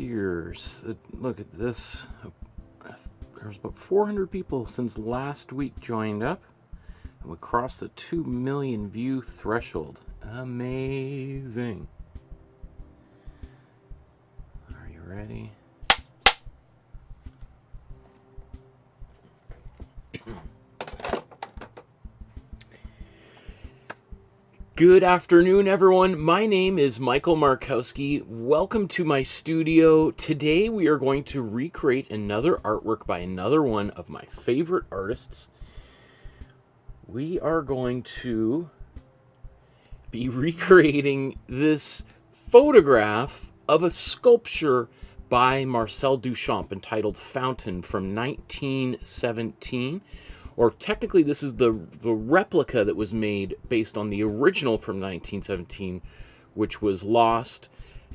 years. Look at this. There's about 400 people since last week joined up. And we crossed the 2 million view threshold. Amazing. Are you ready? Good afternoon, everyone. My name is Michael Markowsky. Welcome to my studio. Today we are going to recreate another artwork by another one of my favorite artists. We are going to be recreating this photograph of a sculpture by Marcel Duchamp entitled Fountain from 1917. Or technically, this is the replica that was made based on the original from 1917, which was lost.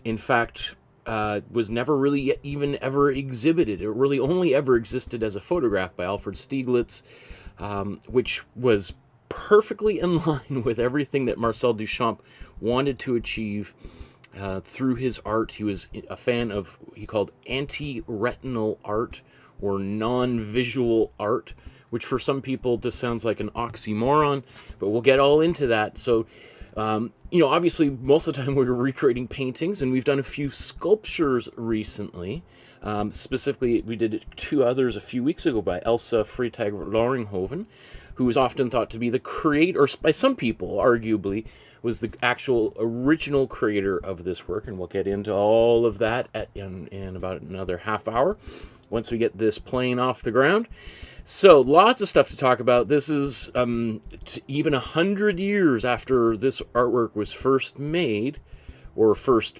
In fact, was never really even ever exhibited. It really only ever existed as a photograph by Alfred Stieglitz, which was perfectly in line with everything that Marcel Duchamp wanted to achieve through his art. He was a fan of what he called anti-retinal art or non-visual art, which for some people just sounds like an oxymoron, but we'll get all into that. So, obviously, most of the time we're recreating paintings, and we've done a few sculptures recently. Specifically, we did 2 others a few weeks ago by Elsa Freytag-Loringhoven, who is often thought to be the creator, or by some people, arguably, was the actual original creator of this work, and we'll get into all of that in about another half hour, once we get this plane off the ground. So, lots of stuff to talk about. This is even 100 years after this artwork was first made, or first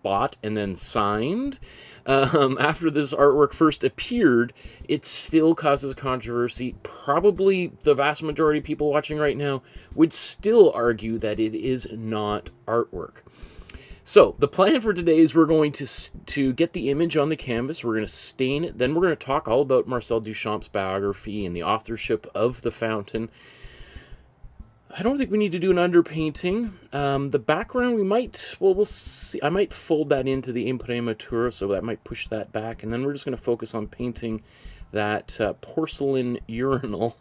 bought and then signed. After this artwork first appeared, it still causes controversy. Probably the vast majority of people watching right now would still argue that it is not artwork. So, the plan for today is we're going to get the image on the canvas, we're going to stain it, then we're going to talk all about Marcel Duchamp's biography and the authorship of The Fountain. I don't think we need to do an underpainting. The background, we'll see. I might fold that into the Imprimatura, so that might push that back, and then we're just going to focus on painting that porcelain urinal.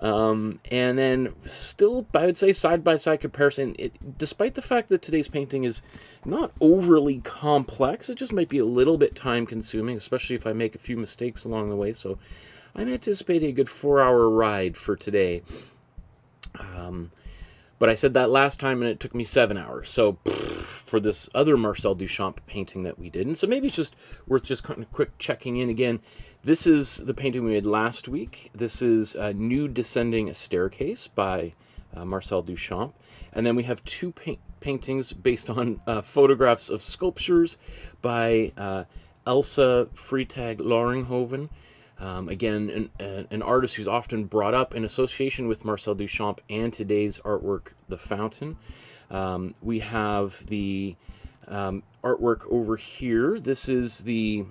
And then still, I would say, side-by-side comparison, despite the fact that today's painting is not overly complex, it just might be a little bit time-consuming, especially if I make a few mistakes along the way, so I'm anticipating a good 4-hour ride for today. But I said that last time, and it took me 7 hours, so for this other Marcel Duchamp painting that we did. And so maybe it's just worth just kind of quick checking in again. This is the painting we made last week. This is Nude Descending a Staircase by Marcel Duchamp. And then we have 2 paintings based on photographs of sculptures by Elsa Freytag-Loringhoven. Again, an artist who's often brought up in association with Marcel Duchamp and today's artwork, The Fountain. We have the artwork over here. This is the...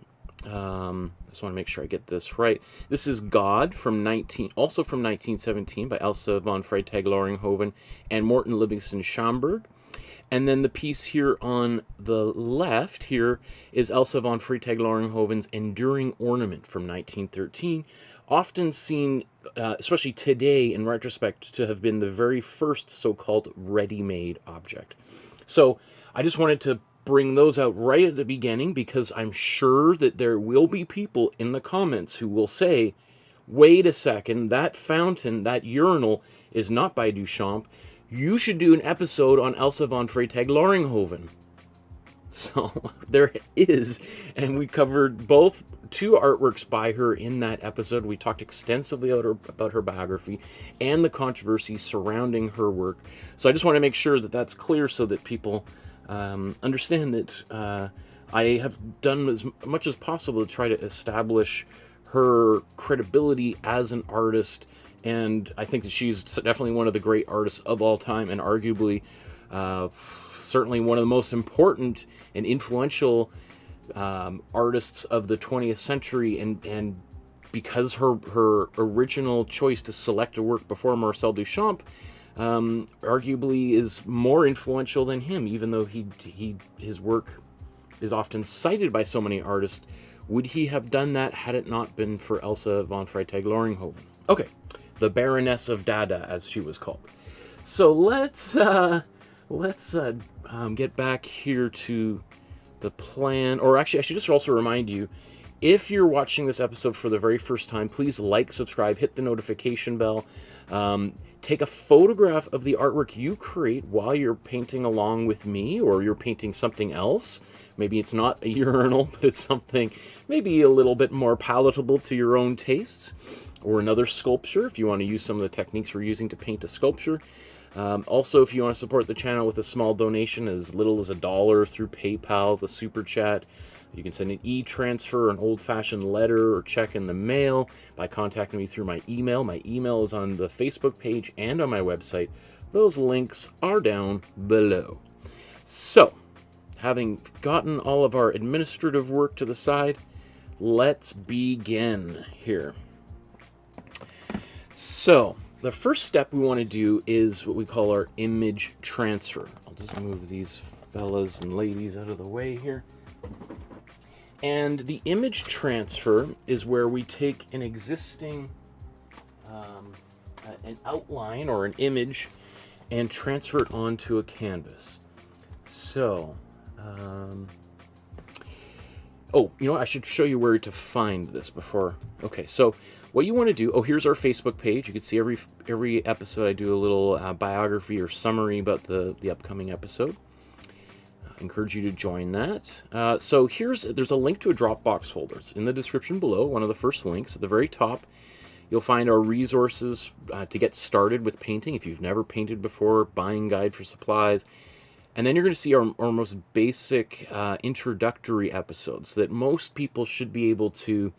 I just want to make sure I get this right. This is God also from 1917 by Elsa von Freytag-Loringhoven and Morton Livingston Schomburg. And then the piece here on the left here is Elsa von Freytag-Loringhoven's Enduring Ornament from 1913, often seen, especially today in retrospect, to have been the very first so-called ready-made object. So I just wanted to bring those out right at the beginning, because I'm sure that there will be people in the comments who will say, wait a second, that fountain, that urinal is not by Duchamp. You should do an episode on Elsa von Freytag-Loringhoven. So there it is, and we covered 2 artworks by her in that episode. We talked extensively about her biography and the controversy surrounding her work. So I just want to make sure that that's clear so that people understand that I have done as much as possible to try to establish her credibility as an artist, and I think that she's definitely one of the great artists of all time, and arguably certainly one of the most important and influential artists of the 20th century, and because her original choice to select a work before Marcel Duchamp arguably is more influential than him, even though his work is often cited by so many artists. Would he have done that had it not been for Elsa von Freytag-Loringhoven? Okay, the Baroness of Dada, as she was called. So let's get back here to the plan. Or actually, I should just also remind you, if you're watching this episode for the very first time, please like, subscribe, hit the notification bell. Take a photograph of the artwork you create while you're painting along with me, or you're painting something else. Maybe it's not a urinal, but it's something maybe a little bit more palatable to your own tastes, or another sculpture if you want to use some of the techniques we're using to paint a sculpture. Also, if you want to support the channel with a small donation as little as $1 through PayPal, the Super Chat, you can send an e-transfer, an old-fashioned letter or check in the mail by contacting me through my email. My email is on the Facebook page and on my website. Those links are down below. So, having gotten all of our administrative work to the side, let's begin here. So, the first step we want to do is what we call our image transfer. I'll just move these fellas and ladies out of the way here. And the image transfer is where we take an existing, an outline or an image and transfer it onto a canvas. So, oh, you know what? I should show you where to find this before. Okay, so what you want to do, oh, here's our Facebook page. You can see every episode I do a little biography or summary about the upcoming episode. I encourage you to join that. So there's a link to a Dropbox folder. It's in the description below, one of the first links. At the very top, you'll find our resources to get started with painting if you've never painted before, buying guide for supplies. And then you're going to see our most basic introductory episodes that most people should be able to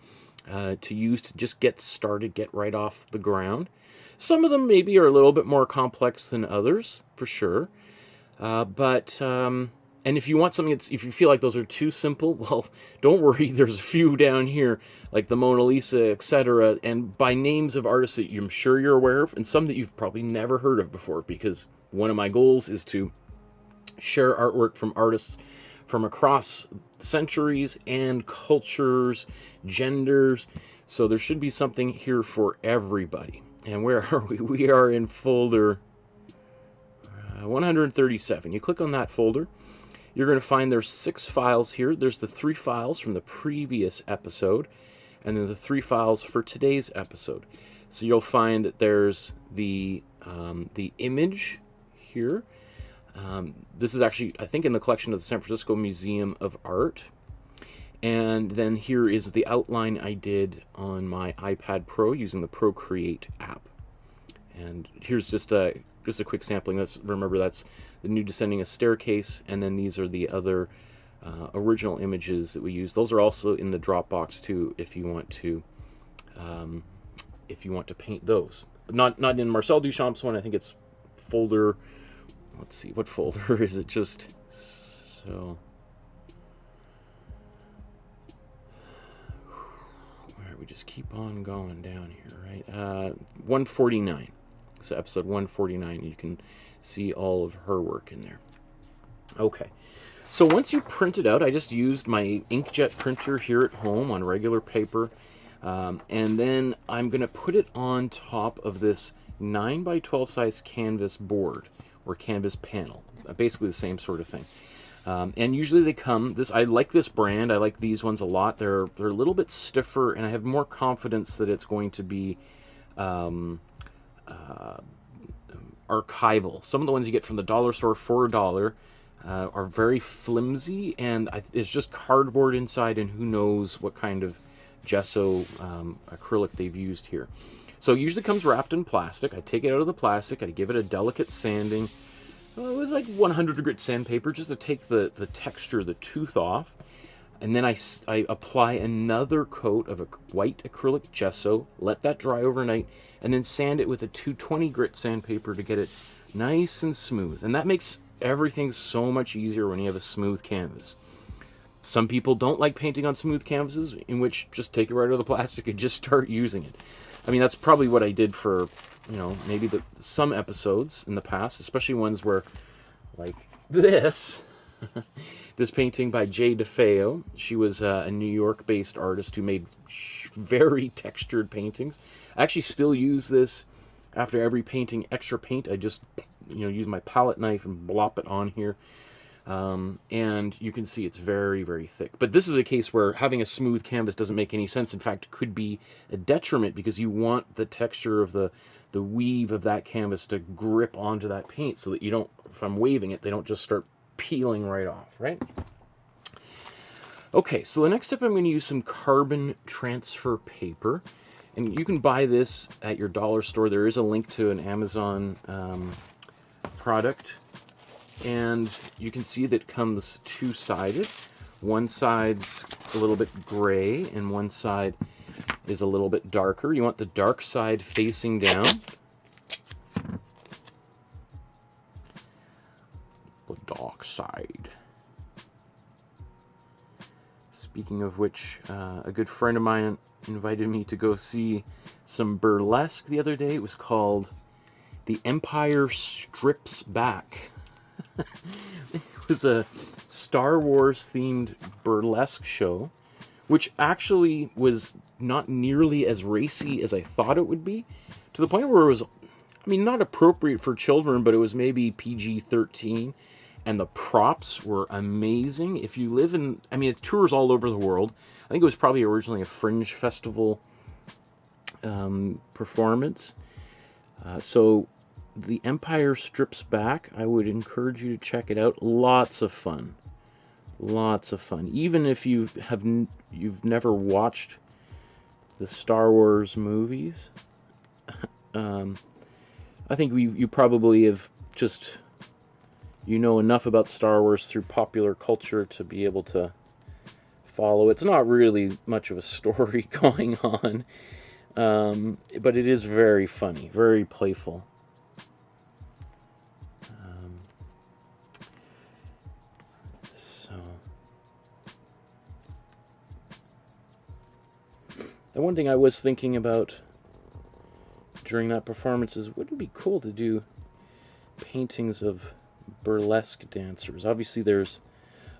use to just get started, get right off the ground. Some of them maybe are a little bit more complex than others, for sure. And if you want something if you feel like those are too simple, well, don't worry. There's a few down here, like the Mona Lisa, etc., and by names of artists that I'm sure you're aware of, and some that you've probably never heard of before, because one of my goals is to share artwork from artists from across centuries and cultures, genders. So there should be something here for everybody. And where are we? We are in folder 137. You click on that folder. You're going to find there's 6 files here. There's the 3 files from the previous episode, and then the 3 files for today's episode. So you'll find that there's the image here. This is actually, I think, in the collection of the San Francisco Museum of Art. And then here is the outline I did on my iPad Pro using the Procreate app. And here's just a quick sampling. Remember, that's the new Descending a Staircase, and then these are the other original images that we use. Those are also in the Dropbox too, if you want to paint those. But not in Marcel Duchamp's one. I think it's folder. Let's see, what folder is it? Just so. All right, we just keep on going down here, right? 149. So episode 149, you can see all of her work in there. Okay, so once you print it out, I just used my inkjet printer here at home on regular paper, and then I'm going to put it on top of this 9x12 size canvas board or canvas panel, basically the same sort of thing. And usually they come, I like this brand, I like these ones a lot. They're a little bit stiffer, and I have more confidence that it's going to be archival. Some of the ones you get from the dollar store for $1 are very flimsy, and it's just cardboard inside, and who knows what kind of gesso acrylic they've used here. So it usually comes wrapped in plastic. I take it out of the plastic, I give it a delicate sanding. It was like 100 grit sandpaper just to take the texture, the tooth off. And then I apply another coat of a white acrylic gesso, let that dry overnight, and then sand it with a 220 grit sandpaper to get it nice and smooth. And that makes everything so much easier when you have a smooth canvas. Some people don't like painting on smooth canvases, in which just take it right out of the plastic and just start using it. I mean, that's probably what I did for, maybe some episodes in the past, especially ones where, like this, This painting by Jay DeFeo. She was a New York-based artist who made very textured paintings. I actually still use this after every painting. Extra paint, I just use my palette knife and blop it on here. And you can see it's very, very thick. But this is a case where having a smooth canvas doesn't make any sense. In fact, it could be a detriment because you want the texture of the weave of that canvas to grip onto that paint so that you don't, if I'm waving it, they don't just start peeling right off, right? Okay, so the next step, I'm going to use some carbon transfer paper. And you can buy this at your dollar store. There is a link to an Amazon product. And you can see that it comes two-sided. One side's a little bit gray, and one side is a little bit darker. You want the dark side facing down. The dark side. Speaking of which, a good friend of mine invited me to go see some burlesque the other day. It was called The Empire Strips Back. It was a Star Wars themed burlesque show, which actually was not nearly as racy as I thought it would be, to the point where it was, I mean, not appropriate for children, but it was maybe PG-13, and the props were amazing. If you live in, I mean, it tours all over the world. I think it was probably originally a Fringe Festival performance. So The Empire Strips Back, I would encourage you to check it out. Lots of fun. Lots of fun. Even if you've never watched the Star Wars movies, I think you probably have just, enough about Star Wars through popular culture to be able to follow. It's not really much of a story going on, but it is very funny, very playful. And one thing I was thinking about during that performance is, wouldn't it be cool to do paintings of burlesque dancers? Obviously, there's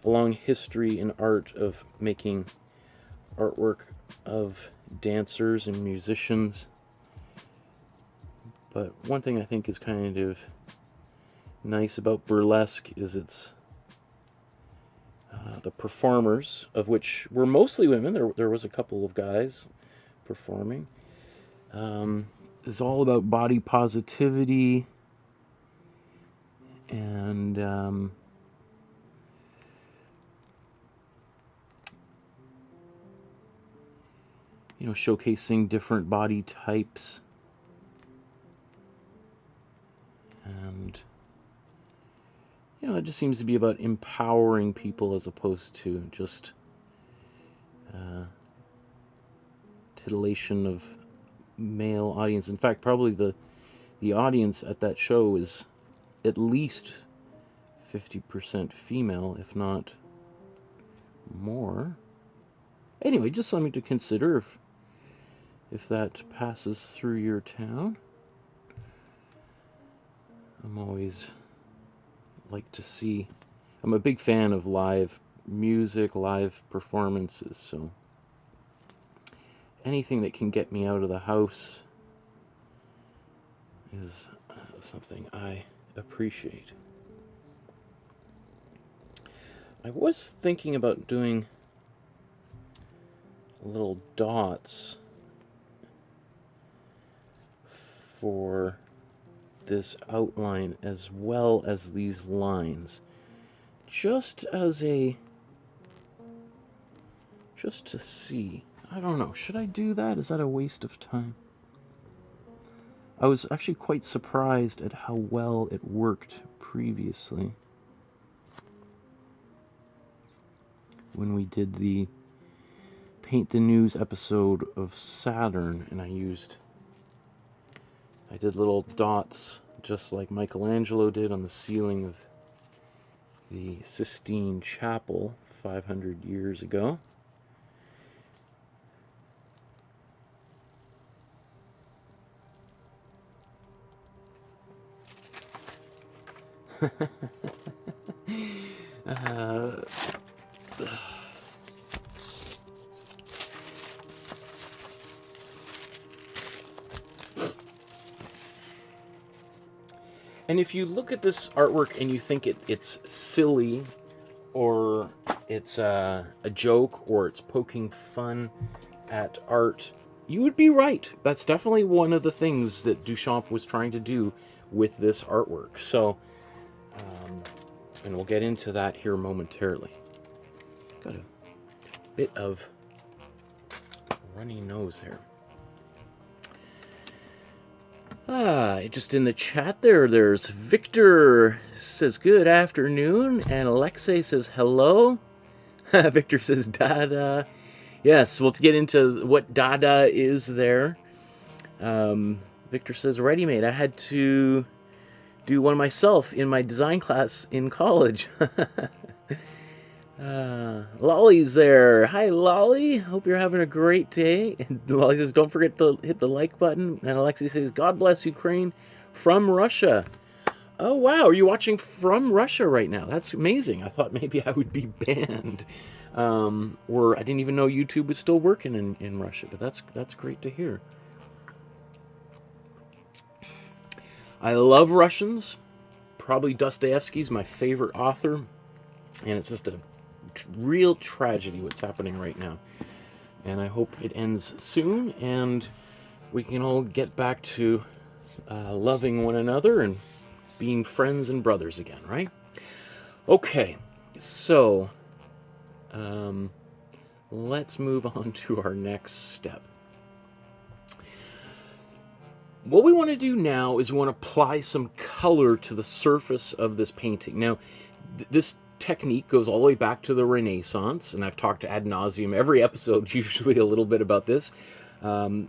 a long history in art of making artwork of dancers and musicians. But one thing I think is kind of nice about burlesque is it's the performers, of which were mostly women. There was a couple of guys performing. Is all about body positivity and showcasing different body types, and it just seems to be about empowering people as opposed to just titillation of male audience. In fact, probably the audience at that show is at least 50% female, if not more. Anyway, just something to consider if that passes through your town. I'm always like to see, I'm a big fan of live music, live performances, so anything that can get me out of the house is something I appreciate. I was thinking about doing little dots for this outline as well as these lines, just to see. I don't know, should I do that? Is that a waste of time? I was actually quite surprised at how well it worked previously when we did the Paint the News episode of Saturn, and I did little dots just like Michelangelo did on the ceiling of the Sistine Chapel 500 years ago. Uh, and if you look at this artwork and you think it's silly, or it's a joke, or it's poking fun at art, you would be right. That's definitely one of the things that Duchamp was trying to do with this artwork. So, and we'll get into that here momentarily. Got a bit of runny nose here. Just in the chat there's Victor says good afternoon, and Alexei says hello. Victor says Dada. Yes, we'll get into what Dada is there. Victor says ready-made. I had to do one myself in my design class in college. Lolly's there. Hi, Lolly. Hope you're having a great day. And Lolly says, don't forget to hit the like button. And Alexei says, God bless Ukraine from Russia. Oh, wow. Are you watching from Russia right now? That's amazing. I thought maybe I would be banned. Or I didn't even know YouTube was still working in Russia. But that's great to hear. I love Russians. Probably Dostoevsky's my favorite author. And it's just a real tragedy what's happening right now, and I hope it ends soon and we can all get back to loving one another and being friends and brothers again, right? Okay, so let's move on to our next step. What we want to do now is we want to apply some color to the surface of this painting. Now, this technique goes all the way back to the Renaissance, and I've talked ad nauseum every episode, usually a little bit about this. I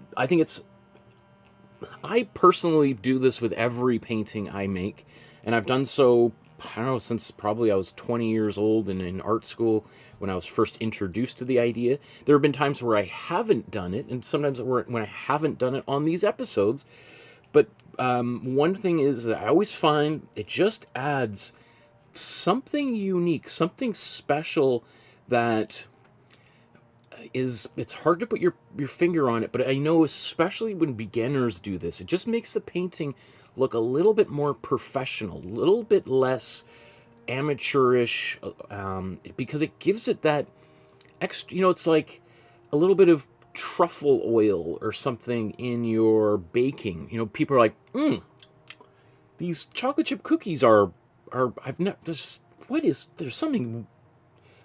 personally do this with every painting I make, and I've done so, I don't know, since probably I was 20 years old and in art school when I was first introduced to the idea. There have been times where I haven't done it, and sometimes when I haven't done it on these episodes. But one thing is that I always find it just adds something unique, something special that it's hard to put your finger on it, but I know especially when beginners do this, it just makes the painting look a little bit more professional, a little bit less amateurish, because it gives it that extra, it's like a little bit of truffle oil or something in your baking. People are like, these chocolate chip cookies are there's something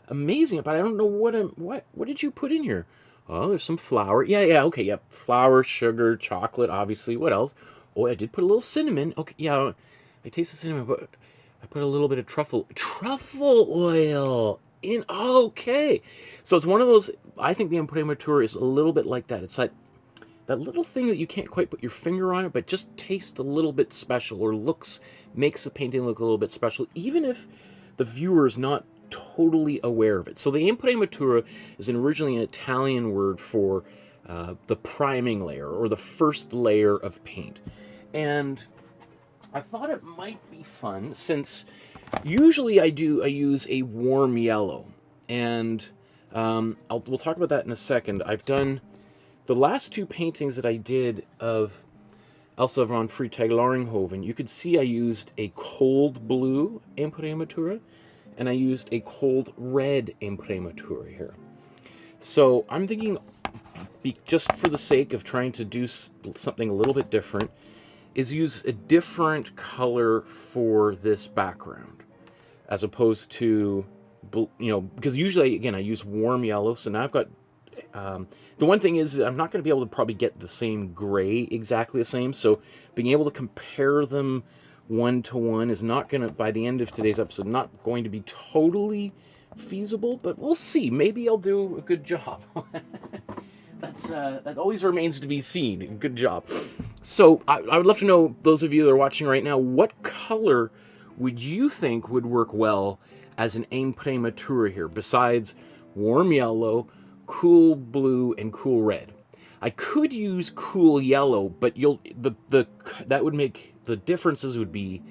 amazing about it. I don't know what did you put in here? Oh, there's some flour. Yeah, okay, yeah. Flour, sugar, chocolate, obviously. What else? Oh, I did put a little cinnamon. Okay, yeah, I taste the cinnamon, but I put a little bit of truffle oil in. Okay. So it's one of those, I think the Imprimatura is a little bit like that. It's like that little thing that you can't quite put your finger on it, but just tastes a little bit special, or makes the painting look a little bit special, even if the viewer is not totally aware of it. So the Imprimatura is originally an Italian word for the priming layer, or the first layer of paint. And I thought it might be fun, since usually I use a warm yellow, and we'll talk about that in a second. I've done the last two paintings that I did of Elsa von Freytag-Loringhoven. You could see I used a cold blue Imprimatura, and I used a cold red Imprimatura here. So I'm thinking, just for the sake of trying to do something a little bit different, is use a different color for this background, as opposed to, because usually, again, I use warm yellow. So now I've got, the one thing is I'm not going to be able to probably get the same gray exactly the same. So being able to compare them one to one is not going to, by the end of today's episode, not going to be totally feasible, but we'll see. Maybe I'll do a good job. That always remains to be seen. Good job. So I would love to know, those of you that are watching right now, what color would you think would work well as an Imprimatura here, besides warm yellow, cool blue, and cool red? I could use cool yellow, but that would make, the differences would be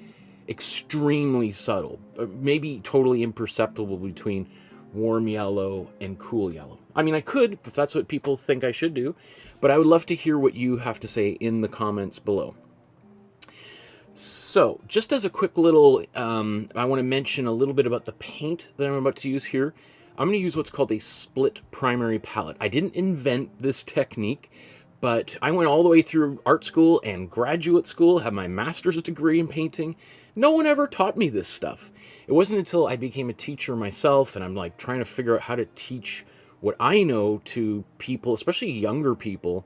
extremely subtle, maybe totally imperceptible between warm yellow and cool yellow. I mean, I could, if that's what people think I should do, but I would love to hear what you have to say in the comments below. So, just as a quick little, I want to mention a little bit about the paint that I'm about to use here. I'm going to use what's called a split primary palette. I didn't invent this technique, but I went all the way through art school and graduate school, have my master's degree in painting. No one ever taught me this stuff. It wasn't until I became a teacher myself, and I'm like trying to figure out how to teach what I know to people, especially younger people.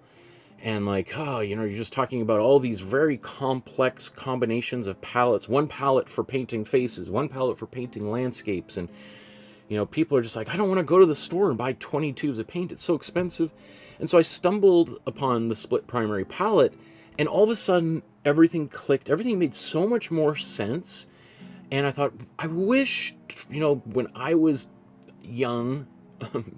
And like, oh, you know, you're just talking about all these very complex combinations of palettes. One palette for painting faces, one palette for painting landscapes. And, you know, people are just like, I don't want to go to the store and buy 20 tubes of paint. It's so expensive. And so I stumbled upon the split primary palette, and all of a sudden, everything clicked. Everything made so much more sense. And I thought, I wish, you know, when I was young,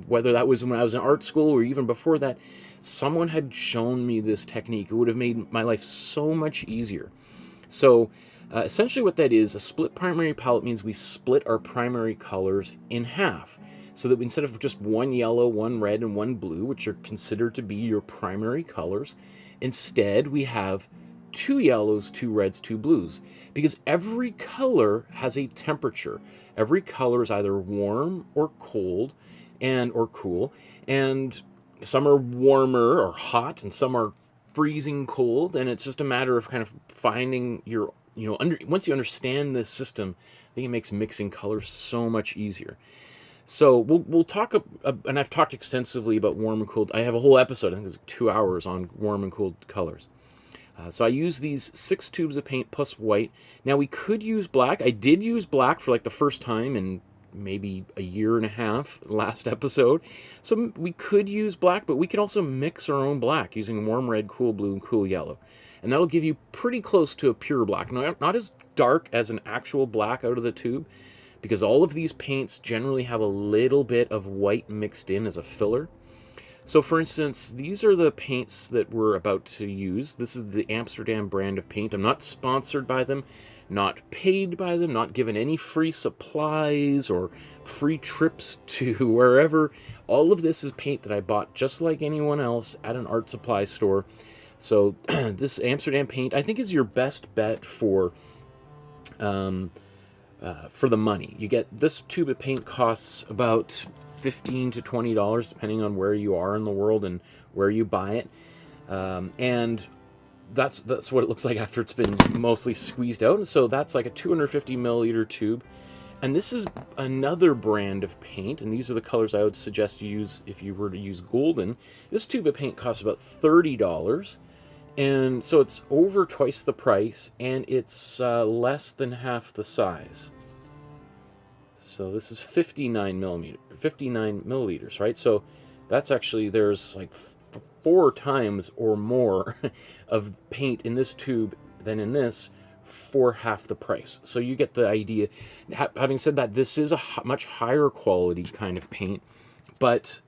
whether that was when I was in art school or even before that, someone had shown me this technique. It would have made my life so much easier. So essentially what that is, a split primary palette means we split our primary colors in half. So that instead of just one yellow, one red, and one blue, which are considered to be your primary colors, instead we have 2 yellows, 2 reds, 2 blues. Because every color has a temperature. Every color is either warm or cold or cool. And some are warmer or hot, and some are freezing cold, and it's just a matter of kind of finding your, you know, once you understand this system, I think it makes mixing colors so much easier. So we'll talk, and I've talked extensively about warm and cold. I have a whole episode, I think it's 2 hours, on warm and cold colors. So I use these 6 tubes of paint plus white. Now we could use black. I did use black for like the first time in maybe a year and a half, last episode. So we could use black, but we could also mix our own black using warm red, cool blue, and cool yellow. And that'll give you pretty close to a pure black. Not as dark as an actual black out of the tube, because all of these paints generally have a little bit of white mixed in as a filler. So for instance, these are the paints that we're about to use. This is the Amsterdam brand of paint. I'm not sponsored by them, not paid by them, not given any free supplies or free trips to wherever. All of this is paint that I bought just like anyone else at an art supply store. So this Amsterdam paint, I think, is your best bet for the money. You get this tube of paint costs about $15 to $20 depending on where you are in the world and where you buy it. And that's what it looks like after it's been mostly squeezed out. And so that's like a 250 milliliter tube. And this is another brand of paint, and these are the colors I would suggest you use if you were to use golden. This tube of paint costs about $30, and so it's over twice the price, and it's less than half the size. So this is 59 milliliters, right? So that's actually, there's like 4 times or more of paint in this tube than in this for half the price. So you get the idea. Having said that, this is a much higher quality kind of paint, but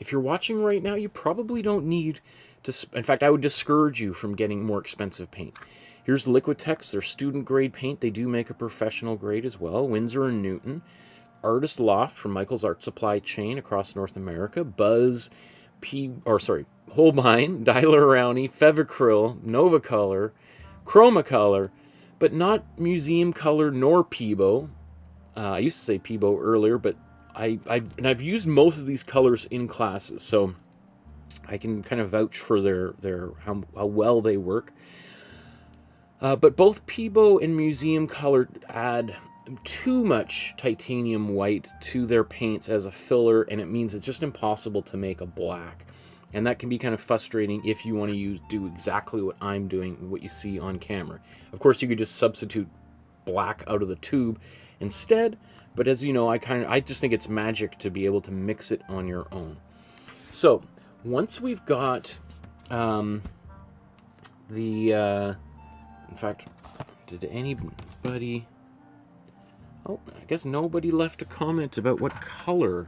if you're watching right now, you probably don't need to, in fact, I would discourage you from getting more expensive paint. Here's Liquitex, their student grade paint. They do make a professional grade as well. Winsor & Newton. Artist Loft from Michael's Art Supply chain across North America. Buzz, Holbein, Daler-Rowney, Fevicryl, Novacolor, Chromacolor, but not Museum Color nor Peebo. I used to say Peebo earlier, but I've used most of these colors in classes, so I can kind of vouch for how well they work. But both Peebo and Museum Color add too much titanium white to their paints as a filler, and it means it's just impossible to make a black. And that can be kind of frustrating if you want to do exactly what I'm doing, what you see on camera. Of course, you could just substitute black out of the tube instead, but as you know, I just think it's magic to be able to mix it on your own. So once we've got in fact, did anybody... Oh, I guess nobody left a comment about what color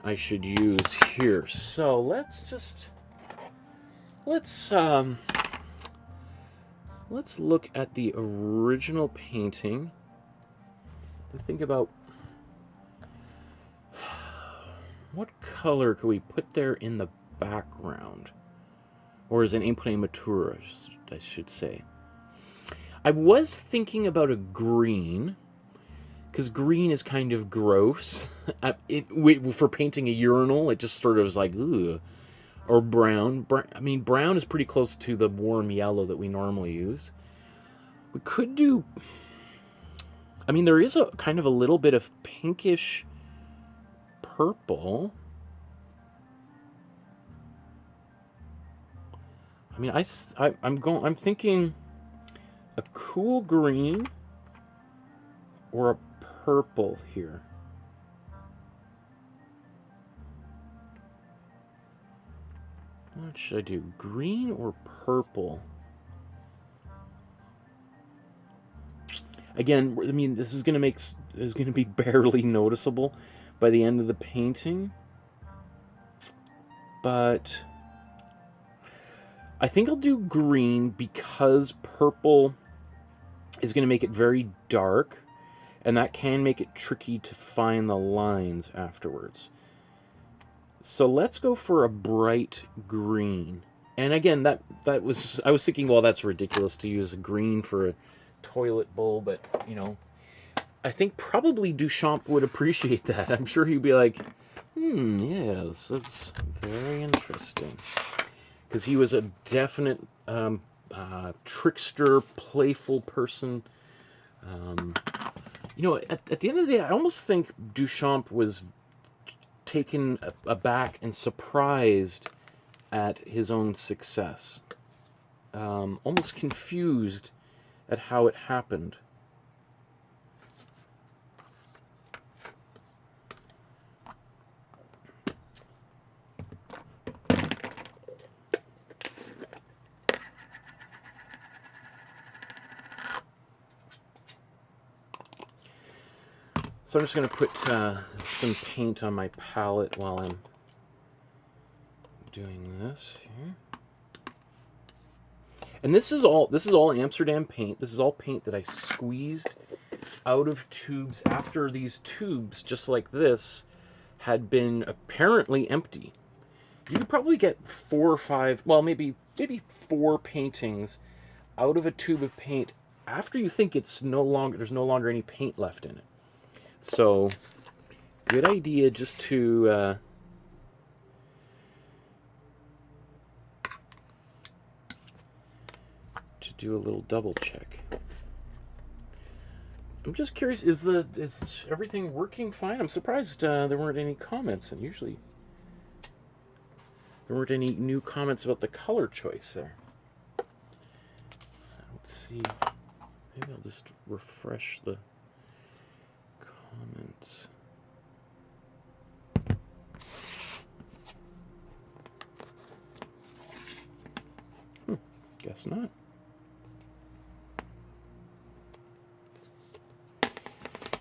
I should use here. So let's let's look at the original painting and think about what color could we put there in the background, or as an Imprimatura, I should say. I was thinking about a green, because green is kind of gross. For painting a urinal, it just sort of was like, ooh. Or brown. I mean, brown is pretty close to the warm yellow that we normally use. We could do... I mean, there is a kind of a little bit of pinkish purple. I mean, I'm thinking a cool green or a purple here. What should I do? Green or purple? Again, I mean, this is going to be barely noticeable by the end of the painting. But I think I'll do green because purple is going to make it very dark, and that can make it tricky to find the lines afterwards. So let's go for a bright green. And again, I was thinking, well, that's ridiculous to use a green for a toilet bowl, but, you know, I think probably Duchamp would appreciate that. I'm sure he'd be like, yes, that's very interesting. Because he was a definite trickster, playful person. You know, at the end of the day, I almost think Duchamp was taken aback and surprised at his own success. Almost confused at how it happened. So I'm just going to put some paint on my palette while I'm doing this here. And this is all Amsterdam paint. This is all paint that I squeezed out of tubes after these tubes, just like this, had been apparently empty. You could probably get 4 or 5, well, maybe 4 paintings out of a tube of paint after you think there's no longer any paint left in it. So, good idea just to do a little double check. I'm just curious, is everything working fine? I'm surprised there weren't any comments, and usually there weren't any new comments about the color choice there. Let's see. Maybe I'll just refresh the comments. Guess not.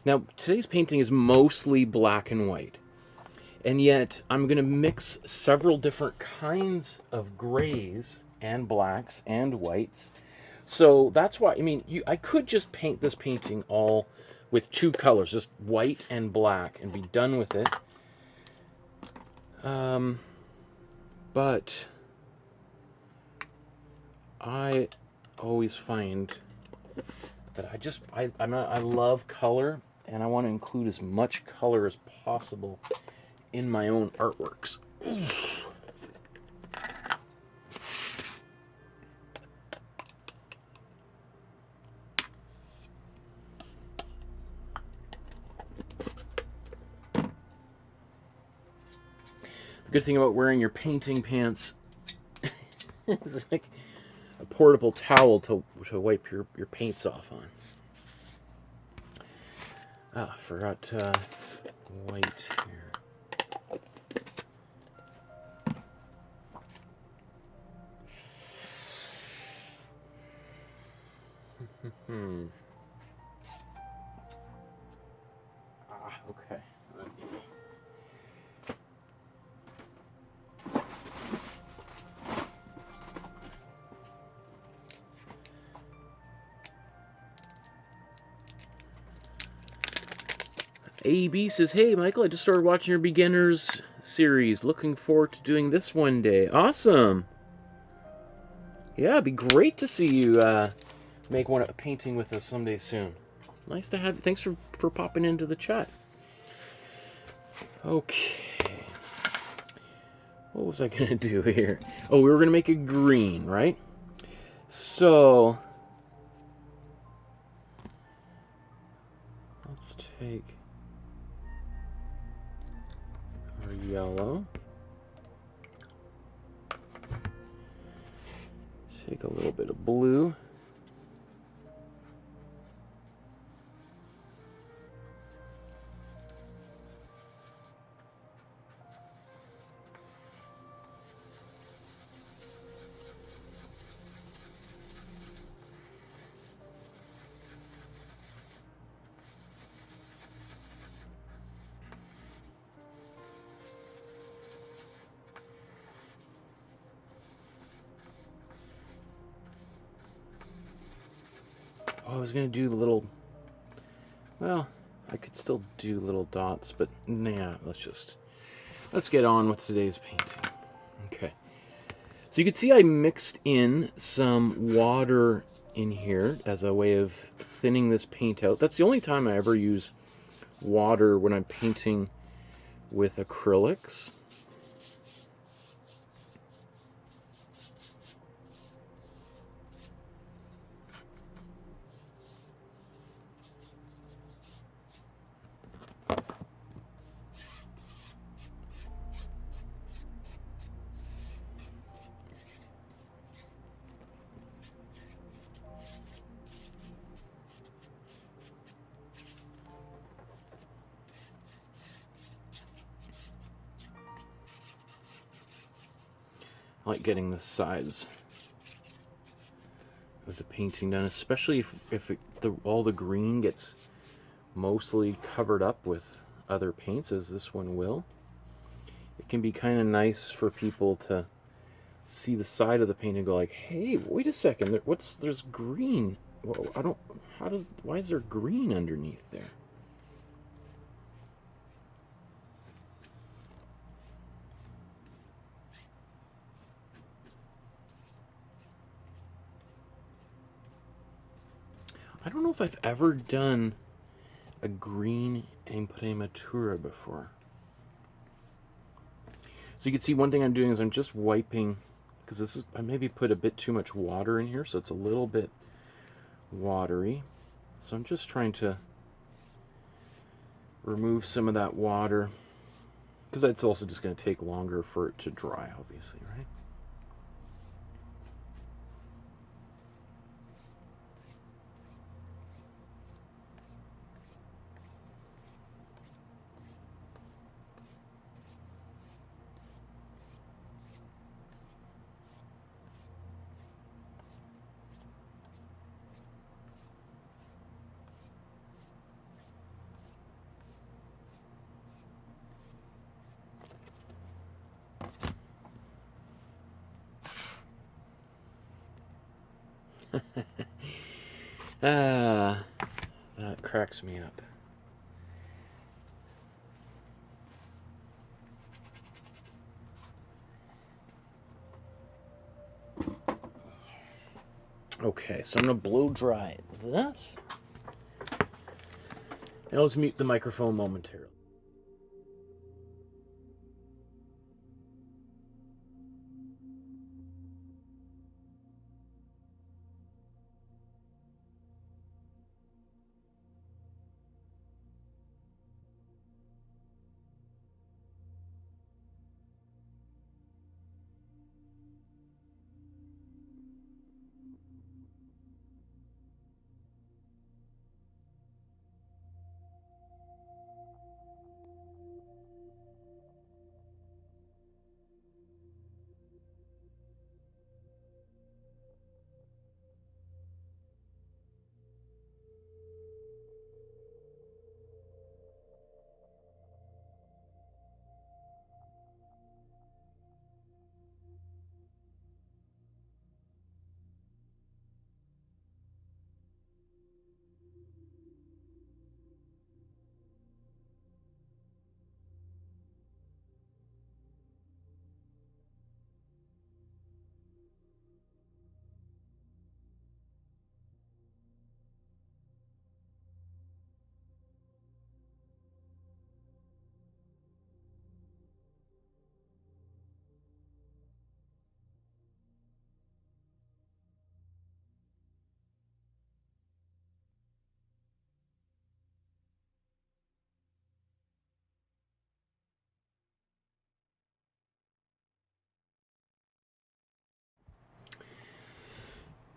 Now, today's painting is mostly black and white, and yet I'm going to mix several different kinds of grays and blacks and whites. So that's why, I mean, I could just paint this painting all with 2 colors, just white and black, and be done with it. But I always find that I love color, and I want to include as much color as possible in my own artworks. The good thing about wearing your painting pants is like a portable towel to wipe your paints off on. Ah, I forgot white here. Okay. AB says, hey, Michael, I just started watching your beginners series. Looking forward to doing this one day. Awesome. Yeah, it'd be great to see you make a painting with us someday soon. Nice to have you. Thanks for popping into the chat. Okay. What was I going to do here? Oh, we were going to make a green, right? So, let's take our yellow. Take a little bit of blue. Oh, I was going to do the little, well, I could still do little dots, but nah, let's get on with today's painting. Okay. So you can see I mixed in some water in here as a way of thinning this paint out. That's the only time I ever use water when I'm painting with acrylics. I like getting the sides of the painting done, especially if all the green gets mostly covered up with other paints, as this one will. It can be kind of nice for people to see the side of the paint and go like, hey, wait a second, there's green. Well, why is there green underneath there? I don't know if I've ever done a green Imprimatura before. So you can see one thing I'm doing is I'm just wiping, because I maybe put a bit too much water in here, so it's a little bit watery. So I'm just trying to remove some of that water, because it's also just going to take longer for it to dry, obviously, right? That cracks me up. Okay, so I'm going to blow dry this. And I'll just mute the microphone momentarily.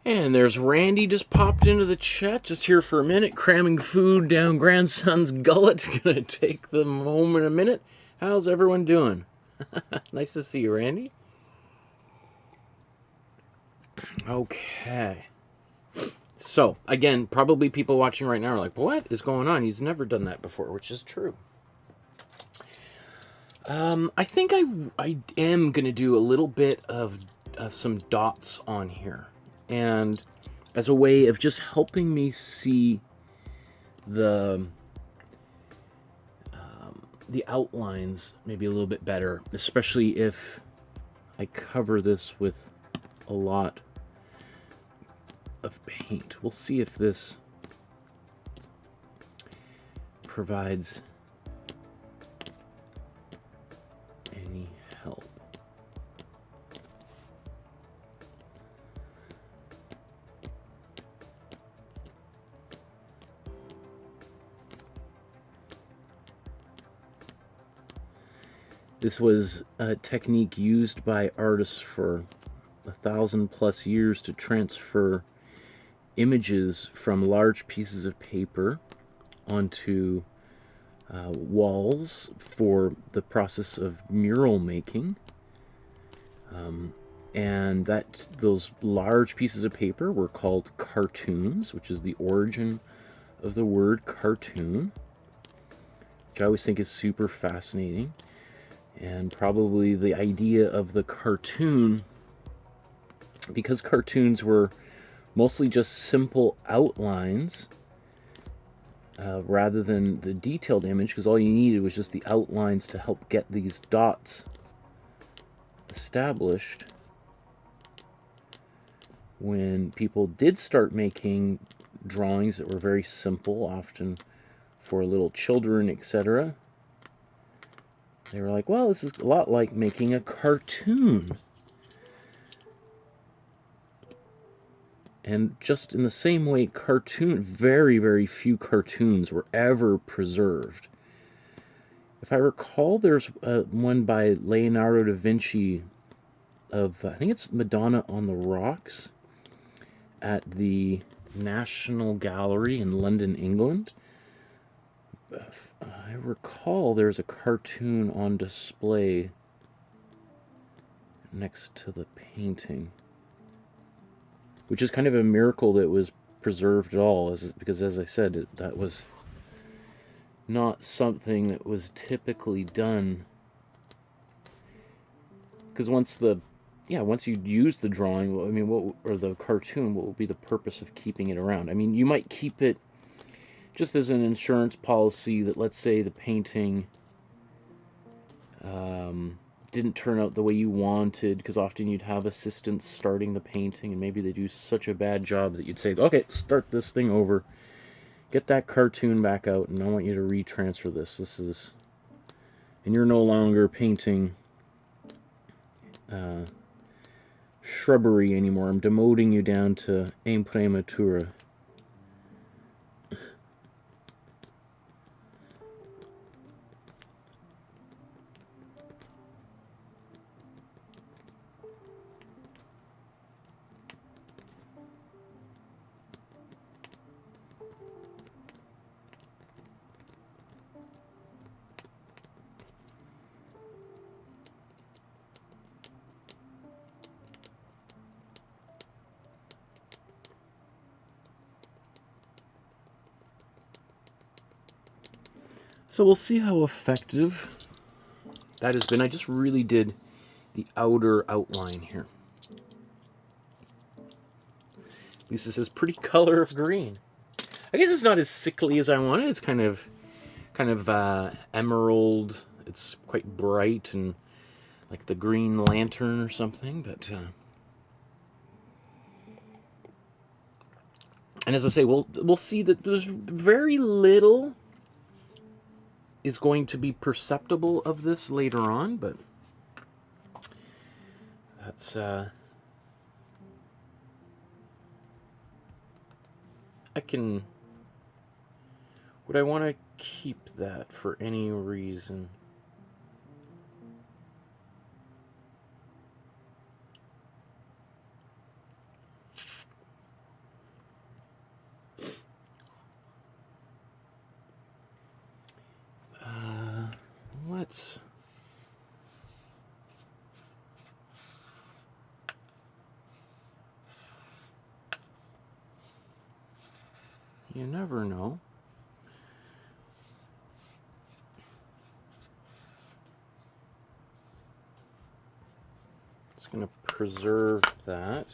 And there's Randy just popped into the chat, just here for a minute, cramming food down grandson's gullet. Gonna take them home in a minute. How's everyone doing? Nice to see you, Randy. Okay. So, again, probably people watching right now are like, what is going on? He's never done that before, which is true. I think I am going to do a little bit of some dots on here. And as a way of just helping me see the outlines maybe a little bit better, especially if I cover this with a lot of paint. We'll see if this provides any help. This was a technique used by artists for 1,000+ years to transfer images from large pieces of paper onto walls for the process of mural making. And those large pieces of paper were called cartoons, which is the origin of the word cartoon, which I always think is super fascinating. And probably the idea of the cartoon, because cartoons were mostly just simple outlines rather than the detailed image, because all you needed was just the outlines to help get these dots established. When people did start making drawings that were very simple, often for little children, etc., they were like, well, this is a lot like making a cartoon. And just in the same way, very, very few cartoons were ever preserved. If I recall, there's one by Leonardo da Vinci of, I think it's Madonna on the Rocks at the National Gallery in London, England. I recall there's a cartoon on display next to the painting, which is kind of a miracle that it was preserved at all, because as I said, that was not something that was typically done. Because once you use the drawing, I mean, or the cartoon, what would be the purpose of keeping it around? I mean, you might keep it just as an insurance policy that, let's say, the painting didn't turn out the way you wanted, because often you'd have assistants starting the painting, and maybe they do such a bad job that you'd say, okay, start this thing over, get that cartoon back out, and I want you to retransfer this. And you're no longer painting shrubbery anymore. I'm demoting you down to Imprimatura. So we'll see how effective that has been. I just really did the outer outline here. At least this is pretty color of green. I guess it's not as sickly as I wanted. It's kind of emerald. It's quite bright and like the Green Lantern or something. But and as I say, we'll see that there's very little is going to be perceptible of this later on, but that's would I want to keep that for any reason? let's... You never know. Just going to preserve that.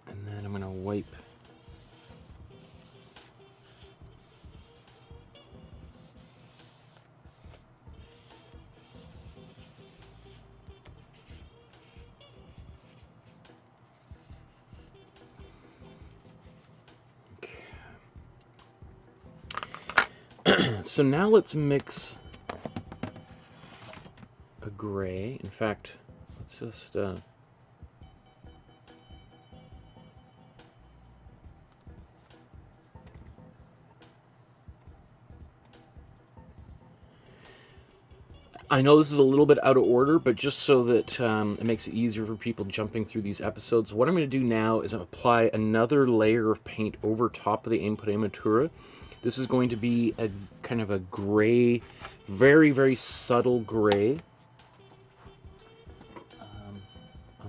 And then I'm going to wipe so now let's mix a gray. In fact, let's just I know this is a little bit out of order, but just so that it makes it easier for people jumping through these episodes, what I'm going to do now is apply another layer of paint over top of the Imprimatura. This is going to be a kind of a gray, very, very subtle gray.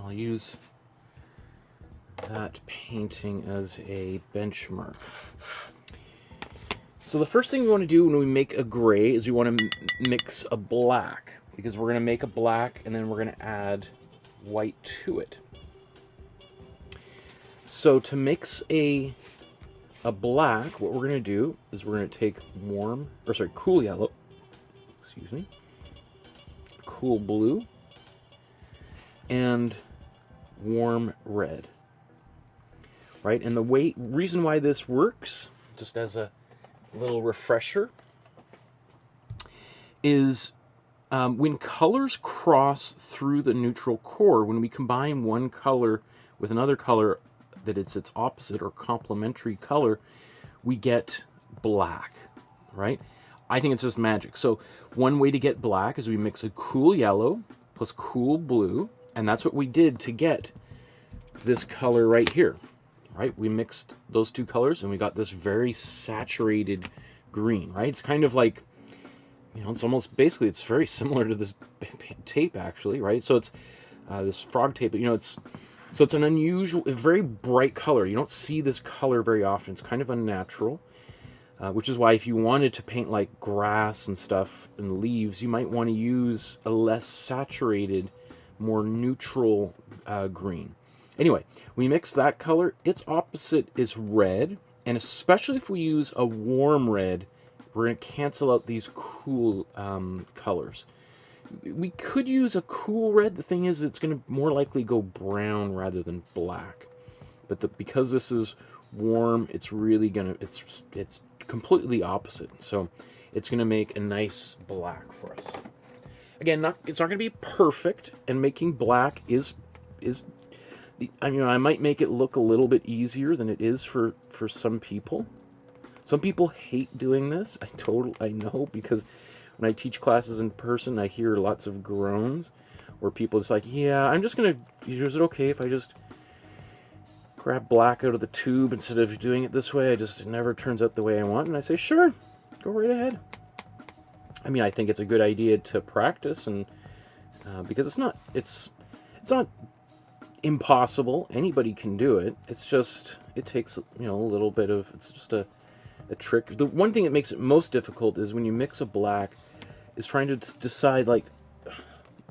I'll use that painting as a benchmark. So the first thing we want to do when we make a gray is we want to mix a black, because we're going to make a black and then we're going to add white to it. So to mix a black, what we're going to do is we're going to take cool yellow, excuse me, cool blue, and warm red, right? And the reason why this works, just as a little refresher, is when colors cross through the neutral core, when we combine one color with another color that it's its opposite or complementary color, we get black, right? I think it's just magic. So one way to get black is we mix a cool yellow plus cool blue, and that's what we did to get this color right here. Right, we mixed those two colors and we got this very saturated green, right? It's kind of like, you know, it's almost, basically it's very similar to this tape actually, right? So it's this frog tape, you know, it's an unusual, a very bright color. You don't see this color very often. It's kind of unnatural, which is why if you wanted to paint like grass and stuff and leaves, you might want to use a less saturated, more neutral green. Anyway, we mix that color. Its opposite is red, and especially if we use a warm red, we're going to cancel out these cool colors. We could use a cool red. The thing is, it's going to more likely go brown rather than black. But because this is warm, it's really going to, it's completely opposite. So it's going to make a nice black for us. Again, it's not going to be perfect, and making black is I might make it look a little bit easier than it is for some people. Some people hate doing this. I know, because when I teach classes in person, I hear lots of groans where people just like, yeah, I'm just going to, is it okay if I just grab black out of the tube instead of doing it this way? It never turns out the way I want. And I say, sure, go right ahead. I mean, I think it's a good idea to practice, and because it's not impossible. Anybody can do it. It's just, it takes, you know, a little bit of, it's just a trick. The one thing that makes it most difficult is when you mix a black, is trying to decide, like,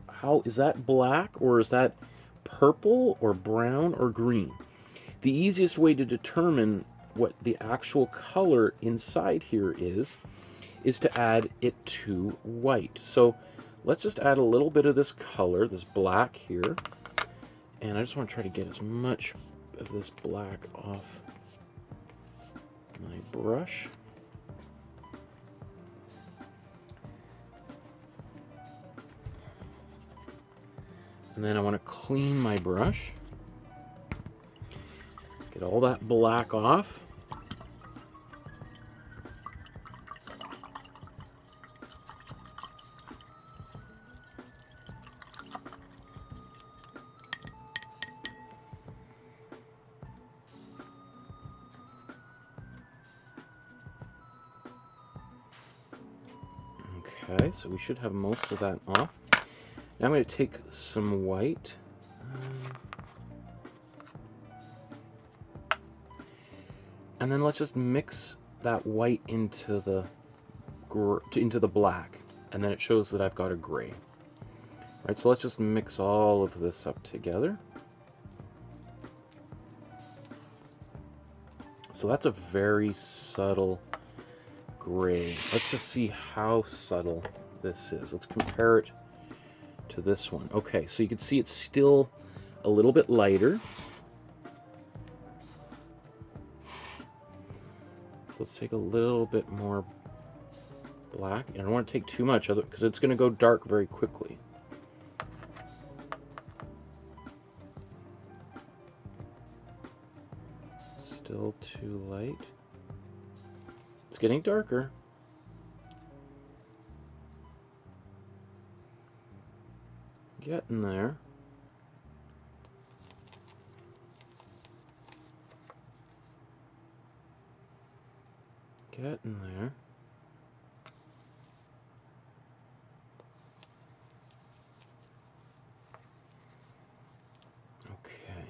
how is that black, or is that purple or brown or green? The easiest way to determine what the actual color inside here is to add it to white. So let's just add a little bit of this color, this black here. And I just want to try to get as much of this black off my brush. And then I want to clean my brush. Get all that black off. Okay, so we should have most of that off. Now I'm going to take some white. And then let's just mix that white into the black. And then it shows that I've got a gray. Right, so let's just mix all of this up together. So that's a very subtle gray. Let's just see how subtle this is. Let's compare it to this one. Okay, so you can see it's still a little bit lighter. So let's take a little bit more black. I don't want to take too much of it because it's going to go dark very quickly. Still too light. It's getting darker. Getting there. Getting there. Okay.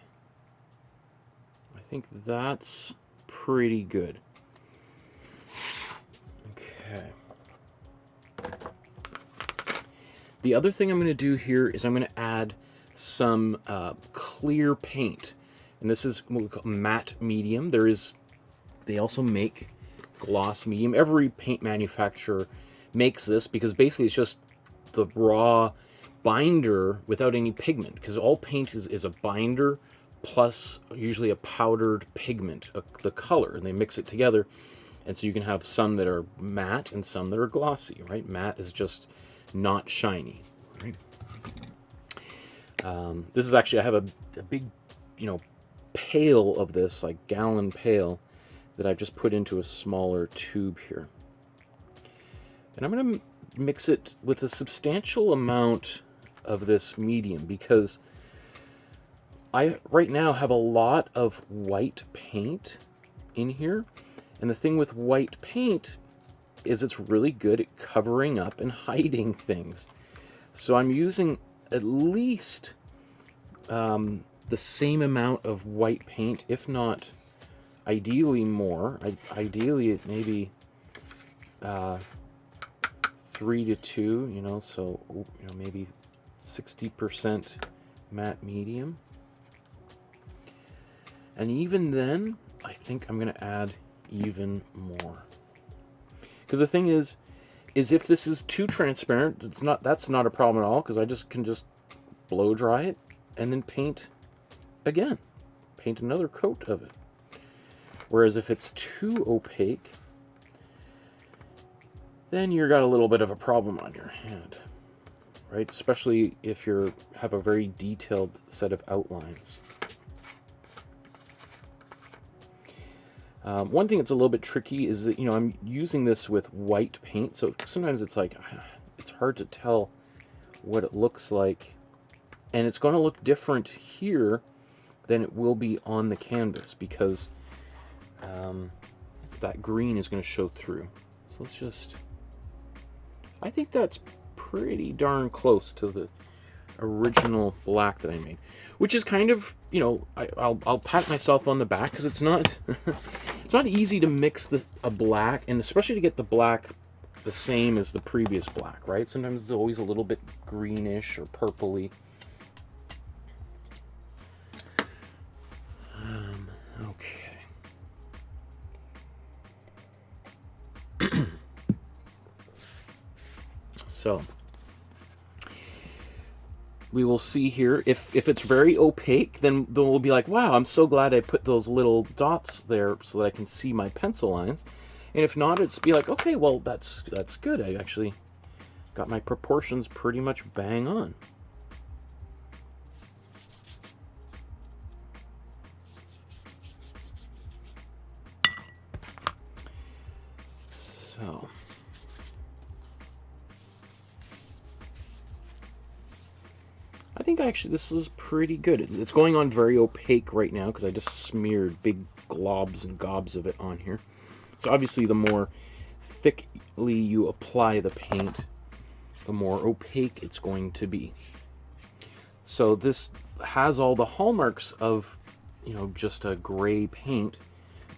I think that's pretty good. Okay. The other thing I'm going to do here is I'm going to add some clear paint. And this is what we call matte medium. They also make gloss medium. Every paint manufacturer makes this because basically it's just the raw binder without any pigment. Because all paint is a binder plus usually a powdered pigment, the color, and they mix it together. And so you can have some that are matte and some that are glossy, right? Matte is just not shiny, right? This is actually, I have a big, pail of this, like gallon pail, that I've just put into a smaller tube here. And I'm going to mix it with a substantial amount of this medium because I right now have a lot of white paint in here. And the thing with white paint is it's really good at covering up and hiding things. So I'm using at least the same amount of white paint, if not ideally more. Ideally, maybe 3 to 2, so maybe 60% matte medium. And even then, I think I'm going to add even more. Because the thing is if this is too transparent, that's not a problem at all, because I can just blow dry it and then paint again. Paint another coat of it. Whereas if it's too opaque, then you've got a little bit of a problem on your hand, right? Especially if you have a very detailed set of outlines. One thing that's a little bit tricky is that, I'm using this with white paint, so sometimes it's like, it's hard to tell what it looks like. And it's going to look different here than it will be on the canvas because that green is going to show through. So let's just, I think that's pretty darn close to the original black that I made, which is kind of, I'll pat myself on the back because it's not it's not easy to mix a black, and especially to get the black the same as the previous black, right? Sometimes it's always a little bit greenish or purpley. Okay. So we will see here if it's very opaque, then we'll be like, wow, I'm so glad I put those little dots there so that I can see my pencil lines. And if not, it's be like, okay, well, that's good. I actually got my proportions pretty much bang on. So I think actually this is pretty good. It's going on very opaque right now because I just smeared big globs and gobs of it on here. So obviously the more thickly you apply the paint, the more opaque it's going to be. So this has all the hallmarks of, you know, just a gray paint.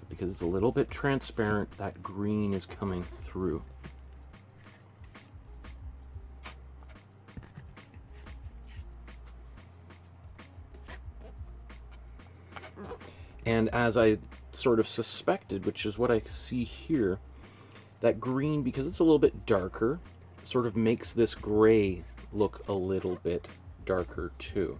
Because it's a little bit transparent, that green is coming through. And as I sort of suspected, which is what I see here, that green, because it's a little bit darker, sort of makes this gray look a little bit darker too.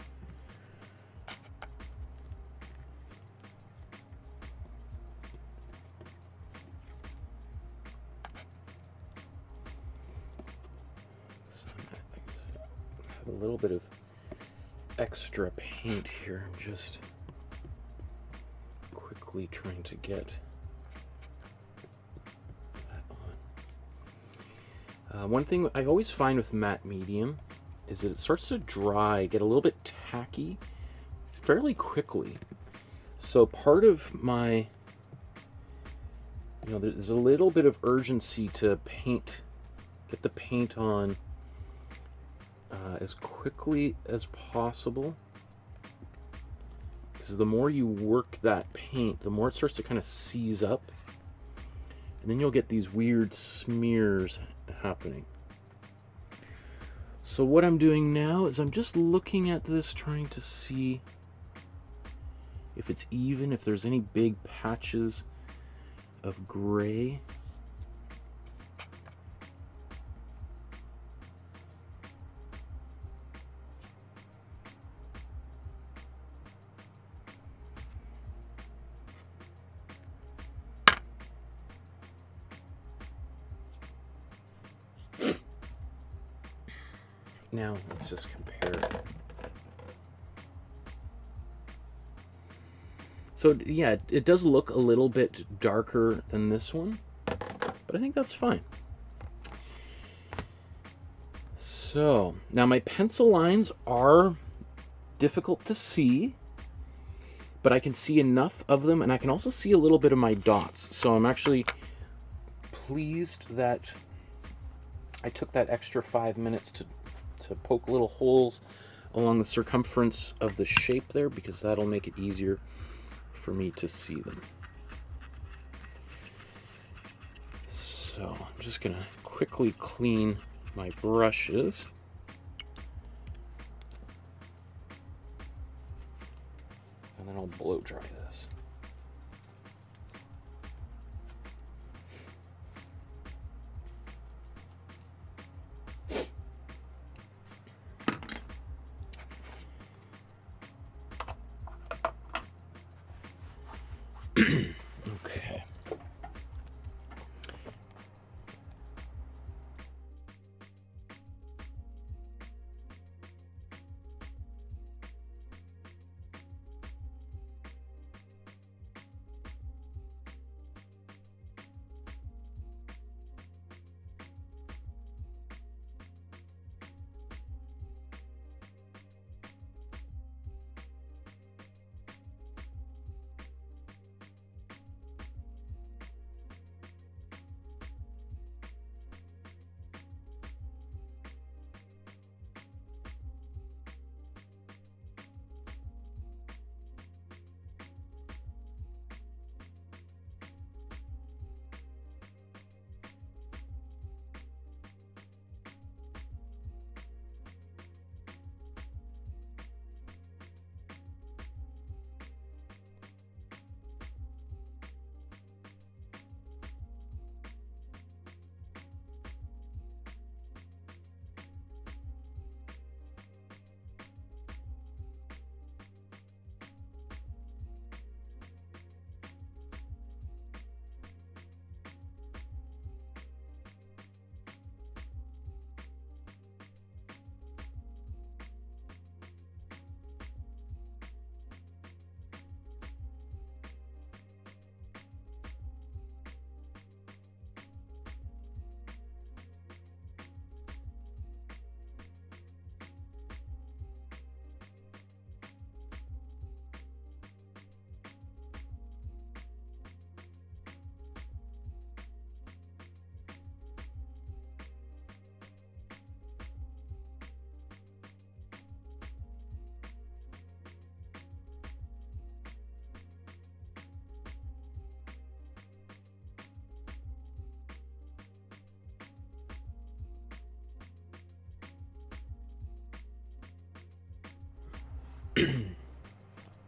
So I have a little bit of extra paint here. I'm just quickly trying to get that on. One thing I always find with matte medium is that it starts to dry, get a little bit tacky fairly quickly. So part of my, you know, there's a little bit of urgency to paint, get the paint on as quickly as possible. Because the more you work that paint, the more it starts to kind of seize up. And then you'll get these weird smears happening. So what I'm doing now is I'm just looking at this, trying to see if it's even, if there's any big patches of gray. Now, let's just compare. So, yeah, it does look a little bit darker than this one, but I think that's fine. So, now my pencil lines are difficult to see, but I can see enough of them, and I can also see a little bit of my dots. So I'm actually pleased that I took that extra 5 minutes to poke little holes along the circumference of the shape there, because that'll make it easier for me to see them. So I'm just gonna quickly clean my brushes. And then I'll blow dry this. Okay.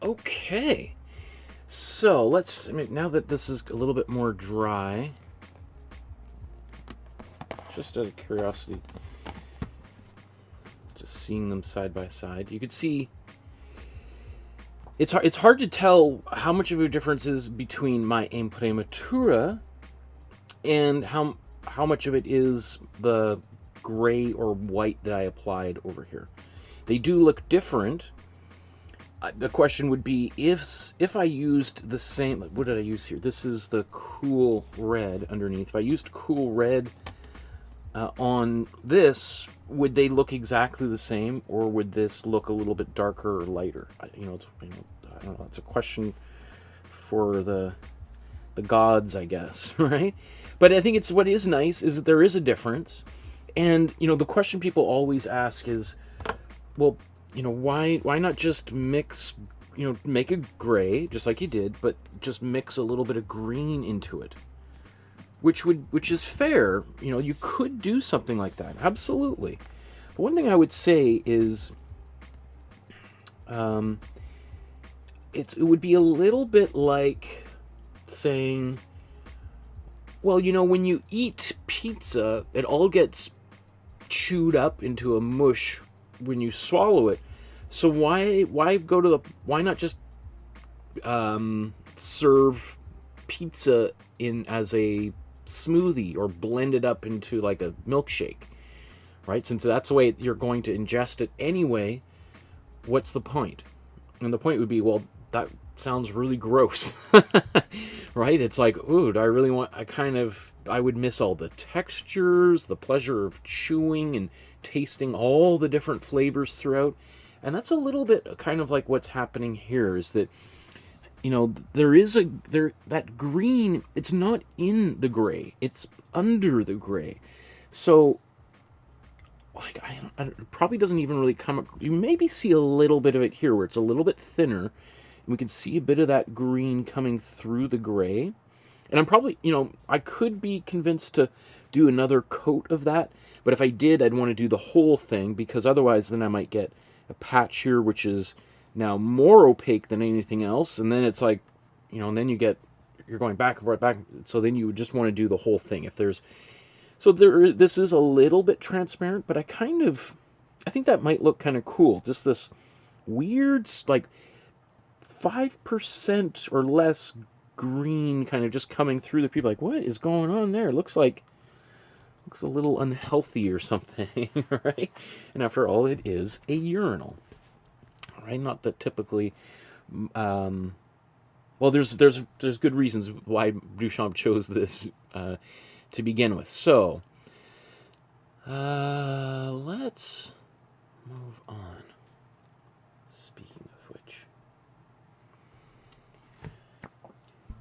Okay. So now that this is a little bit more dry, just out of curiosity, just seeing them side by side, you could see it's hard to tell how much of a difference is between my Imprimatura and how much of it is the gray or white that I applied over here. They do look different. The question would be if I used the same, what did I use here? This is the cool red underneath. If I used cool red on this, would they look exactly the same, or would this look a little bit darker or lighter? I don't know. It's a question for the gods, I guess, right? But I think what is nice is that there is a difference, and the question people always ask is, well, why not just mix, make a gray just like you did, but just mix a little bit of green into it, which is fair. You could do something like that, absolutely. But one thing I would say is, it would be a little bit like saying, well, when you eat pizza, it all gets chewed up into a mush when you swallow it. So why not just serve pizza in as a smoothie or blend it up into like a milkshake, right? Since that's the way you're going to ingest it anyway, what's the point? And the point would be, well, that sounds really gross, right? It's like, ooh, do I really want, I would miss all the textures, the pleasure of chewing and tasting all the different flavors throughout. And that's a little bit kind of like what's happening here, is that, that green, it's not in the gray, it's under the gray. So, like, it probably doesn't even really come, you maybe see a little bit of it here where it's a little bit thinner, and we can see a bit of that green coming through the gray. And I'm probably, I could be convinced to do another coat of that, but if I did, I'd want to do the whole thing, because otherwise then I might get a patch here which is now more opaque than anything else, and then it's like, and then you're going back and forth, back, so then you would just want to do the whole thing. This is a little bit transparent, but I think that might look kind of cool. Just this weird, like 5% or less green kind of just coming through the people. Like, what is going on there? It looks a little unhealthy or something, right? And after all, it is a urinal, right? Not that typically, well, there's good reasons why Duchamp chose this to begin with. So, let's move on. Speaking of which,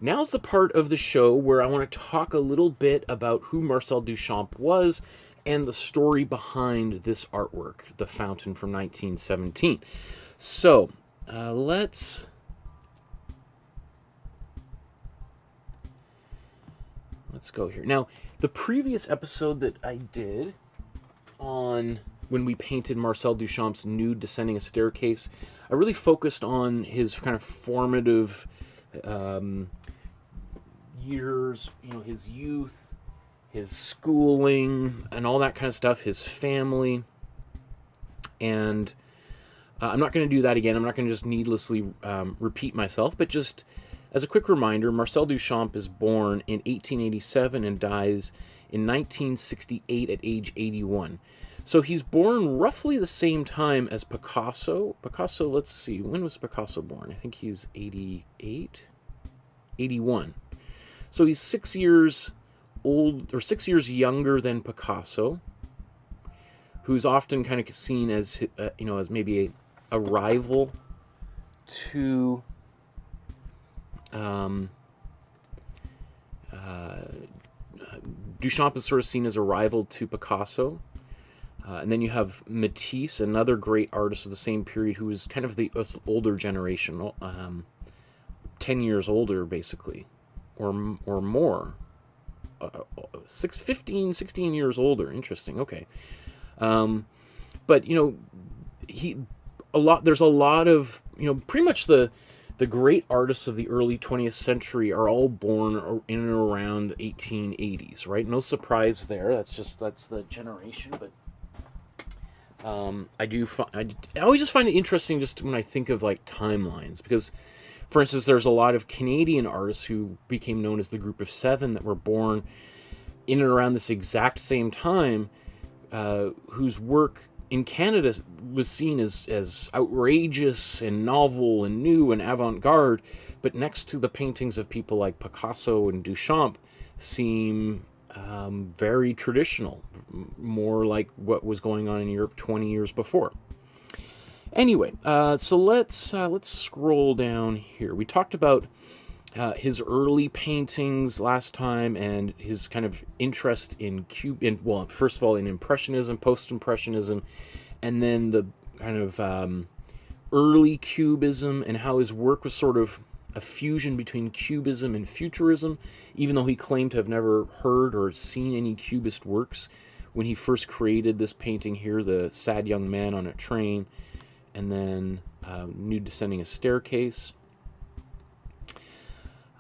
now's the part of the show where I want to talk a little bit about who Marcel Duchamp was and the story behind this artwork, the fountain from 1917. So, let's go here. Now, the previous episode that I did on when we painted Marcel Duchamp's Nude Descending a Staircase, I really focused on his kind of formative years, his youth, his schooling, and all that kind of stuff, his family. And I'm not going to do that again. I'm not going to just needlessly repeat myself, but just as a quick reminder, Marcel Duchamp is born in 1887 and dies in 1968 at age 81. So he's born roughly the same time as Picasso. Picasso, let's see, when was Picasso born? I think he's 88? 81. So he's 6 years old, or 6 years younger than Picasso, who's often kind of seen as, as maybe a rival to Duchamp is sort of seen as a rival to Picasso. And then you have Matisse, another great artist of the same period, who is kind of the older generation, 10 years older, basically, or more. 16 years older. Interesting, okay. But, there's a lot of, pretty much the great artists of the early 20th century are all born in and around the 1880s, right? No surprise there. That's the generation. But I always just find it interesting just when I think of like timelines, because, for instance, there's a lot of Canadian artists who became known as the Group of Seven that were born in and around this exact same time, whose work in Canada was seen as outrageous and novel and new and avant-garde, but next to the paintings of people like Picasso and Duchamp seem very traditional, more like what was going on in Europe 20 years before. Anyway, so let's scroll down here. We talked about his early paintings last time, and his kind of interest in first of all, in Impressionism, Post-Impressionism, and then the kind of early Cubism, and how his work was sort of a fusion between Cubism and Futurism, even though he claimed to have never heard or seen any Cubist works when he first created this painting here, the Sad Young Man on a Train, and then Nude Descending a Staircase.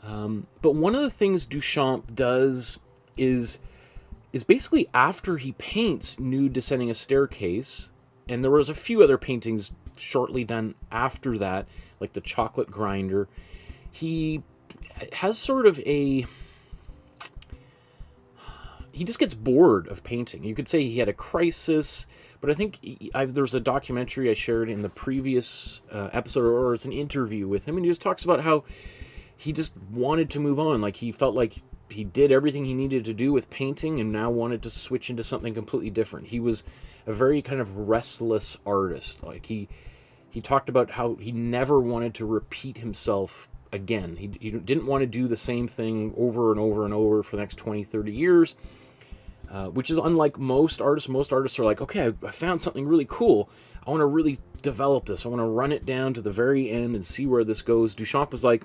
But one of the things Duchamp does is basically, after he paints Nude Descending a Staircase, and there was a few other paintings shortly done after that, like the Chocolate Grinder, he has sort of he just gets bored of painting. You could say he had a crisis, but I think there's a documentary I shared in the previous episode, or it's an interview with him, and he just talks about how he just wanted to move on. Like, he felt like he did everything he needed to do with painting and now wanted to switch into something completely different. He was a very kind of restless artist. Like, he talked about how he never wanted to repeat himself again. He didn't want to do the same thing over and over and over for the next 20, 30 years, which is unlike most artists. Most artists are like, okay, I found something really cool. I want to really develop this. I want to run it down to the very end and see where this goes. Duchamp was like,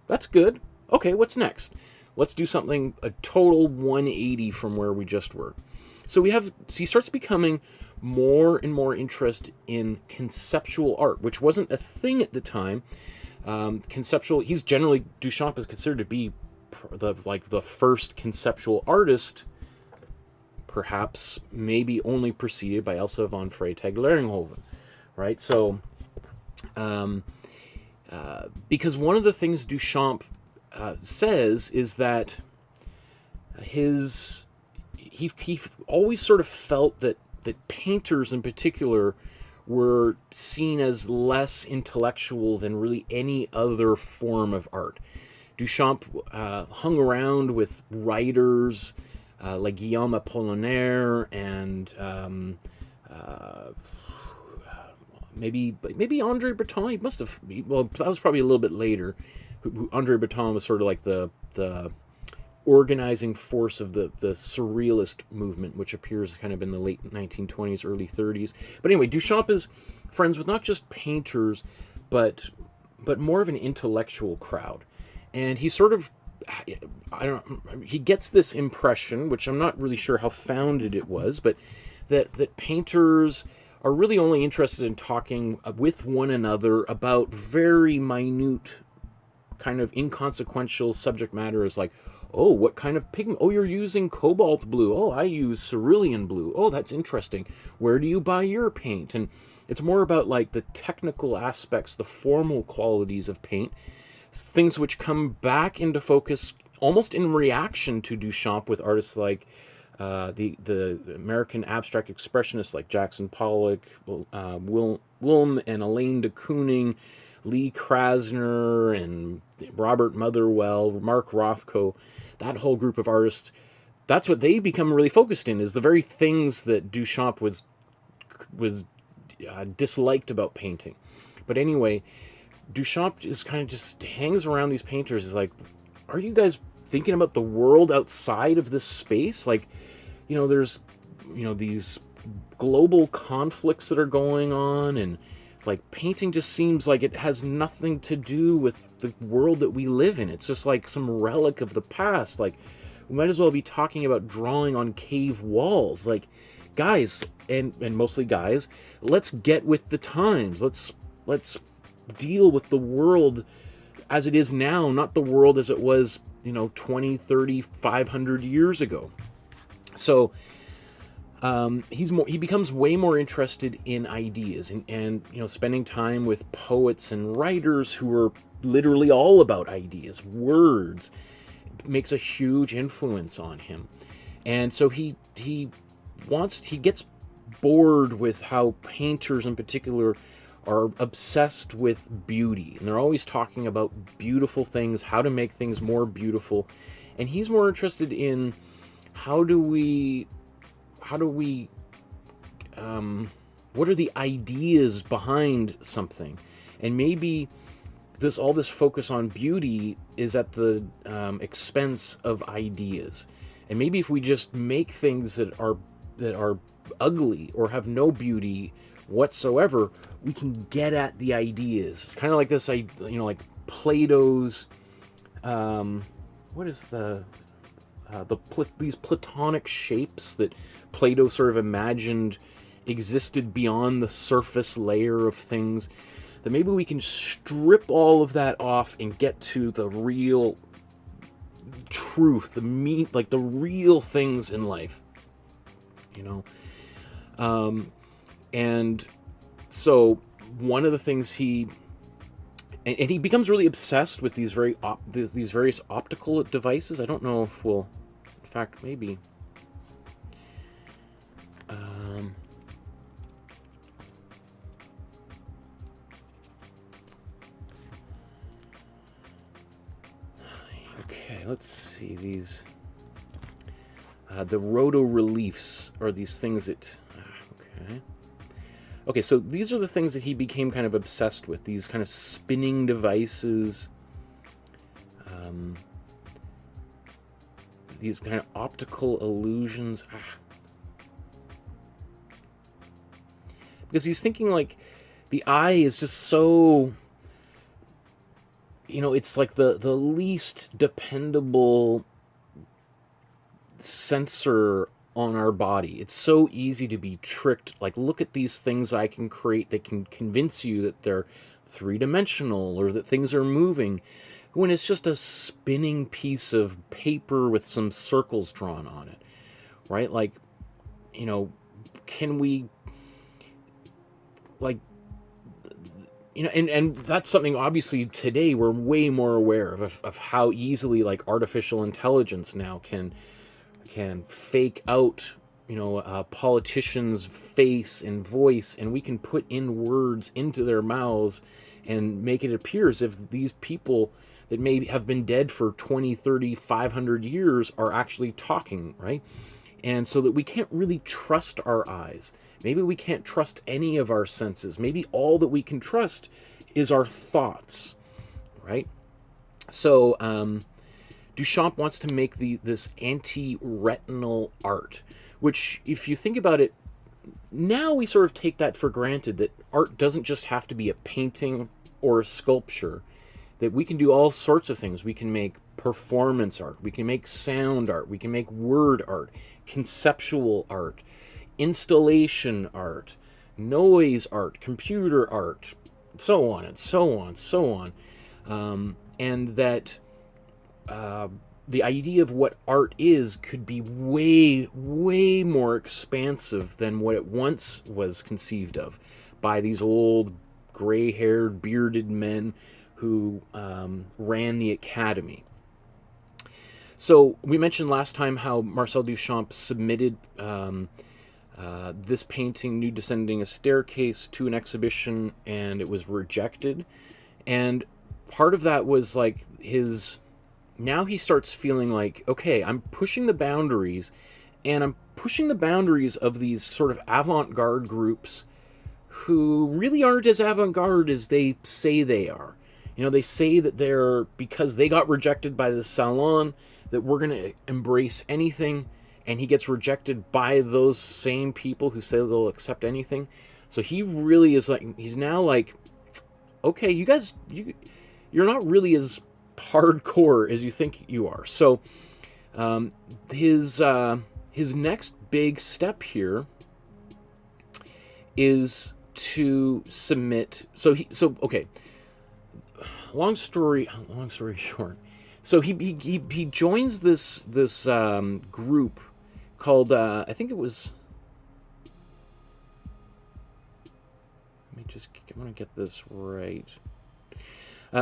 that's good. Okay, what's next? Let's do something, a total 180 from where we just were. So he starts becoming more and more interested in conceptual art, which wasn't a thing at the time. Duchamp is considered to be the first conceptual artist, perhaps maybe only preceded by Elsa von Freytag-Loringhoven, right? So, because one of the things Duchamp says is that he always sort of felt that painters in particular were seen as less intellectual than really any other form of art. Duchamp hung around with writers like Guillaume Apollinaire and maybe Andre Breton. He must have. Well, that was probably a little bit later. Andre Breton was sort of like the organizing force of the surrealist movement, which appears kind of in the late 1920s, early 30s. But anyway, Duchamp is friends with not just painters, but more of an intellectual crowd, and he sort of, he gets this impression, which I'm not really sure how founded it was, but that painters are really only interested in talking with one another about very minute, kind of inconsequential subject matters, like, oh, what kind of pigment? Oh, you're using cobalt blue. Oh, I use cerulean blue. Oh, that's interesting. Where do you buy your paint? And it's more about like the technical aspects, the formal qualities of paint, things which come back into focus almost in reaction to Duchamp with artists like the American abstract expressionists like Jackson Pollock, Wilm and Elaine de Kooning, Lee Krasner and Robert Motherwell, Mark Rothko, that whole group of artists, that's what they become really focused in, is the very things that Duchamp was disliked about painting. But anyway, Duchamp is kind of just hangs around these painters. Is like, are you guys thinking about the world outside of this space? Like, there's, these global conflicts that are going on, and like painting just seems like it has nothing to do with the world that we live in. It's just like some relic of the past. Like, we might as well be talking about drawing on cave walls. Like, guys, and mostly guys, let's get with the times. Let's deal with the world as it is now, not the world as it was, 20, 30, 500 years ago. So he becomes way more interested in ideas and spending time with poets and writers who are literally all about ideas. Words makes a huge influence on him. And so he gets bored with how painters in particular are obsessed with beauty, and they're always talking about beautiful things, how to make things more beautiful. And he's more interested in what are the ideas behind something. And maybe all this focus on beauty is at the expense of ideas. And maybe if we just make things that are ugly or have no beauty whatsoever, we can get at the ideas. Kind of like this, like Plato's, what is these Platonic shapes that Plato sort of imagined existed beyond the surface layer of things. That maybe we can strip all of that off and get to the real truth, the real things in life, and so one of the things he becomes really obsessed with these various optical devices. I don't know if we'll, in fact, maybe. Okay, let's see these. The roto reliefs are these things that. Okay, so these are the things that he became kind of obsessed with, these kind of spinning devices, these kind of optical illusions. Because he's thinking like the eye is just so, it's like the least dependable sensor on our body. It's so easy to be tricked. Like, look at these things I can create that can convince you that they're three-dimensional or that things are moving, when it's just a spinning piece of paper with some circles drawn on it, right? Like, can we, like, and that's something obviously today we're way more aware of how easily, like, artificial intelligence now can fake out, a politician's face and voice, and we can put in words into their mouths and make it appear as if these people that maybe have been dead for 20, 30, 500 years are actually talking, right? And so that we can't really trust our eyes. Maybe we can't trust any of our senses. Maybe all that we can trust is our thoughts, right? So, Duchamp wants to make this anti-retinal art, which, if you think about it, now we sort of take that for granted, that art doesn't just have to be a painting or a sculpture, that we can do all sorts of things. We can make performance art, we can make sound art, we can make word art, conceptual art, installation art, noise art, computer art, so on and so on, so on. And that the idea of what art is could be way, way more expansive than what it once was conceived of by these old gray-haired, bearded men who ran the academy. So we mentioned last time how Marcel Duchamp submitted this painting, Nude Descending a Staircase, to an exhibition, and it was rejected. And part of that was like now he starts feeling like, okay, I'm pushing the boundaries, and I'm pushing the boundaries of these sort of avant-garde groups who really aren't as avant-garde as they say they are. They say that they're, because they got rejected by the Salon, that we're going to embrace anything, and he gets rejected by those same people who say they'll accept anything. So he really is like, he's now like, okay, you guys, you're not really as hardcore as you think you are. So his next big step here is to submit. So okay. Long story short. So he joins this group called I think it was. I want to get this right.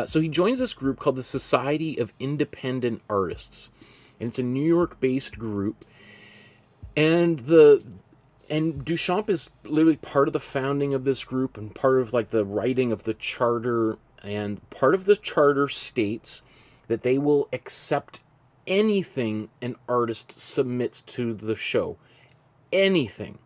So he joins this group called the Society of Independent Artists, and it's a New York-based group. And Duchamp is literally part of the founding of this group and part of like the writing of the charter. And part of the charter states that they will accept anything an artist submits to the show, anything,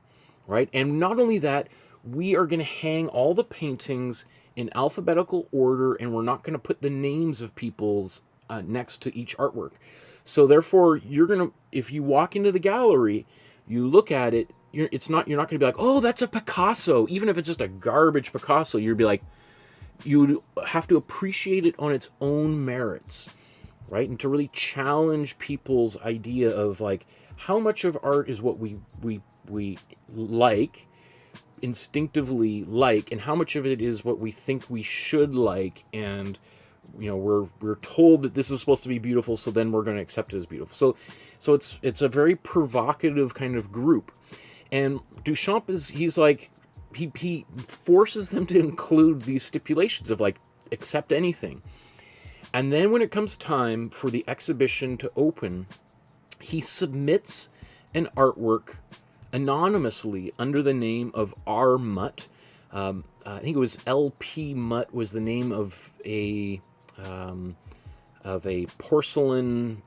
right? And not only that, we are going to hang all the paintings in alphabetical order, and we're not going to put the names of people's next to each artwork. So therefore, if you walk into the gallery, you look at it, you're not going to be like, oh, that's a Picasso. Even if it's just a garbage Picasso, you'd be like, you have to appreciate it on its own merits, right? And to really challenge people's idea of like, how much of art is what we like, instinctively like, and how much of it is what we think we should like, and we're told that this is supposed to be beautiful, so then we're going to accept it as beautiful. So it's a very provocative kind of group, and Duchamp he forces them to include these stipulations of like, accept anything. And then when it comes time for the exhibition to open, he submits an artwork anonymously under the name of R. Mutt. I think it was L.P. Mutt was the name of a porcelain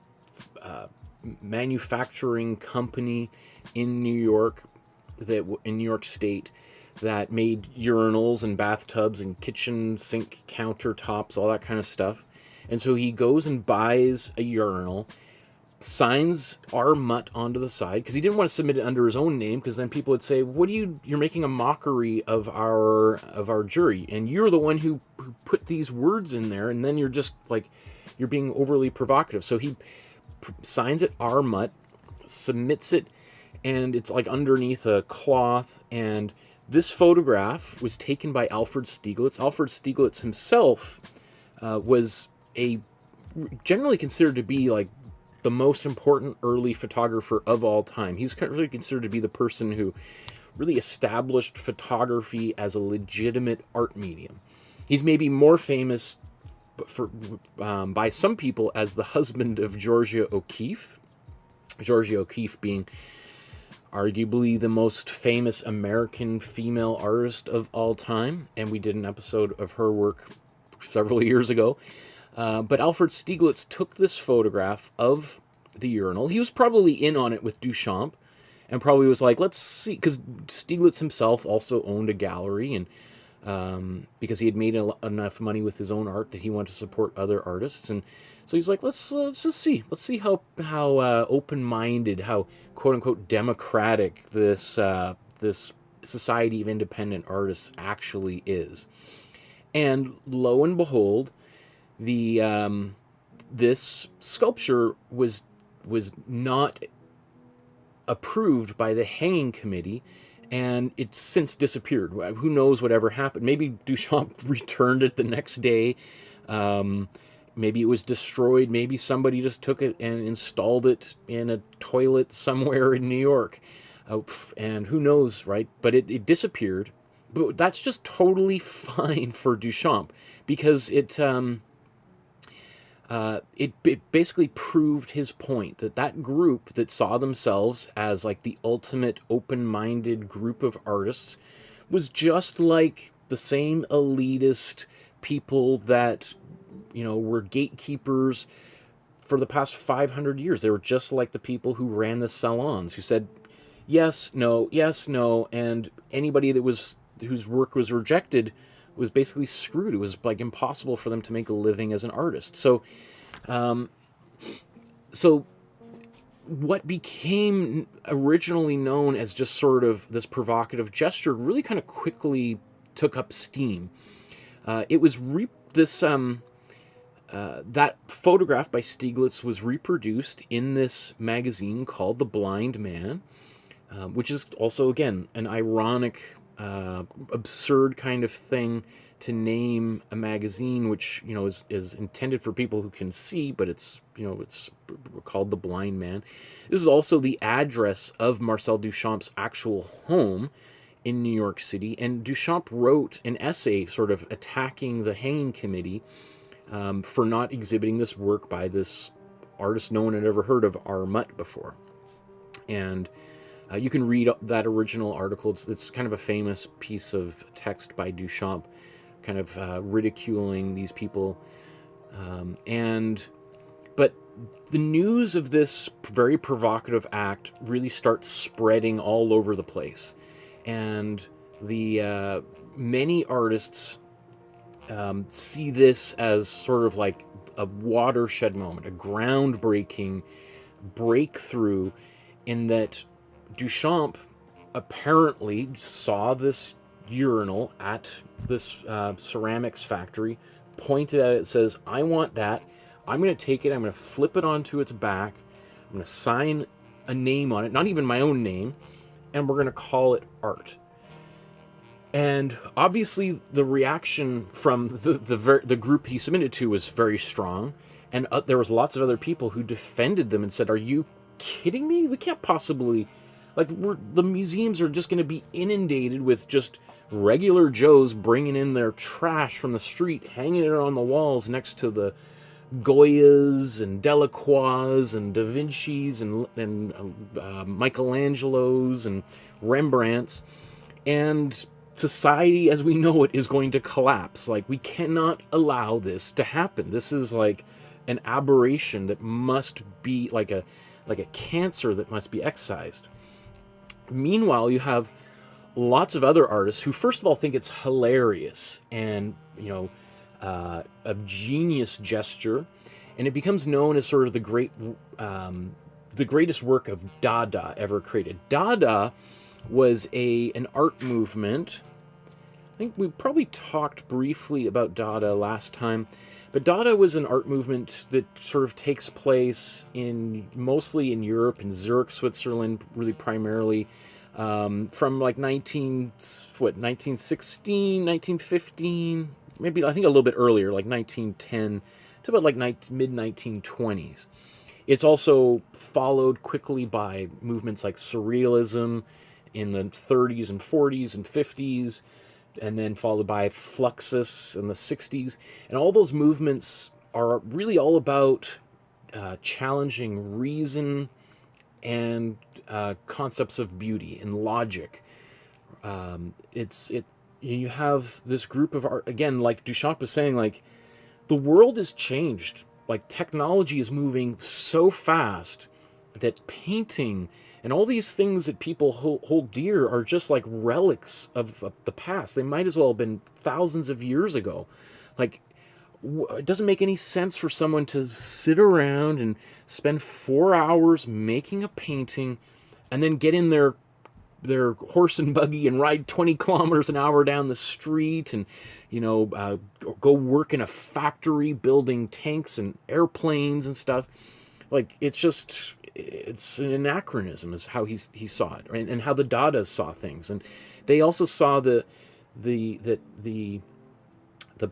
manufacturing company in New York, in New York State, that made urinals and bathtubs and kitchen sink countertops, all that kind of stuff. And so he goes and buys a urinal, signs R. Mutt onto the side, because he didn't want to submit it under his own name, because then people would say, you're making a mockery of our jury, and you're the one who put these words in there, and then you're just like, you're being overly provocative. So he signs it R. Mutt, submits it, and it's like underneath a cloth. And this photograph was taken by Alfred Stieglitz. Alfred Stieglitz himself was generally considered to be like the most important early photographer of all time. He's really considered to be the person who really established photography as a legitimate art medium. He's maybe more famous by some people as the husband of Georgia O'Keeffe. Georgia O'Keeffe being arguably the most famous American female artist of all time, and we did an episode of her work several years ago. But Alfred Stieglitz took this photograph of the urinal. He was probably in on it with Duchamp, and probably was like, let's see, because Stieglitz himself also owned a gallery, and because he had made enough money with his own art that he wanted to support other artists. And so he's like, let's just see. Let's see how open-minded, how quote-unquote democratic this Society of Independent Artists actually is. And lo and behold, this sculpture was not approved by the hanging committee, and it's since disappeared. Who knows whatever happened? Maybe Duchamp returned it the next day. Maybe it was destroyed. Maybe somebody just took it and installed it in a toilet somewhere in New York. And who knows, right? But it disappeared. But that's just totally fine for Duchamp, because it basically proved his point that group that saw themselves as like the ultimate open-minded group of artists was just like the same elitist people that, were gatekeepers for the past 500 years. They were just like the people who ran the salons, who said yes, no, and anybody whose work was rejected was basically screwed. It was like impossible for them to make a living as an artist. So what became originally known as just sort of this provocative gesture really kind of quickly took up steam. It was that photograph by Stieglitz was reproduced in this magazine called The Blind Man, which is also, again, an ironic absurd kind of thing to name a magazine which, you know, is intended for people who can see, but it's, you know, it's called The Blind Man. This is also the address of Marcel Duchamp's actual home in New York City, and Duchamp wrote an essay sort of attacking the hanging committee for not exhibiting this work by this artist no one had ever heard of, Armut, before. And you can read that original article. It's kind of a famous piece of text by Duchamp, kind of ridiculing these people. But the news of this very provocative act really starts spreading all over the place. And the many artists see this as sort of like a watershed moment, a groundbreaking breakthrough, in that Duchamp apparently saw this urinal at this ceramics factory, pointed at it, says, I want that. I'm going to take it, I'm going to flip it onto its back, I'm going to sign a name on it, not even my own name, and we're going to call it art. And obviously the reaction from the group he submitted to was very strong, and there was lots of other people who defended them and said, are you kidding me? We can't possibly, like, the museums are just going to be inundated with just regular Joes bringing in their trash from the street, hanging it on the walls next to the Goyas and Delacroix and Da Vinci's and Michelangelo's and Rembrandt's, and society as we know it is going to collapse. Like, we cannot allow this to happen. This is like an aberration that must be like a cancer that must be excised. Meanwhile, you have lots of other artists who, first of all, think it's hilarious and, you know, a genius gesture, and it becomes known as sort of the greatest work of Dada ever created. Dada was an art movement. I think we probably talked briefly about Dada last time, but Dada was an art movement that sort of takes place mostly in Europe, in Zurich, Switzerland, really primarily, from like 1916, 1915, maybe I think a little bit earlier, like 1910 to about like mid-1920s. It's also followed quickly by movements like Surrealism in the 30s and 40s and 50s, and then followed by Fluxus in the 60s. And all those movements are really all about challenging reason and concepts of beauty and logic. You have this group of art, again, like Duchamp was saying, like, the world has changed. Like, technology is moving so fast that painting and all these things that people hold dear are just like relics of the past. They might as well have been thousands of years ago. Like, it doesn't make any sense for someone to sit around and spend 4 hours making a painting and then get in their horse and buggy and ride 20 kilometers an hour down the street and, you know, go work in a factory building tanks and airplanes and stuff. Like, it's an anachronism is how he saw it, right? And how the Dadas saw things. And they also saw the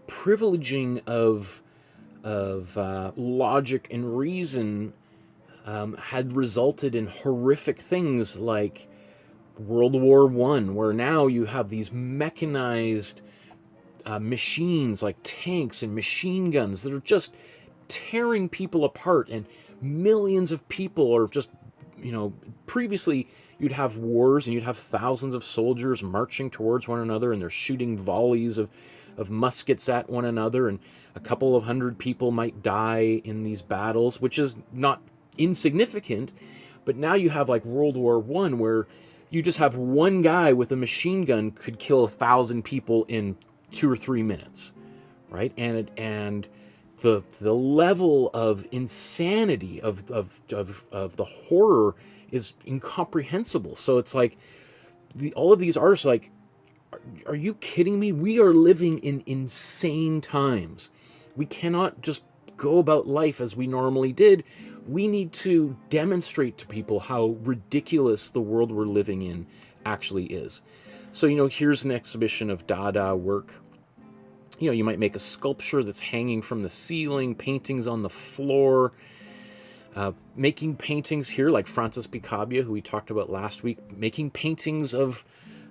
privileging of logic and reason had resulted in horrific things like World War I, where now you have these mechanized machines like tanks and machine guns that are just tearing people apart, and millions of people are just, you know, previously you'd have wars and you'd have thousands of soldiers marching towards one another, and they're shooting volleys of muskets at one another, and a couple of hundred people might die in these battles, which is not insignificant. But now you have like World War I, where you just have one guy with a machine gun could kill 1,000 people in 2 or 3 minutes, right? And the level of insanity of the horror is incomprehensible. So it's like all of these artists are like, are you kidding me? We are living in insane times. We cannot just go about life as we normally did. We need to demonstrate to people how ridiculous the world we're living in actually is. So, here's an exhibition of Dada work. You might make a sculpture that's hanging from the ceiling, paintings on the floor, making paintings here like Francis Picabia, who we talked about last week, making paintings of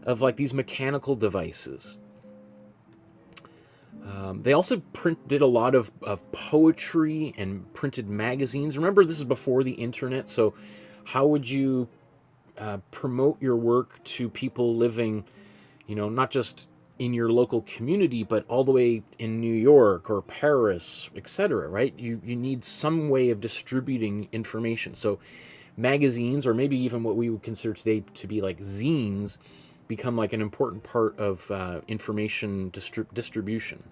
like these mechanical devices. They also did a lot of poetry and printed magazines. Remember, this is before the internet, so how would you promote your work to people living, not just in your local community, but all the way in New York or Paris, etc., right? You need some way of distributing information. So magazines, or maybe even what we would consider today to be like zines, become like an important part of information distribution.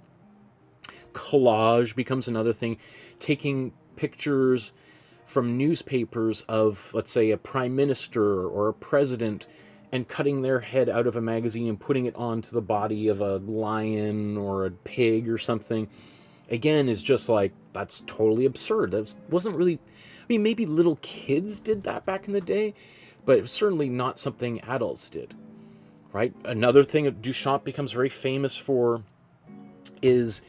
Collage becomes another thing. Taking pictures from newspapers of, let's say, a prime minister or a president, and cutting their head out of a magazine and putting it onto the body of a lion or a pig or something, again, is just like, that's totally absurd. That wasn't really, maybe little kids did that back in the day, but it was certainly not something adults did, right? Another thing that Duchamp becomes very famous for is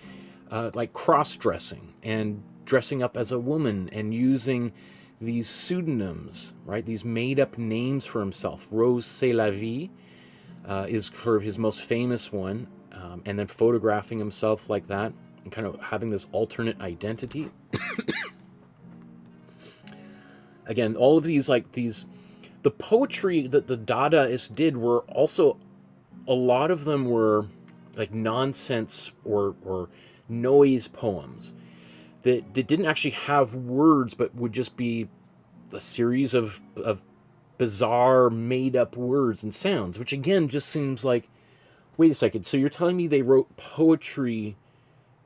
like cross-dressing and dressing up as a woman and using these pseudonyms, right? These made-up names for himself. Rose C'est la vie is sort of his most famous one, and then photographing himself like that and kind of having this alternate identity. Again, all of these, the poetry that the Dadaists did were also, a lot of them were like nonsense or noise poems that didn't actually have words, but would just be a series of bizarre made-up words and sounds, which again just seems like, wait a second, so you're telling me they wrote poetry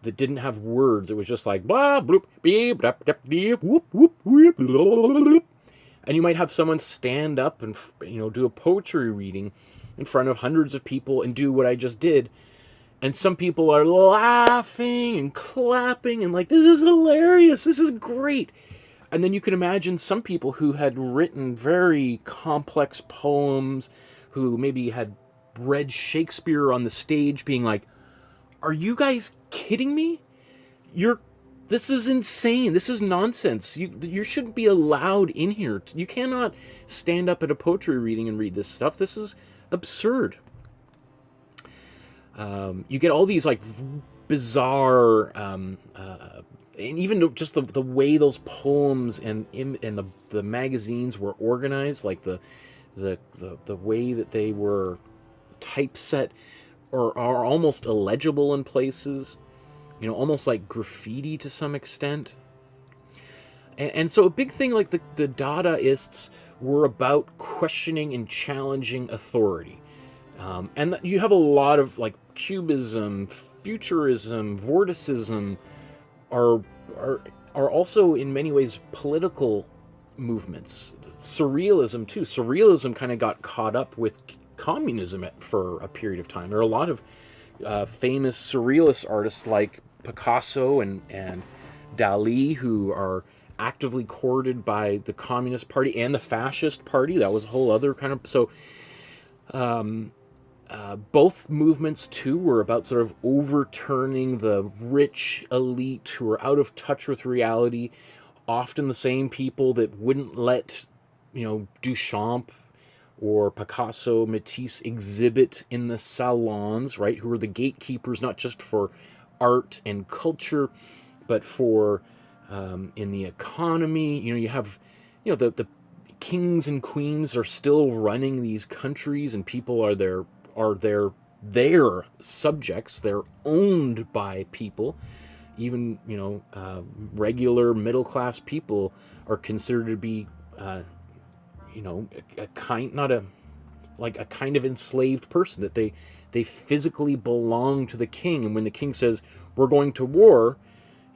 that didn't have words? It was just like blah bloop beep dap dap beep whoop whoop whoop, and you might have someone stand up and do a poetry reading in front of hundreds of people and do what I just did. And some people are laughing and clapping and like, this is hilarious, this is great. And then you can imagine some people who had written very complex poems, who maybe had read Shakespeare on the stage, being like, are you guys kidding me? This is insane. This is nonsense. You shouldn't be allowed in here. You cannot stand up at a poetry reading and read this stuff. This is absurd. You get all these like bizarre, and even just the way those poems and the magazines were organized, like the way that they were typeset, or are almost illegible in places, almost like graffiti to some extent. And so a big thing, like the Dadaists were about questioning and challenging authority. And you have a lot of like Cubism, Futurism, Vorticism are also in many ways political movements. Surrealism too. Surrealism kind of got caught up with communism for a period of time. There are a lot of famous surrealist artists like Picasso and Dali, who are actively courted by the Communist Party and the Fascist Party. That was a whole other kind of... So both movements too were about sort of overturning the rich elite who are out of touch with reality, often the same people that wouldn't let Duchamp or Picasso, Matisse exhibit in the salons, right, who are the gatekeepers not just for art and culture, but for in the economy. You have the kings and queens are still running these countries, and people are their subjects. They're owned by people. Even regular middle class people are considered to be a kind of enslaved person, that they physically belong to the king. And when the king says, we're going to war,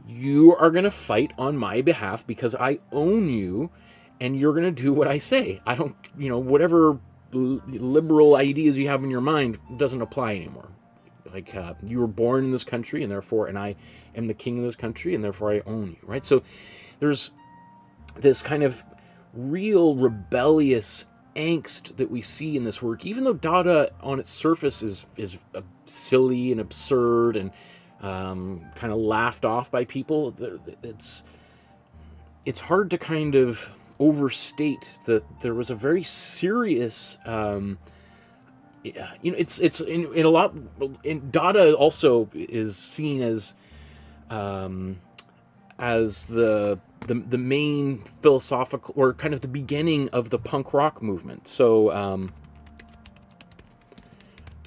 you are going to fight on my behalf because I own you, and you're going to do what I say. I don't, whatever liberal ideas you have in your mind doesn't apply anymore. Like, you were born in this country, and I am the king of this country, and therefore I own you, right? So there's this kind of real rebellious angst that we see in this work, even though Dada on its surface is silly and absurd and kind of laughed off by people, it's hard to kind of overstate that there was a very serious it's in a lot. In Dada also is seen as the main philosophical, or kind of the beginning of the punk rock movement. So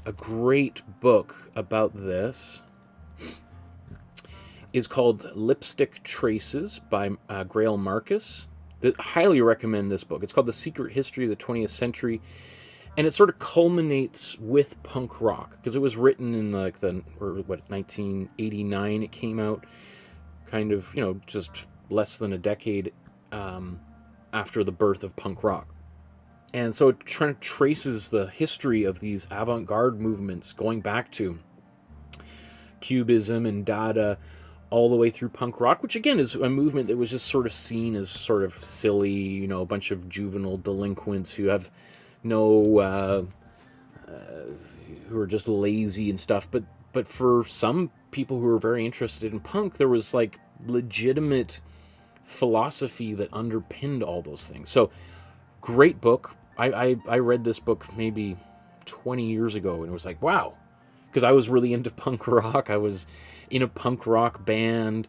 a great book about this is called Lipstick Traces by Grail Marcus. I highly recommend this book. It's called The Secret History of the 20th Century. And it sort of culminates with punk rock, because it was written in like 1989 it came out, kind of, just less than a decade after the birth of punk rock. And so it kind of traces the history of these avant-garde movements going back to Cubism and Dada all the way through punk rock, which again is a movement that was just sort of seen as sort of silly, a bunch of juvenile delinquents who have who are just lazy and stuff, but for some people who are very interested in punk, there was like legitimate philosophy that underpinned all those things. So great book. I read this book maybe 20 years ago, and it was like, wow, because I was really into punk rock. I was in a punk rock band,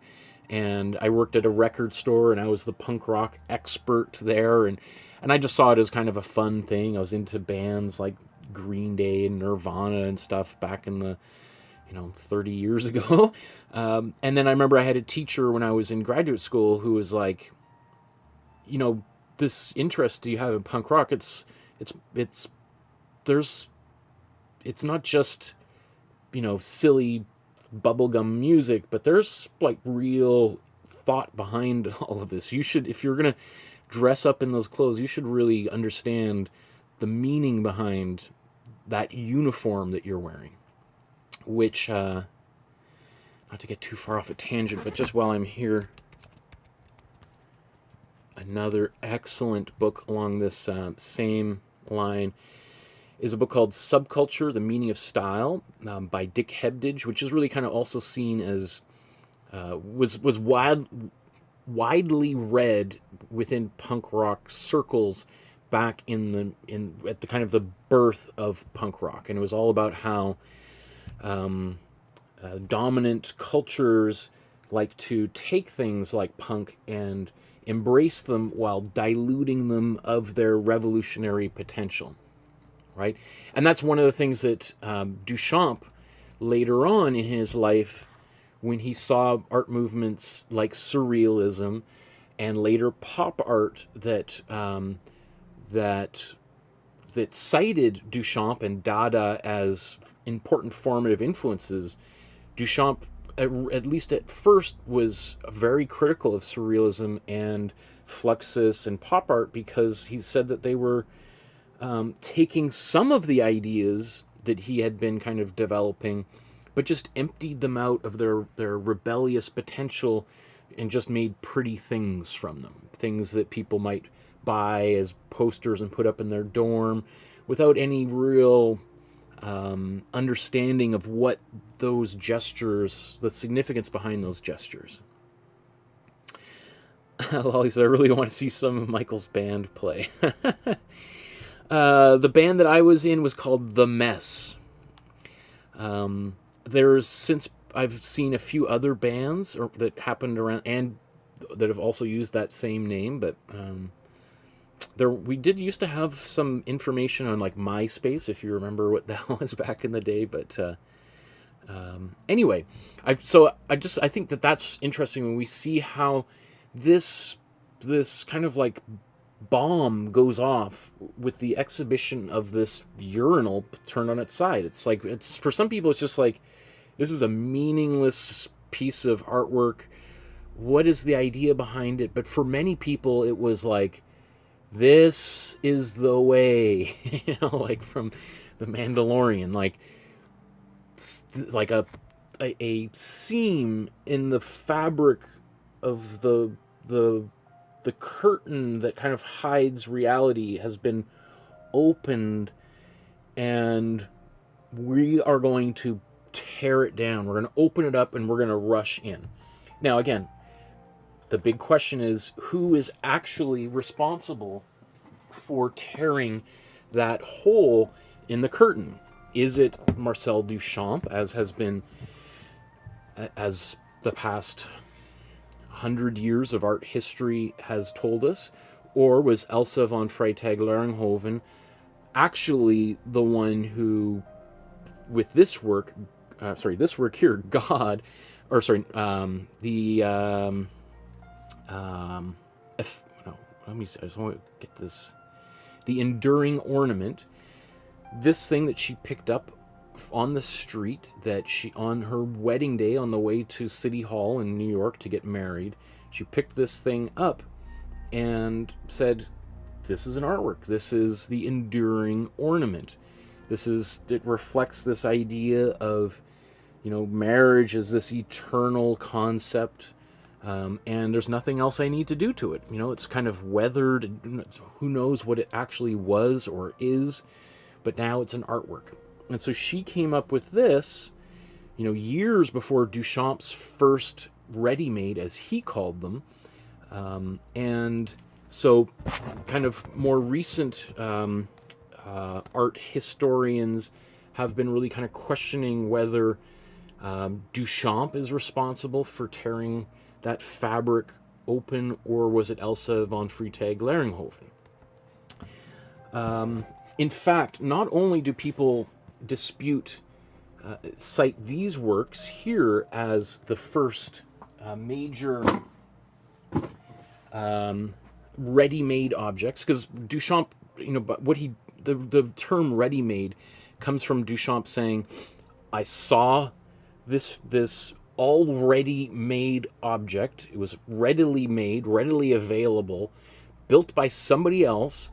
and I worked at a record store, and I was the punk rock expert there, and I just saw it as kind of a fun thing. I was into bands like Green Day and Nirvana and stuff back in the, 30 years ago. And then I remember I had a teacher when I was in graduate school who was like, this interest you have in punk rock, it's not just, silly bubblegum music, but there's like real thought behind all of this. You should, if you're going to dress up in those clothes, you should really understand the meaning behind that uniform that you're wearing. Which, not to get too far off a tangent, but just while I'm here, another excellent book along this same line is a book called Subculture, The Meaning of Style, by Dick Hebdige, which is really kind of also seen as, was widely read within punk rock circles back at the kind of the birth of punk rock. And it was all about how dominant cultures like to take things like punk and embrace them while diluting them of their revolutionary potential, right? And that's one of the things that Duchamp, later on in his life, when he saw art movements like surrealism and later pop art that cited Duchamp and Dada as important formative influences, Duchamp, at least at first, was very critical of surrealism and Fluxus and pop art, because he said that they were taking some of the ideas that he had been kind of developing, but just emptied them out of their rebellious potential and just made pretty things from them. Things that people might buy as posters and put up in their dorm without any real understanding of what those gestures, the significance behind those gestures. Lolly said, I really want to see some of Michael's band play. The band that I was in was called The Mess. Since I've seen a few other bands that happened around and that have also used that same name, but we did used to have some information on like MySpace, if you remember what that was back in the day. But anyway, I think that's interesting when we see how this kind of like bomb goes off with the exhibition of this urinal turned on its side. It's like, for some people it's just like, this is a meaningless piece of artwork. What is the idea behind it? But for many people it was like, this is the way, like from The Mandalorian, like a seam in the fabric of the curtain that kind of hides reality has been opened, and we are going to tear it down. We're going to open it up and we're going to rush in. Now, again, the big question is, who is actually responsible for tearing that hole in the curtain? Is it Marcel Duchamp, as has been, as the past 100 years of art history has told us? Or was Elsa von Freytag-Loringhoven actually the one who, with this work, this work here, God, or sorry, no, let me see, I just want to get this, the enduring ornament, this thing that she picked up on the street, that she, on her wedding day on the way to City Hall in New York to get married, she picked this thing up and said, this is an artwork. This is the enduring ornament. It reflects this idea of, marriage as this eternal concept, and there's nothing else I need to do to it. It's kind of weathered. Who knows what it actually was or is, but now it's an artwork. And so she came up with this, years before Duchamp's first ready-made, as he called them. And so kind of more recent art historians have been really kind of questioning whether Duchamp is responsible for tearing that fabric open, or was it Elsa von Freytag-Loringhoven? In fact, not only do people cite these works here as the first major ready-made objects, because Duchamp, but the term ready-made comes from Duchamp saying, I saw this already made object. It was readily made, readily available, built by somebody else.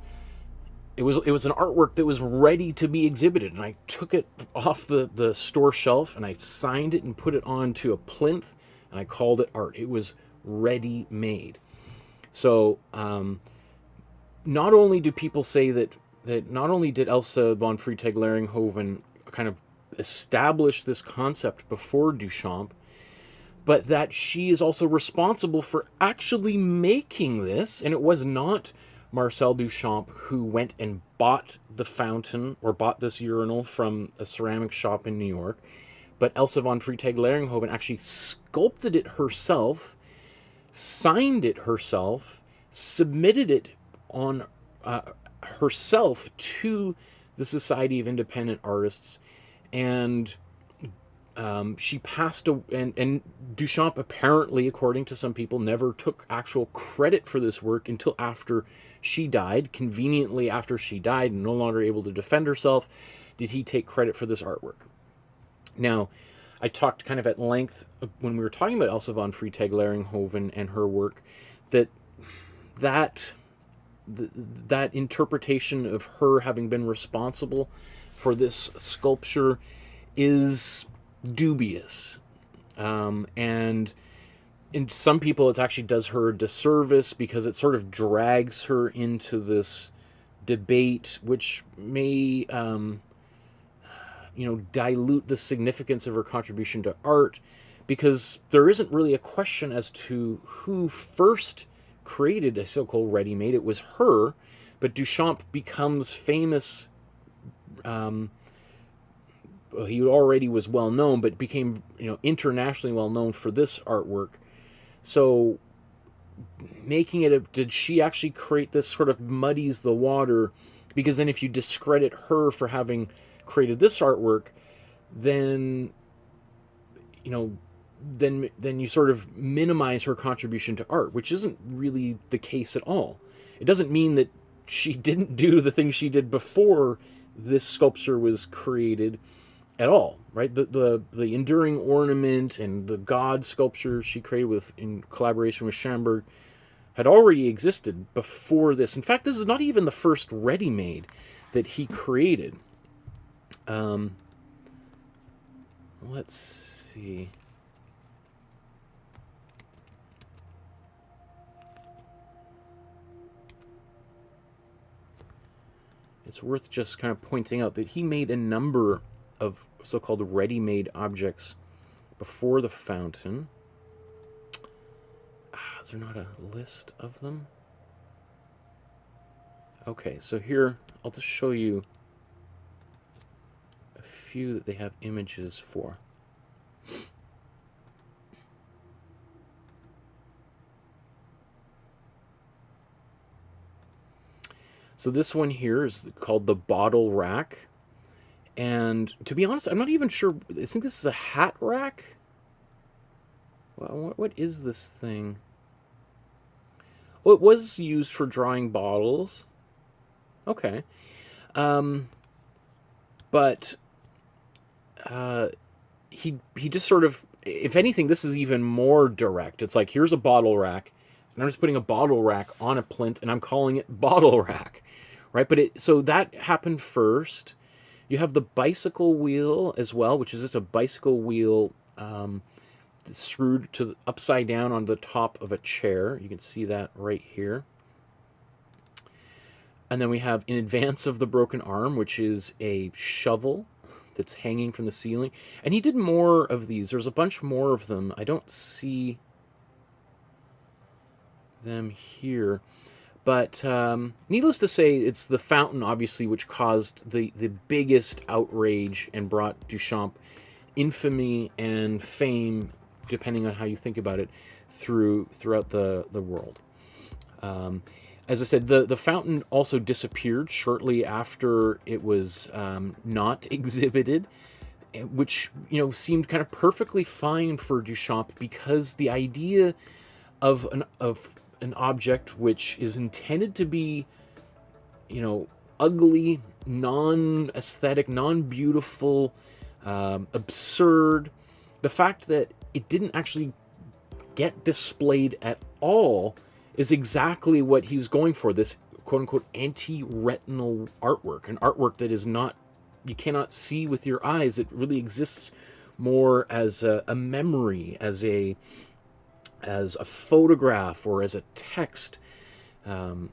It was an artwork that was ready to be exhibited, and I took it off the store shelf and I signed it and put it onto a plinth, and I called it art. It was ready made. So not only do people say that not only did Elsa von Freytag-Loringhoven kind of establish this concept before Duchamp, but that she is also responsible for actually making this, and it was not Marcel Duchamp who went and bought the fountain or bought this urinal from a ceramic shop in New York, but Elsa von Freytag-Loringhoven actually sculpted it herself, signed it herself, submitted it on herself to the Society of Independent Artists, and she passed away, and Duchamp apparently, according to some people, never took actual credit for this work until after she died. Conveniently, after she died and no longer able to defend herself, did he take credit for this artwork. Now, I talked kind of at length when we were talking about Elsa von Freytag-Loringhoven and her work, that interpretation of her having been responsible for this sculpture is dubious. And in some people, it actually does her a disservice because it sort of drags her into this debate, which may, dilute the significance of her contribution to art, because there isn't really a question as to who first created a so-called ready-made. It was her, but Duchamp becomes famous. He already was well known, but became internationally well known for this artwork. So making it did she actually create this sort of muddies the water, because then if you discredit her for having created this artwork, then then you sort of minimize her contribution to art, which isn't really the case at all. It doesn't mean that she didn't do the things she did before this sculpture was created at all, right? The enduring ornament and the god sculpture she created in collaboration with Schomburg had already existed before this. In fact, this is not even the first ready-made that he created. Let's see. it's worth just kind of pointing out that he made a number of so-called ready-made objects before the fountain. Is there not a list of them? Okay, so here, I'll just show you a few that they have images for. So this one here is called the bottle rack. And to be honest, I'm not even sure. I think this is a hat rack. Well, what is this thing? Well, it was used for drawing bottles. Okay. But he just sort of, if anything, this is even more direct. It's like, here's a bottle rack, and I'm just putting a bottle rack on a plinth, and I'm calling it bottle rack, right? But so that happened first. You have the bicycle wheel as well, which is just a bicycle wheel screwed to upside down on the top of a chair. You can see that right here. And then we have In Advance of the Broken Arm, which is a shovel that's hanging from the ceiling. And he did more of these. There's a bunch more of them. I don't see them here. But needless to say, it's the fountain, obviously, which caused the biggest outrage and brought Duchamp infamy and fame, depending on how you think about it, throughout the world. As I said, the fountain also disappeared shortly after it was not exhibited, which, you know, seemed kind of perfectly fine for Duchamp, because the idea of an object which is intended to be, you know, ugly, non-aesthetic, non-beautiful, absurd, the fact that it didn't actually get displayed at all is exactly what he was going for, this quote-unquote anti-retinal artwork, an artwork that is not, you cannot see with your eyes. It really exists more as a memory, as a photograph, or as a text. So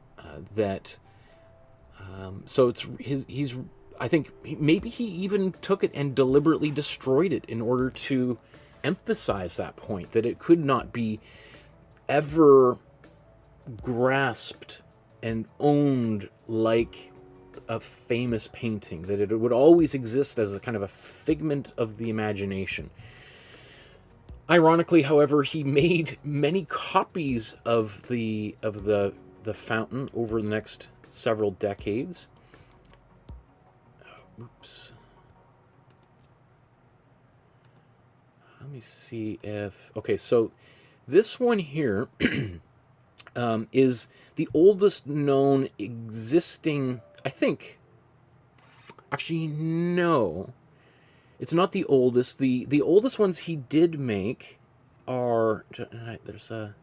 it's he's I think maybe he even took it and deliberately destroyed it in order to emphasize that point, that it could not be ever grasped and owned like a famous painting, that it would always exist as a kind of a figment of the imagination. Ironically, however, he made many copies of the fountain over the next several decades. Oops. Let me see if... Okay, so this one here is the oldest known existing... I think... Actually, no. It's not the oldest. The oldest ones he did make are... There's a...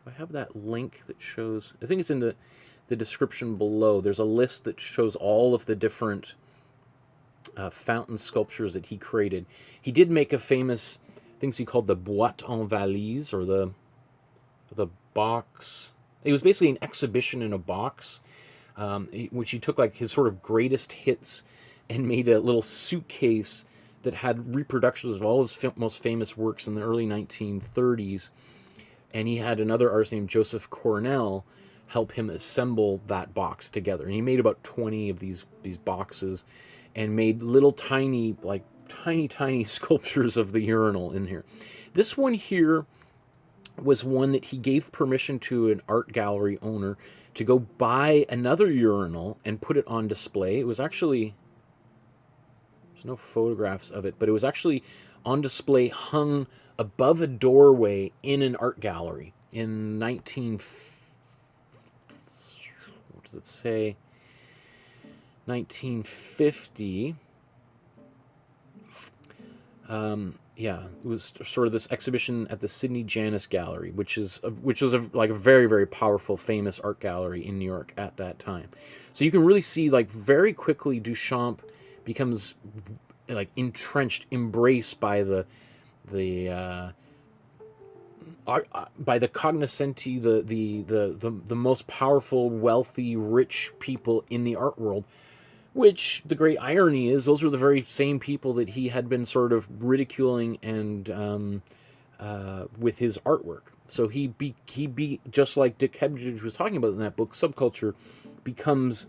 I have that link that shows... I think it's in the description below. There's a list that shows all of the different fountain sculptures that he created. He did make a famous things he called the boîte en valise, or the box. It was basically an exhibition in a box, which he took like his sort of greatest hits and made a little suitcase that had reproductions of all his most famous works in the early 1930s. And he had another artist named Joseph Cornell help him assemble that box together. And he made about 20 of these boxes and made little tiny, like tiny sculptures of the urinal in here. This one here was one that he gave permission to an art gallery owner to go buy another urinal and put it on display. It was actually... There's no photographs of it, but it was actually on display, hung above a doorway in an art gallery in what does it say? 1950. Yeah, it was sort of this exhibition at the Sidney Janis Gallery, which was like a very, very powerful, famous art gallery in New York at that time. So you can really see, like, very quickly Duchamp becomes like entrenched, embraced by the cognoscenti, the most powerful, wealthy, rich people in the art world, Which the great irony is, those were the very same people that he had been sort of ridiculing and with his artwork. So he just like Dick Hebridge was talking about in that book, subculture becomes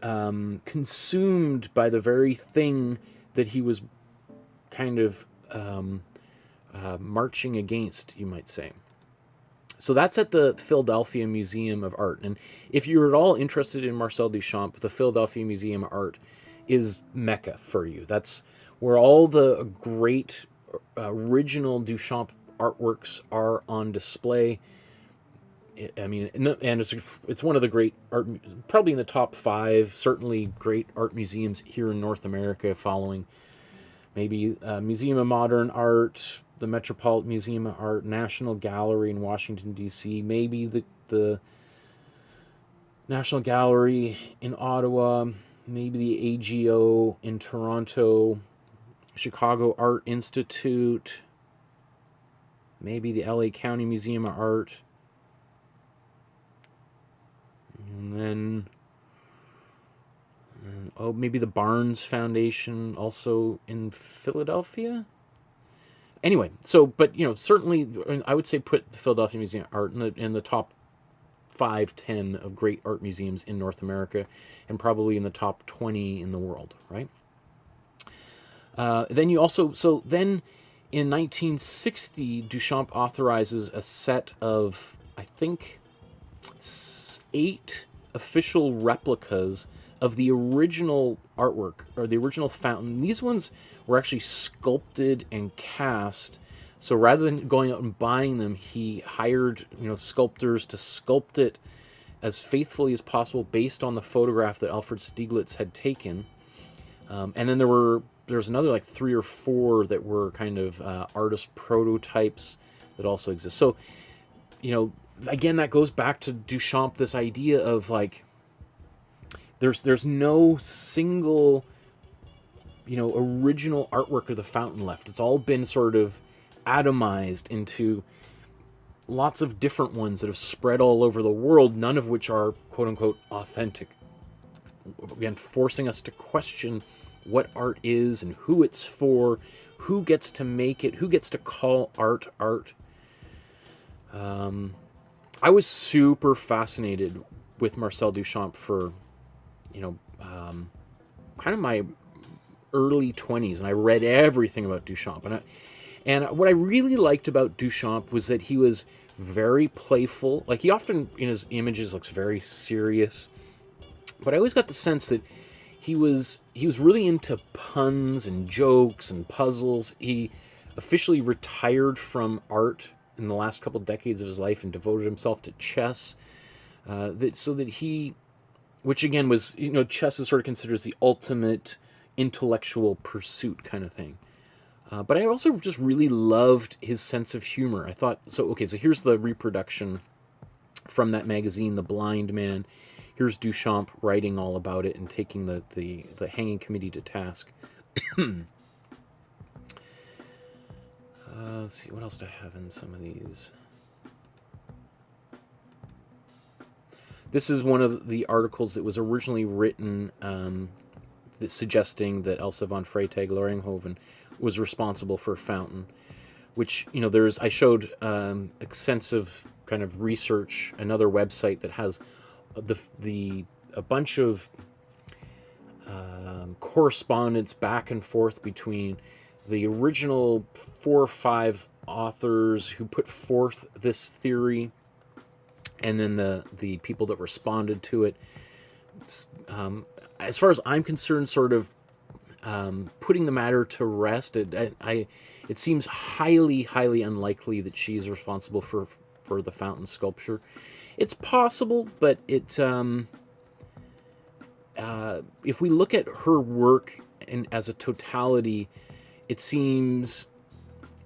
consumed by the very thing that he was kind of marching against, you might say. So that's at the Philadelphia Museum of Art. And if you're at all interested in Marcel Duchamp, the Philadelphia Museum of Art is Mecca for you. That's where all the great original Duchamp artworks are on display. I mean, and it's one of the great art, probably in the top 5, certainly great art museums here in North America, following maybe Museum of Modern Art, the Metropolitan Museum of Art, National Gallery in Washington, D.C., maybe the National Gallery in Ottawa, maybe the AGO in Toronto, Chicago Art Institute, maybe the LA County Museum of Art, and then maybe the Barnes Foundation, also in Philadelphia. Anyway, so, but, you know, certainly, I would say put the Philadelphia Museum of Art in the top 5, 10 of great art museums in North America, and probably in the top 20 in the world, right? Then you also, so then in 1960, Duchamp authorizes a set of, I think, 8 official replicas of the original artwork, or the original fountain. These ones were actually sculpted and cast. So rather than going out and buying them, he hired, you know, sculptors to sculpt it as faithfully as possible based on the photograph that Alfred Stieglitz had taken. And then there was another like 3 or 4 that were kind of artist prototypes that also exist. So, you know, again, that goes back to Duchamp, this idea of like, there's no single, you know, original artwork of the fountain left. It's all been sort of atomized into lots of different ones that have spread all over the world, none of which are quote-unquote authentic. Again, forcing us to question what art is and who it's for, who gets to make it, who gets to call art art. I was super fascinated with Marcel Duchamp for, you know, kind of my early 20s, and I read everything about Duchamp. And what I really liked about Duchamp was that he was very playful. Like, he often, in his images, looks very serious. But I always got the sense that he was really into puns and jokes and puzzles. He officially retired from art in the last couple decades of his life and devoted himself to chess. So that he, which again was, you know, chess is sort of considered as the ultimate intellectual pursuit kind of thing. But I also just really loved his sense of humor. I thought, so here's the reproduction from that magazine, The Blind Man. Here's Duchamp writing all about it and taking the hanging committee to task. Let's see, what else do I have in some of these? This is one of the articles that was originally written suggesting that Elsa von Freytag-Loringhoven was responsible for Fountain, which, you know, I showed extensive kind of research, another website that has a bunch of correspondence back and forth between the original 4 or 5 authors who put forth this theory and then the people that responded to it. As far as I'm concerned, sort of putting the matter to rest. It seems highly, highly unlikely that she's responsible for the fountain sculpture. It's possible, but if we look at her work as a totality, it seems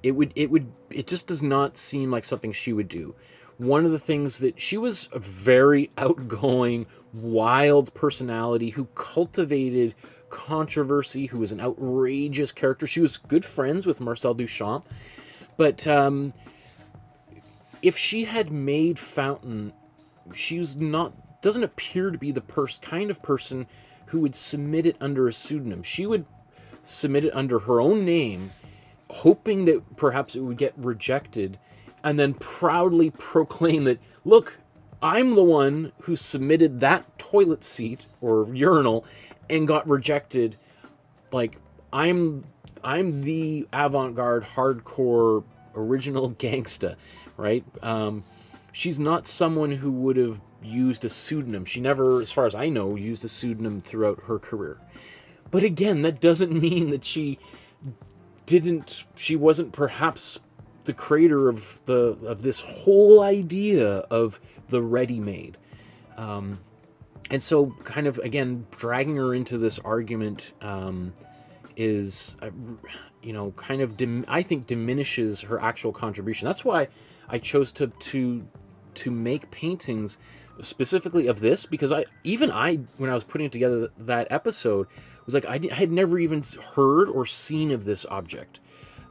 it just does not seem like something she would do. One of the things that she was a very outgoing, wild personality who cultivated controversy, who was an outrageous character. She was good friends with Marcel Duchamp, but if she had made Fountain, she was not doesn't appear to be the kind of person who would submit it under a pseudonym. She would submit it under her own name, hoping that perhaps it would get rejected, and then proudly proclaim that, look, I'm the one who submitted that toilet seat or urinal and got rejected. Like, I'm the avant-garde, hardcore, original gangsta, right? She's not someone who would have used a pseudonym. She never, as far as I know, used a pseudonym throughout her career. But again, that doesn't mean that she wasn't perhaps the creator of this whole idea of the ready-made. And so kind of, again, dragging her into this argument is, kind of, I think, diminishes her actual contribution. That's why I chose to make paintings specifically of this, because when I was putting together that episode, was like, I had never even heard or seen of this object.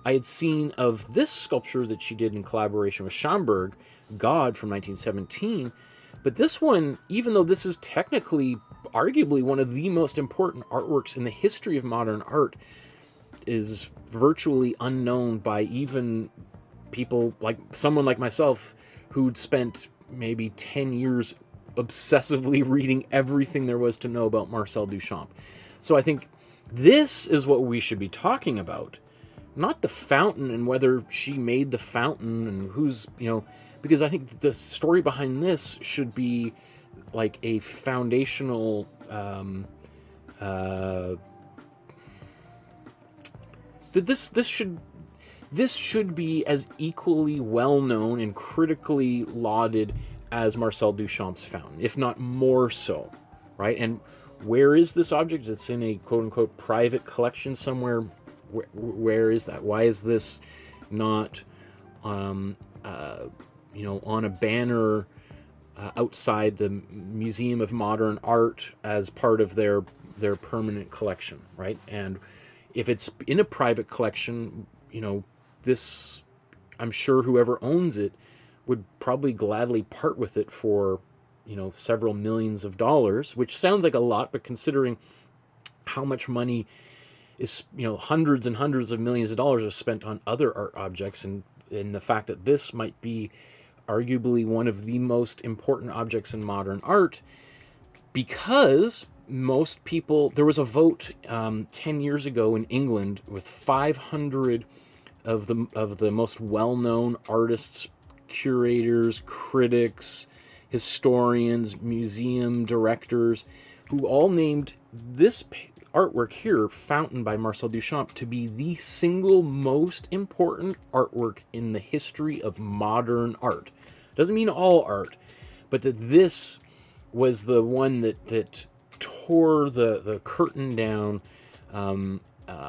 I had seen of this sculpture that she did in collaboration with Schomburg, God, from 1917. But this one, even though this is technically, arguably, one of the most important artworks in the history of modern art, is virtually unknown by even people like someone like myself who'd spent maybe 10 years obsessively reading everything there was to know about Marcel Duchamp. So I think this is what we should be talking about, not the fountain and whether she made the fountain and who's, because I think the story behind this should be like a foundational this should be as equally well known and critically lauded as Marcel Duchamp's fountain, if not more so, right? And where is this object? It's in a quote-unquote private collection somewhere. Where is that? Why is this not, on a banner outside the Museum of Modern Art as part of their permanent collection, right? And if it's in a private collection, this, I'm sure whoever owns it would probably gladly part with it for, several millions of dollars, which sounds like a lot, but considering how much money is, hundreds and hundreds of millions of dollars are spent on other art objects, and the fact that this might be arguably one of the most important objects in modern art, because most people, there was a vote 10 years ago in England with 500 of the most well-known artists, curators, critics, historians, museum directors, who all named this artwork here, Fountain by Marcel Duchamp, to be the single most important artwork in the history of modern art. Doesn't mean all art, but that this was the one that tore the curtain down, that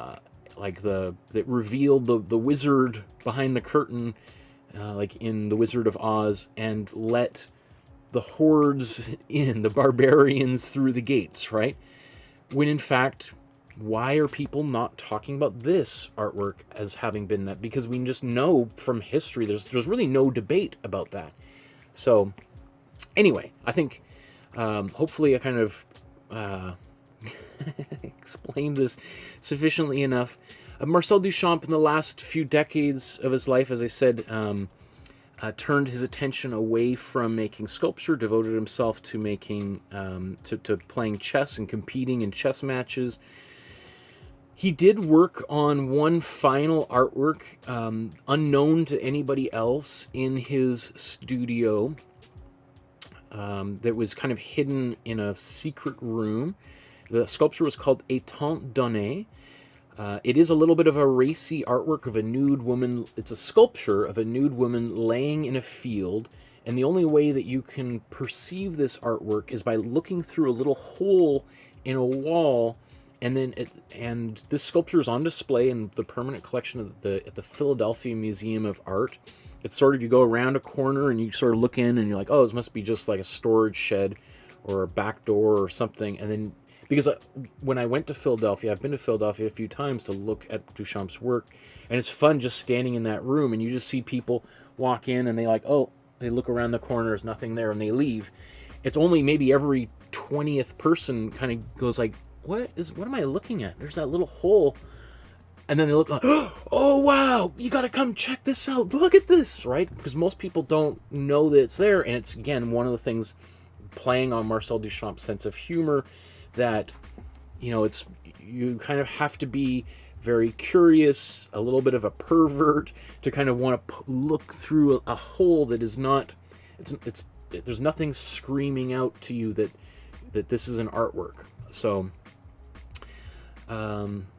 revealed the wizard behind the curtain, like in The Wizard of Oz, and let the hordes in, the barbarians through the gates, right? When in fact, why are people not talking about this artwork as having been that? Because we just know from history, there's really no debate about that. So anyway, I think hopefully I kind of explained this sufficiently enough. Marcel Duchamp, in the last few decades of his life, as I said, turned his attention away from making sculpture, devoted himself to making to playing chess and competing in chess matches. He did work on one final artwork, unknown to anybody else, in his studio, that was kind of hidden in a secret room. The sculpture was called Étant Donné. It is a little bit of a racy artwork of a nude woman. It's a sculpture of a nude woman laying in a field, and the only way that you can perceive this artwork is by looking through a little hole in a wall. And this sculpture is on display in the permanent collection at the Philadelphia Museum of Art. It's sort of, you go around a corner and you sort of look in and you're like, oh, this must be just like a storage shed or a back door or something. And then, because when I went to Philadelphia, I've been to Philadelphia a few times to look at Duchamp's work, and it's fun just standing in that room, and you just see people walk in and they look around the corner, there's nothing there, and they leave. it's only maybe every 20th person kind of goes like, what am I looking at? There's that little hole. And then they look like, oh, wow, you got to come check this out. Look at this, right? Because most people don't know that it's there. And it's, again, one of the things playing on Marcel Duchamp's sense of humor that, you know, you kind of have to be very curious, a little bit of a pervert to kind of want to look through a hole that is not, there's nothing screaming out to you that this is an artwork. So,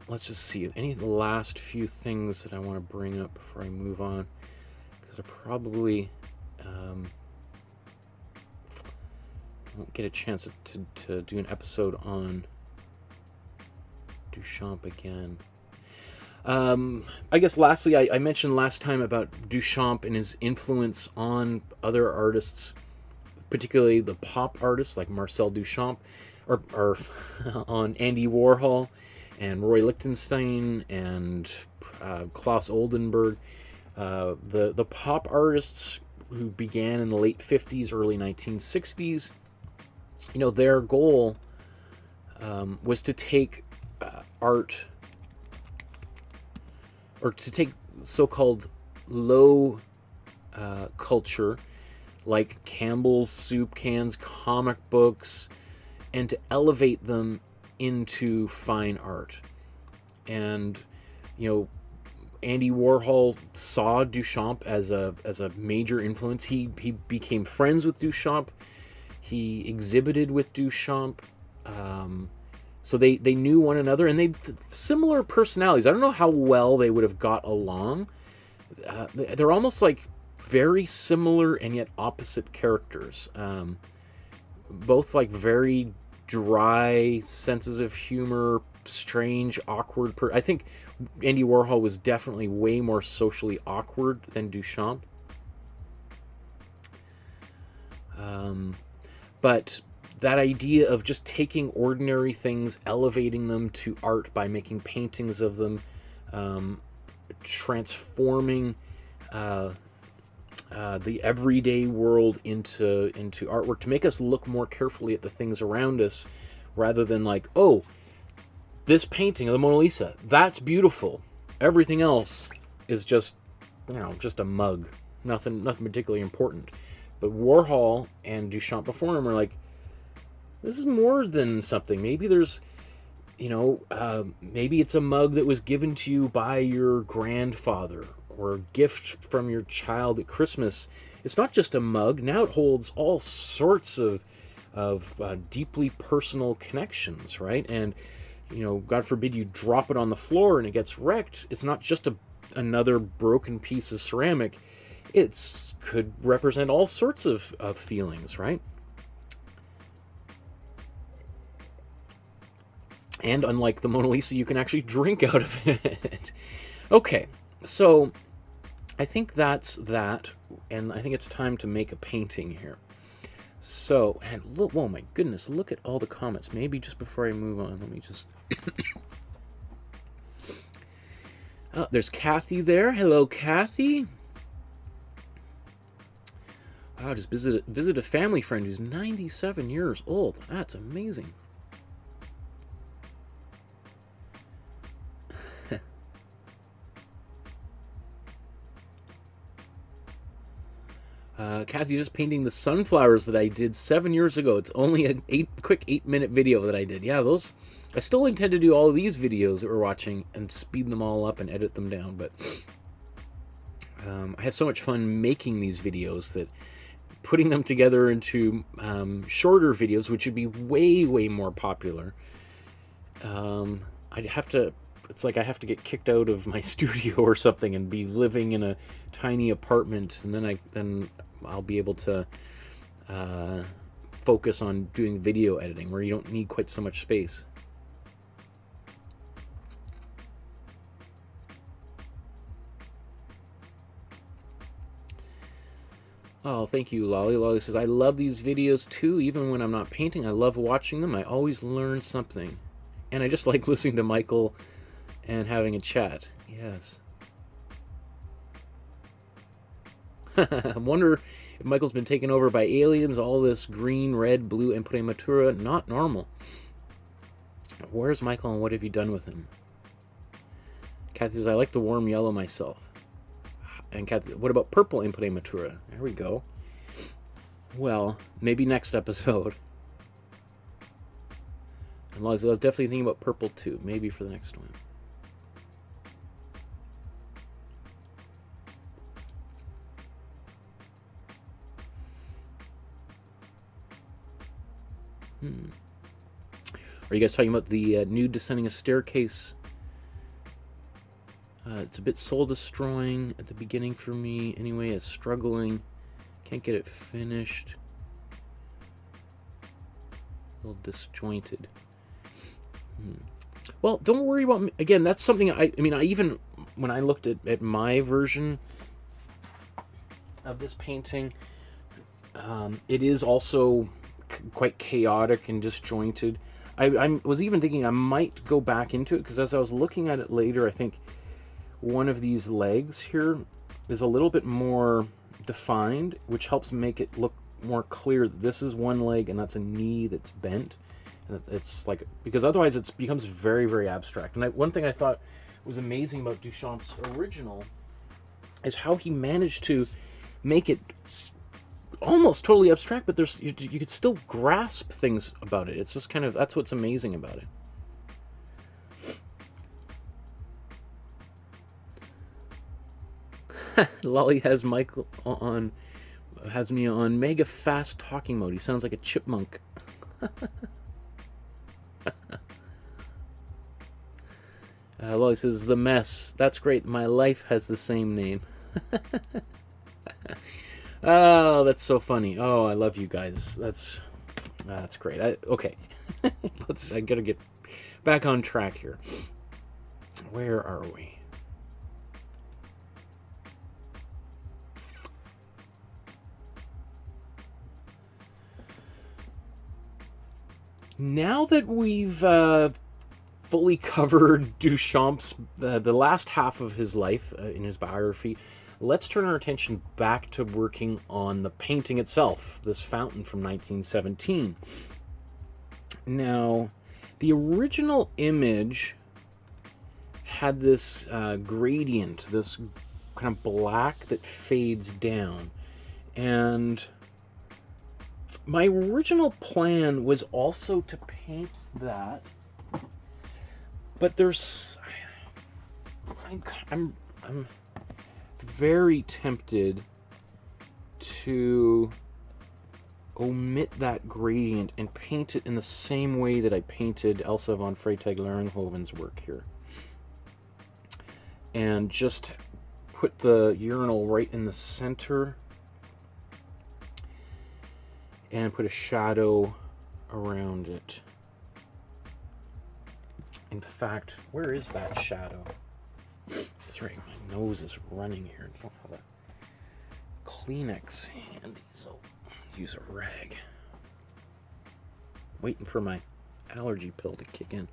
let's just see. Any of the last few things that I want to bring up before I move on? Because I probably won't get a chance to do an episode on Duchamp again. I guess lastly, I mentioned last time about Duchamp and his influence on other artists, particularly the pop artists like Marcel Duchamp, or on Andy Warhol and Roy Lichtenstein and Klaus Oldenburg, the pop artists who began in the late 50s, early 1960s. You know, their goal was to take art, or to take so-called low culture, like Campbell's soup cans, comic books, and to elevate them into fine art. And, you know, Andy Warhol saw Duchamp as a major influence. He became friends with Duchamp. He exhibited with Duchamp. So they knew one another, and they similar personalities. I don't know how well they would have got along. They're almost like very similar and yet opposite characters. Both like very dry senses of humor, strange, awkward. I think Andy Warhol was definitely way more socially awkward than Duchamp. But that idea of just taking ordinary things, elevating them to art by making paintings of them, transforming the everyday world into artwork, to make us look more carefully at the things around us, rather than like, oh, this painting of the Mona Lisa, that's beautiful. Everything else is just, you know, just a mug. Nothing particularly important. But Warhol and Duchamp before him were like, this is more than something. Maybe there's, you know, maybe it's a mug that was given to you by your grandfather, or a gift from your child at Christmas. It's not just a mug. Now it holds all sorts of deeply personal connections, right? And, you know, God forbid you drop it on the floor and it gets wrecked. It's not just another broken piece of ceramic. It could represent all sorts of feelings, right? And unlike the Mona Lisa, you can actually drink out of it. Okay, so I think that's that, and I think it's time to make a painting here. So, and look, whoa, my goodness, look at all the comments. Maybe just before I move on, let me just... Oh, there's Kathy there. Hello, Kathy. Wow, just visit a family friend who's 97 years old. That's amazing. Kathy, just painting the sunflowers that I did 7 years ago. It's only a quick 8-minute video that I did. Yeah, those... I still intend to do all of these videos that we're watching and speed them all up and edit them down, but I have so much fun making these videos that putting them together into shorter videos, which would be way, way more popular, I'd have to... It's like I have to get kicked out of my studio or something and be living in a tiny apartment, and then I'll be able to focus on doing video editing, where you don't need quite so much space. Oh, thank you, Lolly. Lolly says, I love these videos too. Even when I'm not painting, I love watching them. I always learn something. And I just like listening to Michael and having a chat. Yes. I wonder If Michael's been taken over by aliens, all this green, red, blue Imprimatura, not normal. Where's Michael and what have you done with him? Kathy says, I like the warm yellow myself. And Kathy, what about purple Imprimatura? There we go. Well, maybe next episode. And I was definitely thinking about purple too. Maybe for the next one. Are you guys talking about the nude descending a staircase? It's a bit soul-destroying at the beginning for me. Anyway, it's struggling. Can't get it finished. A little disjointed. Well, don't worry about me. Again, that's something I mean, I even, when I looked at my version of this painting, it is also quite chaotic and disjointed. I was even thinking I might go back into it, because as I was looking at it later, I think one of these legs here is a little bit more defined, which helps make it look more clear that this is one leg and that's a knee that's bent. And it's like, because otherwise it becomes very, very abstract. And one thing I thought was amazing about Duchamp's original is how he managed to make it almost totally abstract, but there's you could still grasp things about it. It's just kind of, that's what's amazing about it. Lolly has Michael on, has me on mega fast talking mode. He sounds like a chipmunk. Lolly says, the mess. That's great. My life has the same name. Oh, that's so funny. Oh, I love you guys. That's great. Okay. I gotta get back on track here. Where are we? Now that we've fully covered Duchamp's, the last half of his life in his biography, let's turn our attention back to working on the painting itself, this fountain from 1917. Now, the original image had this gradient, this kind of black that fades down. And my original plan was also to paint that, but there's, I'm very tempted to omit that gradient and paint it in the same way that I painted Elsa von Freytag-Loringhoven's work here. And just put the urinal right in the center and put a shadow around it. In fact, where is that shadow? That's right, my nose is running here. I don't have a Kleenex handy, so I'll use a rag. Waiting for my allergy pill to kick in.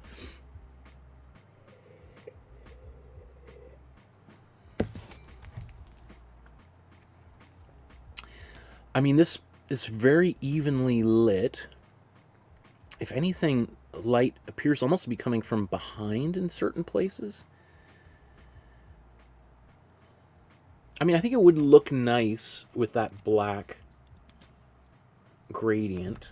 I mean, this is very evenly lit. If anything, light appears almost to be coming from behind in certain places. I mean, I think it would look nice with that black gradient.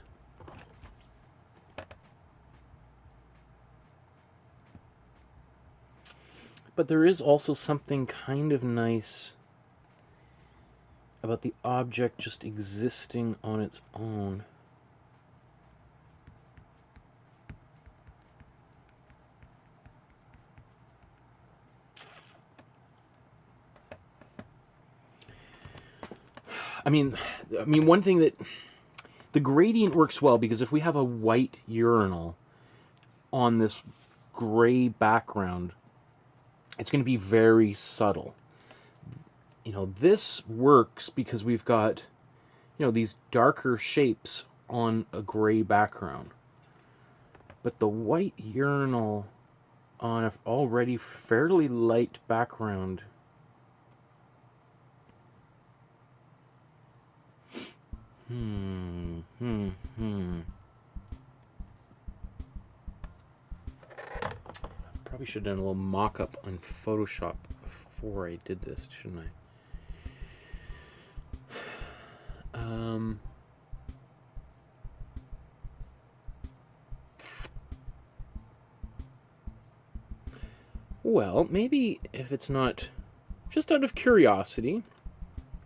But there is also something kind of nice about the object just existing on its own. I mean, one thing that the gradient works well, because if we have a white urinal on this gray background, it's going to be very subtle. You know, this works because we've got, you know, these darker shapes on a gray background. But the white urinal on an already fairly light background, Probably should have done a little mock-up on Photoshop before I did this, shouldn't I? Well, maybe if it's not, just out of curiosity,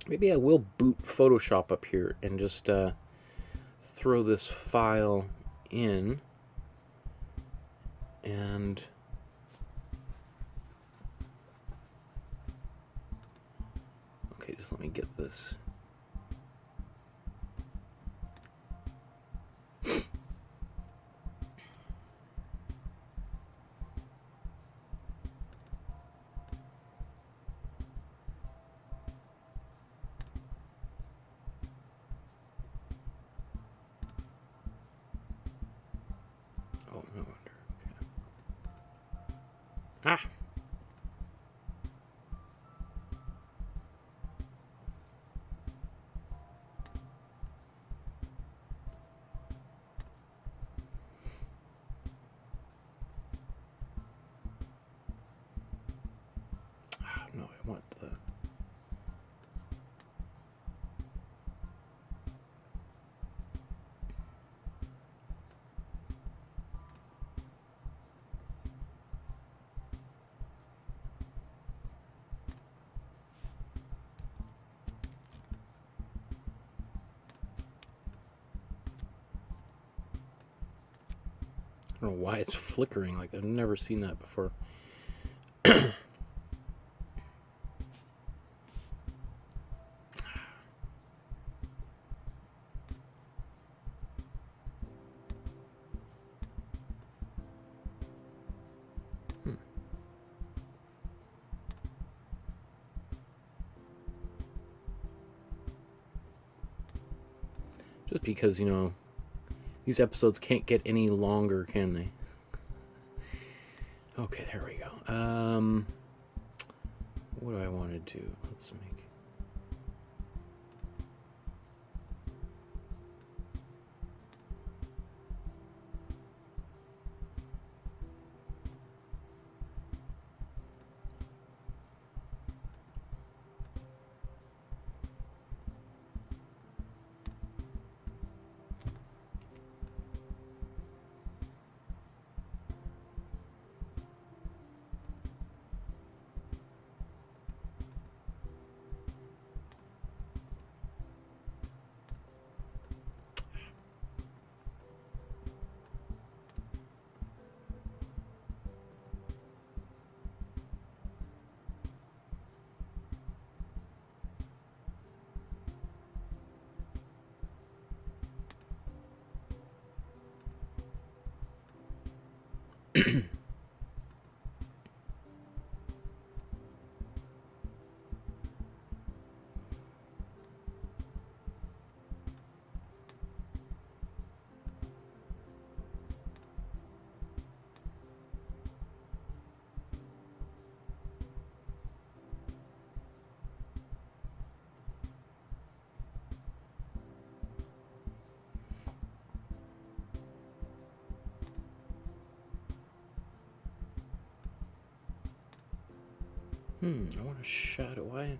maybe I will boot Photoshop up here and just throw this file in, and okay, just let me get this. Oh, no wonder. Okay. Ah! No, I want the... I don't know why it's flickering like that. I've never seen that before. Just because, you know, these episodes can't get any longer, can they? Okay, there we go. What do I want to do? Let's make... I want a shadow. Why?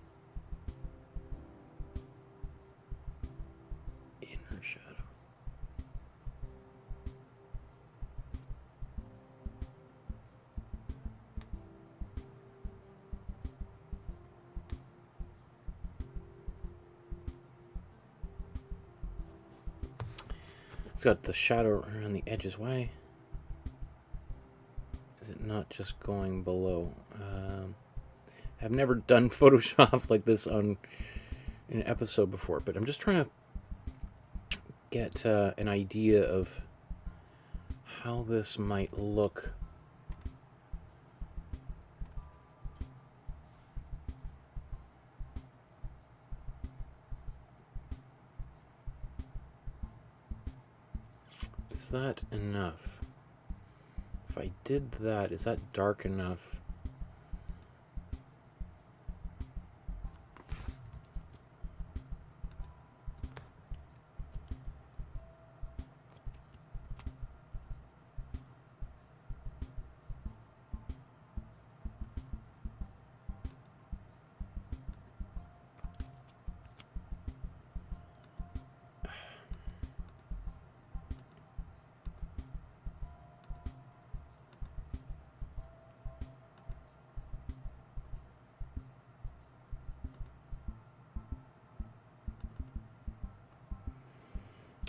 Inner shadow. It's got the shadow around the edges. Why is it not just going below? I've never done Photoshop like this on an episode before, but I'm just trying to get an idea of how this might look. Is that enough? If I did that, is that dark enough?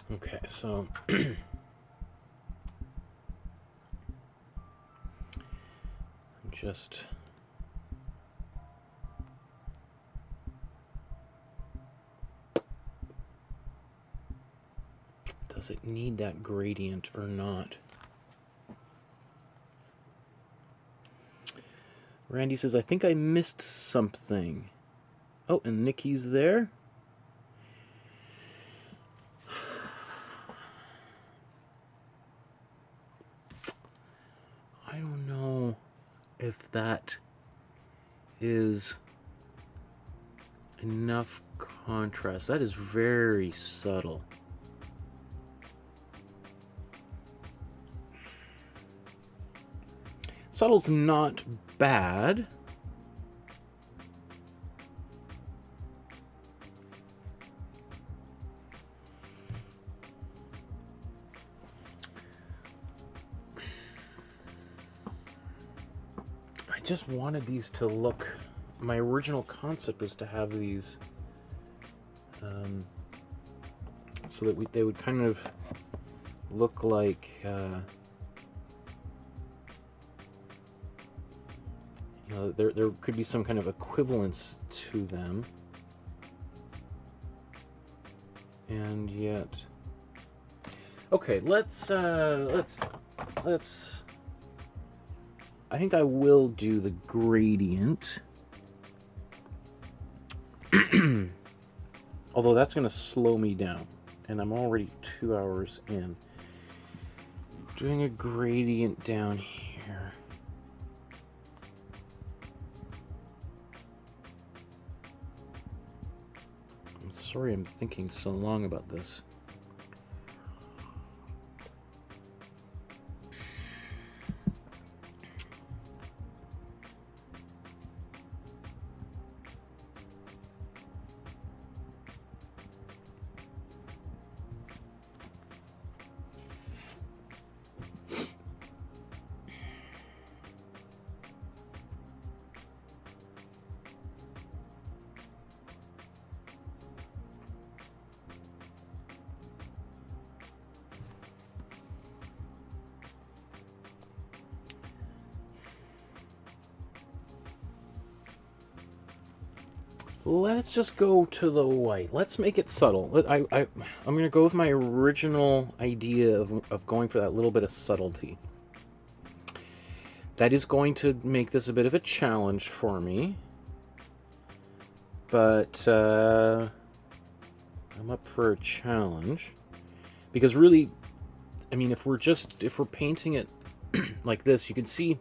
Okay, so just does it need that gradient or not? Randy says, I think I missed something. Oh, and Nikki's there. I don't know if that is enough contrast. That is very subtle. Subtle's not bad. I just wanted these to look, my original concept was to have these so that they would kind of look like you know, there could be some kind of equivalence to them, and yet, okay, let's I think I will do the gradient, although that's going to slow me down, and I'm already 2 hours in. Doing a gradient down here. I'm sorry I'm thinking so long about this. Let's just go to the white. Let's make it subtle. I'm going to go with my original idea of going for that little bit of subtlety. That is going to make this a bit of a challenge for me. But I'm up for a challenge. Because really, I mean, if we're painting it like this, you can see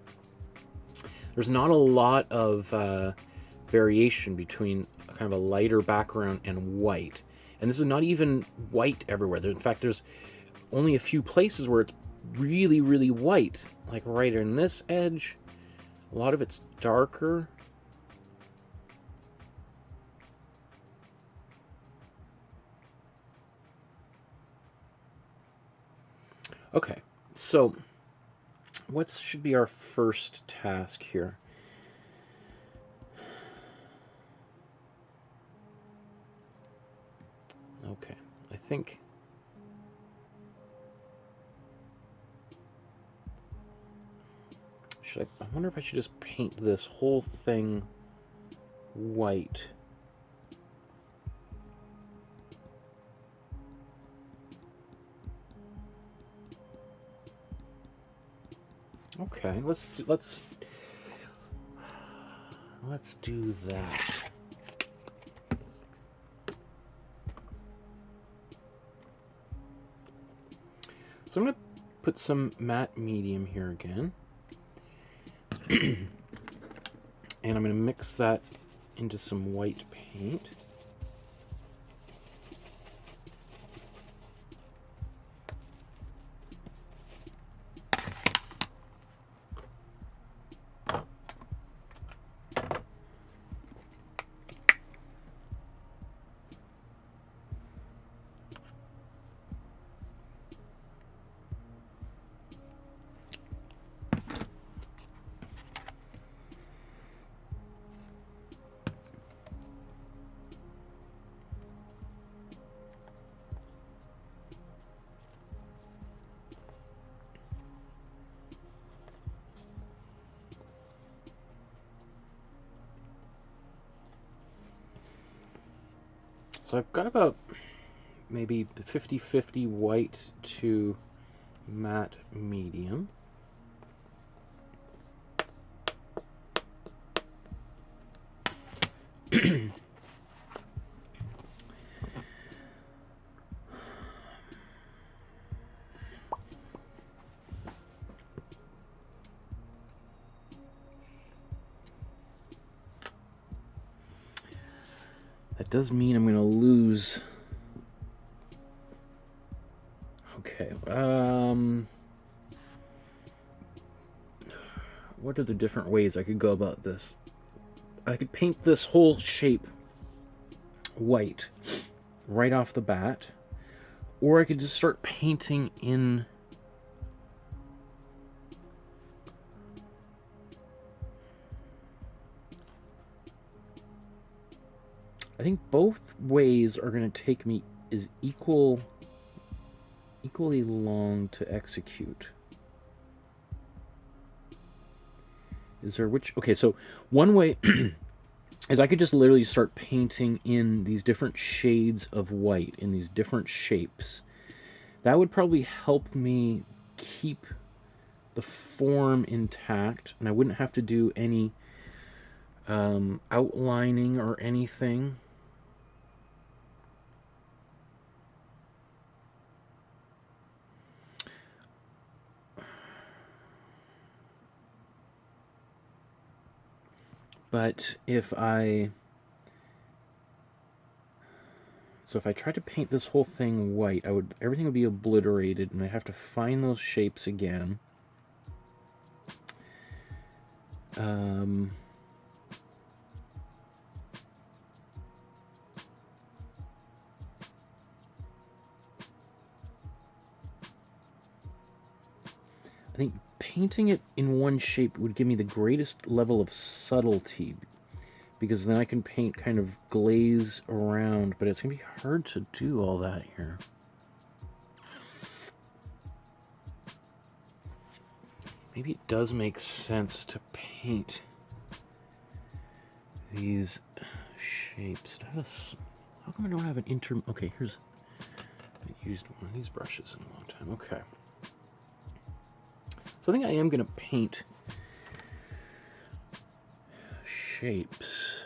there's not a lot of variation between kind of a lighter background and white. And this is not even white everywhere. In fact, there's only a few places where it's really, really white. Like right in this edge. A lot of it's darker. Okay, so what should be our first task here? Okay, I think I wonder if I should just paint this whole thing white. Okay, let's do that. So I'm going to put some matte medium here again. And I'm going to mix that into some white paint. So I've got about maybe 50-50 white to matte medium. That does mean I'm going to lose. Okay. What are the different ways I could go about this? I could paint this whole shape white right off the bat, or I could just start painting in I think both ways are going to take me equally long to execute. Is there which? Okay, so one way is I could just literally start painting in these different shades of white in these different shapes. That would probably help me keep the form intact, and I wouldn't have to do any outlining or anything. But if I tried to paint this whole thing white, everything would be obliterated, and I'd have to find those shapes again. I think painting it in one shape would give me the greatest level of subtlety, because then I can paint kind of glaze around, but it's going to be hard to do all that here. Maybe it does make sense to paint these shapes. How come I don't have an okay, I haven't used one of these brushes in a long time. Okay. So I think I am going to paint shapes.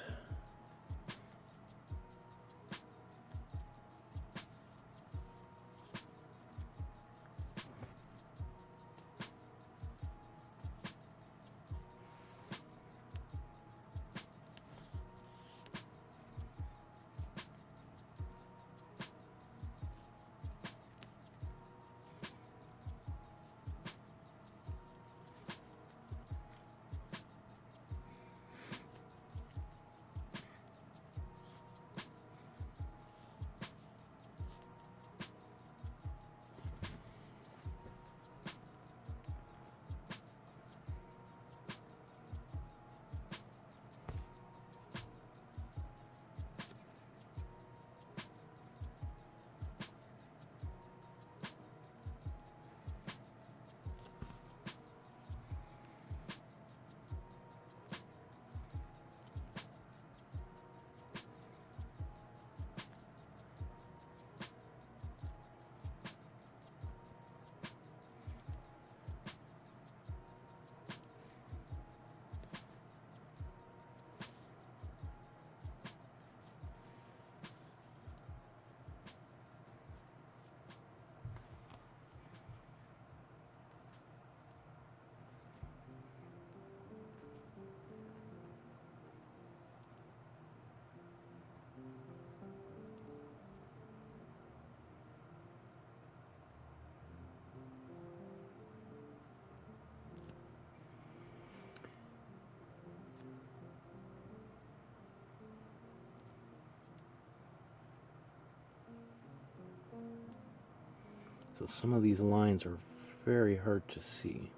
So some of these lines are very hard to see.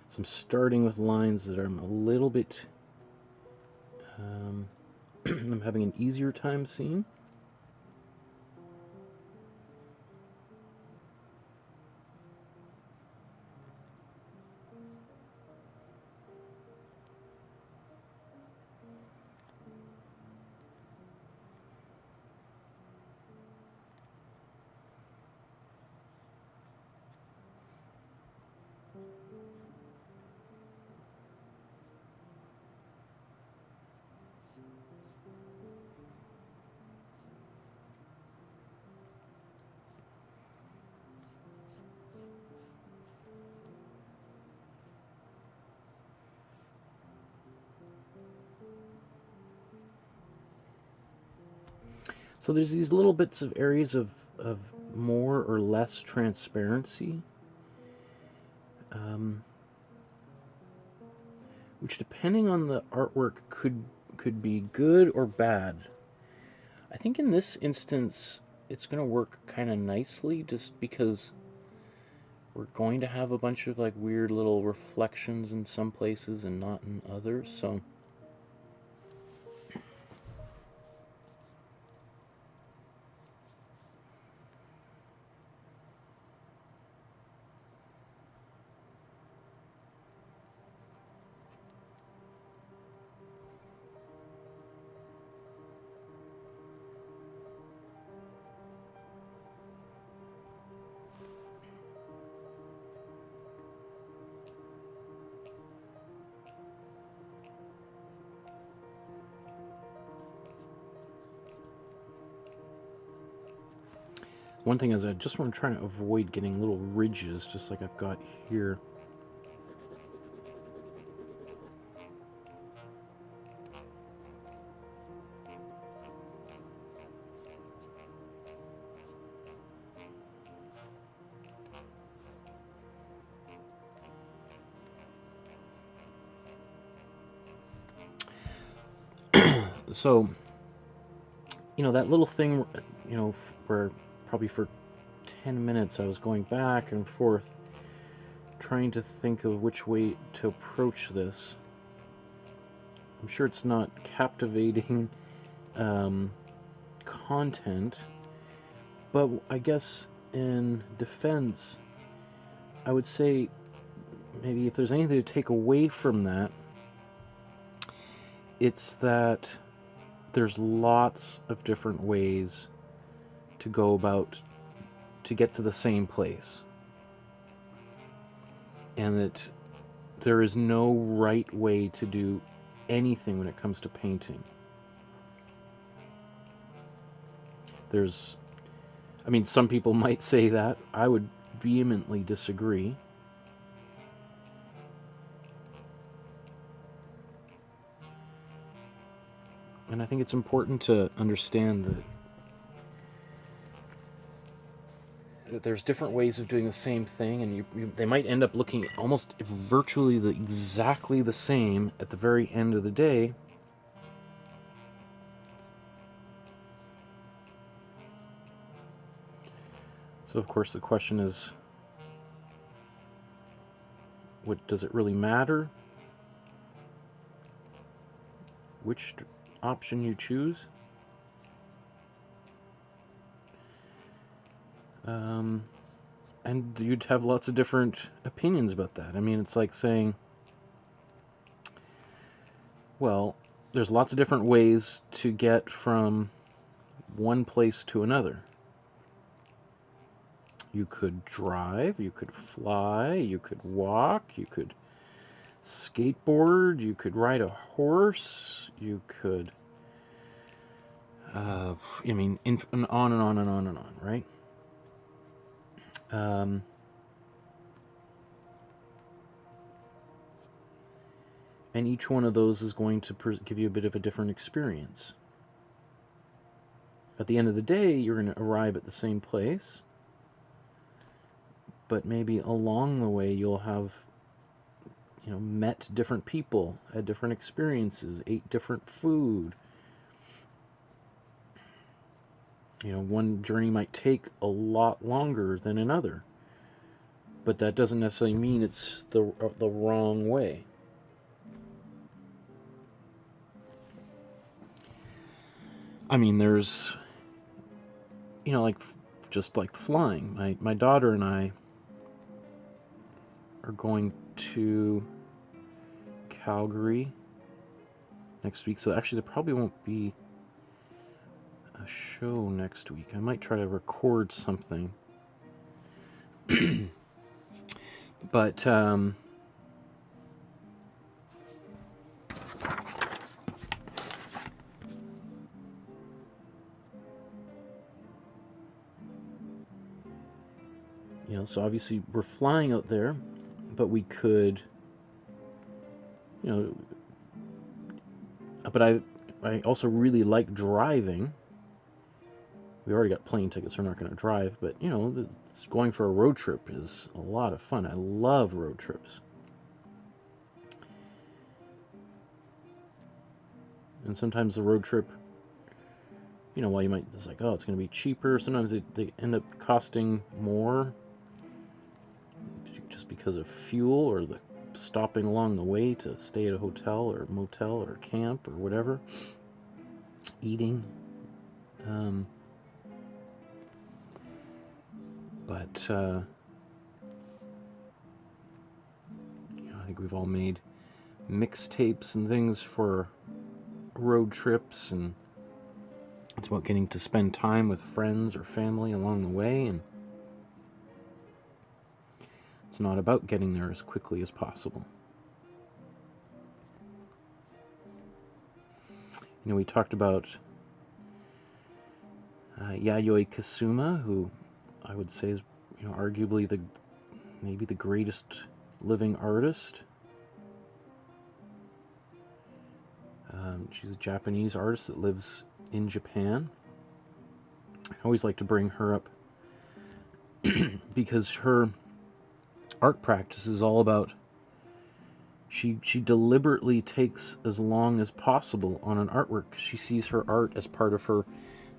So I'm starting with lines that I'm a little bit, I'm having an easier time seeing. So there's these little bits of areas of more or less transparency, which, depending on the artwork, could be good or bad. I think in this instance, it's going to work kind of nicely, just because we're going to have a bunch of like weird little reflections in some places and not in others. So one thing is, I just want to try to avoid getting little ridges, just like I've got here. So, you know, that little thing, you know, where probably for 10 minutes I was going back and forth trying to think of which way to approach this. I'm sure it's not captivating content, but I guess in defense, I would say maybe if there's anything to take away from that, it's that there's lots of different ways to go about to get to the same place, and that there is no right way to do anything when it comes to painting. I mean, some people might say that. I would vehemently disagree. And I think it's important to understand that there's different ways of doing the same thing, and they might end up looking almost virtually exactly the same at the very end of the day. So, of course, the question is, does it really matter which option you choose? And you'd have lots of different opinions about that. I mean, it's like saying, well, there's lots of different ways to get from one place to another. You could drive, you could fly, you could walk, you could skateboard, you could ride a horse, you could, I mean, and on and on and on and on, right? And each one of those is going to give you a bit of a different experience. At the end of the day, you're going to arrive at the same place, but maybe along the way you'll have, you know, met different people, had different experiences, ate different food. You know, one journey might take a lot longer than another, but that doesn't necessarily mean it's the wrong way. I mean, there's, you know, like just like flying. My daughter and I are going to Calgary next week, so actually there probably won't be a show next week. I might try to record something. But you know, so obviously we're flying out there, but we could, you know, but I also really like driving, We already got plane tickets, we're not going to drive, but, you know, going for a road trip is a lot of fun. I love road trips. And sometimes the road trip, you know, while you might, it's like, oh, it's going to be cheaper, sometimes they end up costing more just because of fuel or the stopping along the way to stay at a hotel or motel or camp or whatever, eating. But you know, I think we've all made mixtapes and things for road trips, and it's about getting to spend time with friends or family along the way, and it's not about getting there as quickly as possible. You know, we talked about Yayoi Kusama, who I would say is, you know, arguably maybe the greatest living artist. She's a Japanese artist that lives in Japan. I always like to bring her up because her art practice is all about, she deliberately takes as long as possible on an artwork. She sees her art as part of her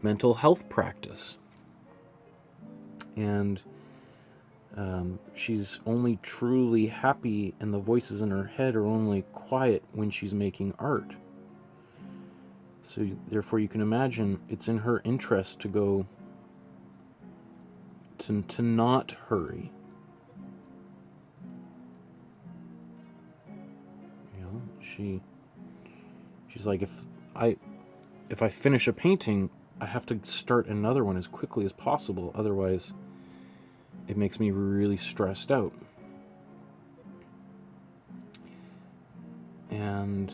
mental health practice. And she's only truly happy, and the voices in her head are only quiet when she's making art. So therefore you can imagine it's in her interest to go to not hurry. You know, she's like, if I finish a painting, I have to start another one as quickly as possible, otherwise it makes me really stressed out. And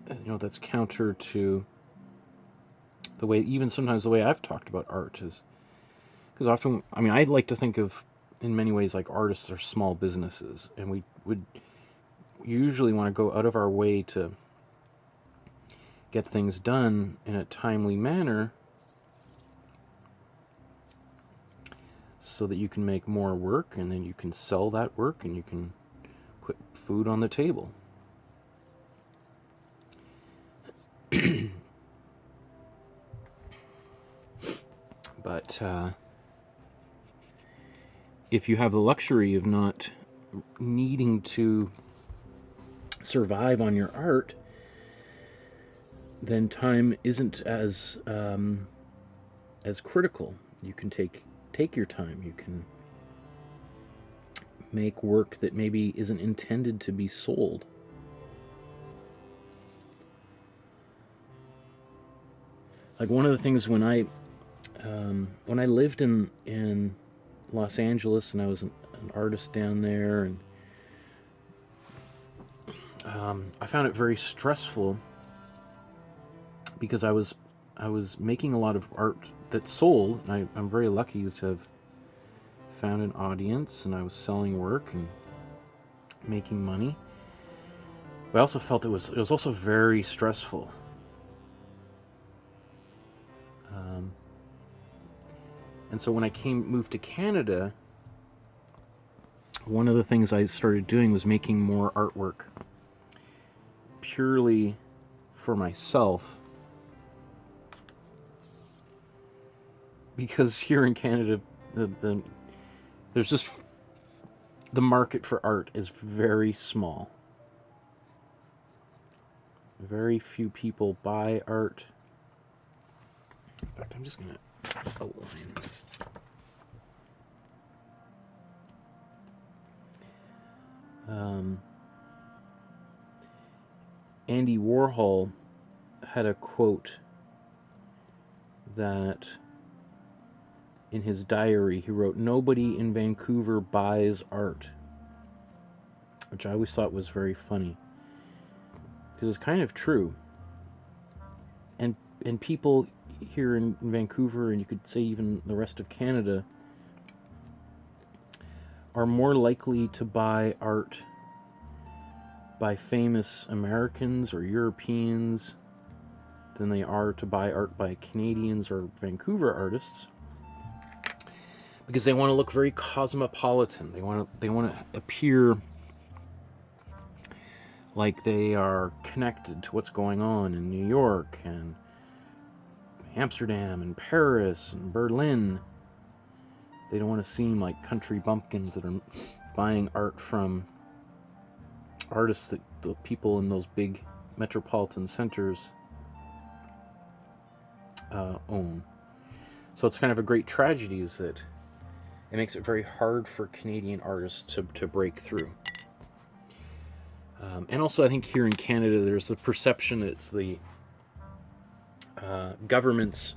you know, that's counter to the way, even sometimes the way I've talked about art is, because often, I mean, I like to think of, in many ways, like artists are small businesses, and we would usually want to go out of our way to get things done in a timely manner so that you can make more work, and then you can sell that work, and you can put food on the table. But if you have the luxury of not needing to survive on your art, then time isn't as critical. You can take your time. You can make work that maybe isn't intended to be sold. Like one of the things when I lived in Los Angeles, and I was an artist down there, and I found it very stressful because I was making a lot of art that sold, and I'm very lucky to have found an audience, and I was selling work and making money. But I also felt it was also very stressful. And so when I moved to Canada, one of the things I started doing was making more artwork purely for myself. Because here in Canada, there's just, the market for art is very small. Very few people buy art. In fact, I'm just going to outline this. Andy Warhol had a quote that in his diary he wrote, "Nobody in Vancouver buys art," which I always thought was very funny because it's kind of true. And people here in Vancouver, and you could say even the rest of Canada, are more likely to buy art by famous Americans or Europeans than they are to buy art by Canadians or Vancouver artists, because they want to look very cosmopolitan. They want to appear like they are connected to what's going on in New York and Amsterdam and Paris and Berlin. They don't want to seem like country bumpkins that are buying art from artists that the people in those big metropolitan centers own. So it's kind of a great tragedy, is that it makes it very hard for Canadian artists to break through. And also, I think here in Canada, there's the perception that it's the government's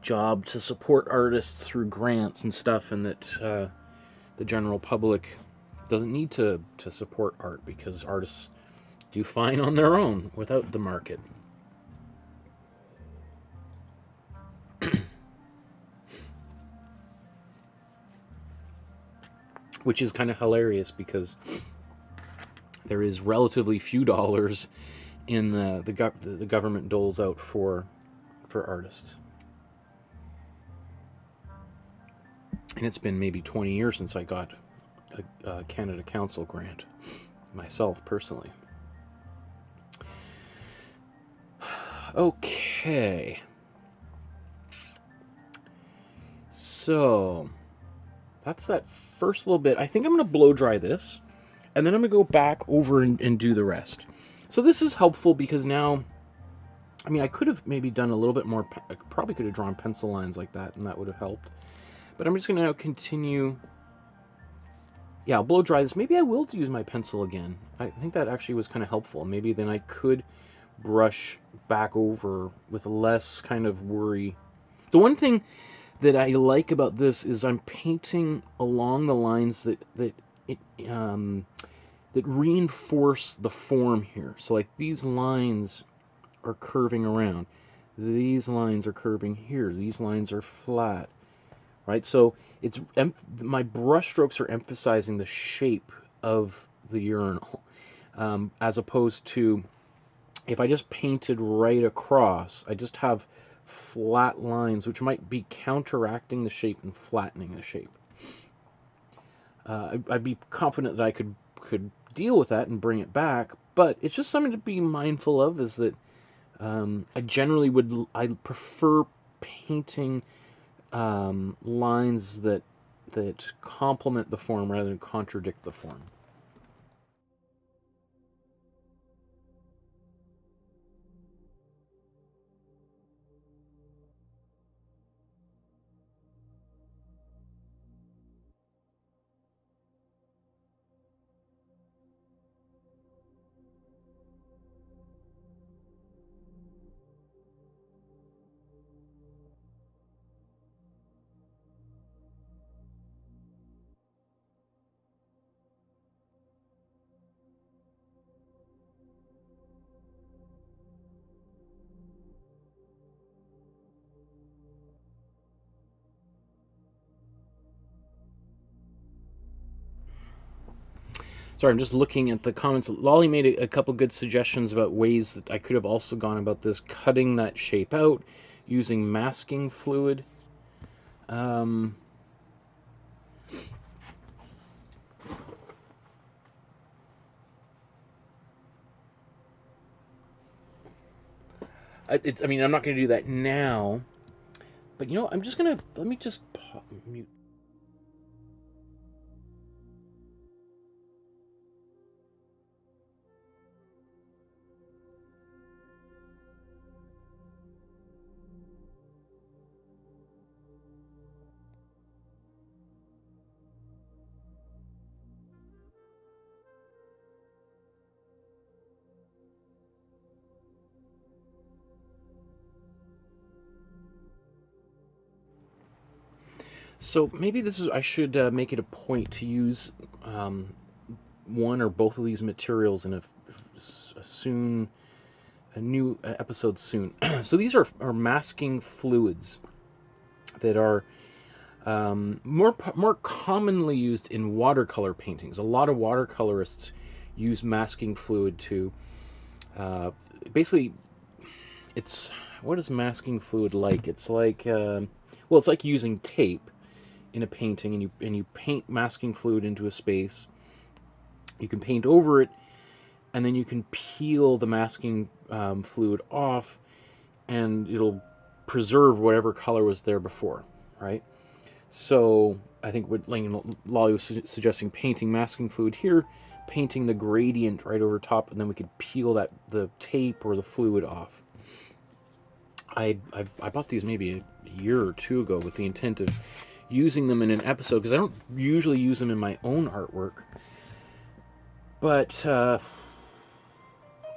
job to support artists through grants and stuff, and that the general public doesn't need to support art because artists do fine on their own without the market. Which is kind of hilarious, because there is relatively few dollars in the government doles out for artists. And it's been maybe 20 years since I got a Canada Council grant myself, personally. Okay. So that's that first little bit. I think I'm going to blow dry this, and then I'm going to go back over and do the rest. So this is helpful because now, I mean, I could have maybe done a little bit more. I probably could have drawn pencil lines like that, and that would have helped. But I'm just going to continue. Yeah, I'll blow dry this. Maybe I will use my pencil again. I think that actually was kind of helpful. Maybe then I could brush back over with less kind of worry. The one thing that I like about this is I'm painting along the lines that reinforce the form here. So like these lines are curving around. These lines are curving here. These lines are flat. Right? So it's my brush strokes are emphasizing the shape of the urinal, as opposed to if I just painted right across, I just have flat lines, which might be counteracting the shape and flattening the shape. I'd be confident that I could deal with that and bring it back, but it's just something to be mindful of, is that I prefer painting lines that complement the form rather than contradict the form. Sorry, I'm just looking at the comments. Lolly made a couple good suggestions about ways that I could have also gone about this, cutting that shape out, using masking fluid. I mean, I'm not going to do that now, but you know, I'm just going to, let me just mute. So maybe I should make it a point to use one or both of these materials in a new episode soon. So these are masking fluids that are more commonly used in watercolor paintings. A lot of watercolorists use masking fluid to basically, what is masking fluid like? It's like, well, it's like using tape in a painting, and you paint masking fluid into a space. You can paint over it, and then you can peel the masking fluid off, and it'll preserve whatever color was there before, right? So I think what Lolly was suggesting, painting masking fluid here, painting the gradient right over top, and then we could peel the tape or the fluid off. I bought these maybe a year or two ago with the intent of using them in an episode, because I don't usually use them in my own artwork. But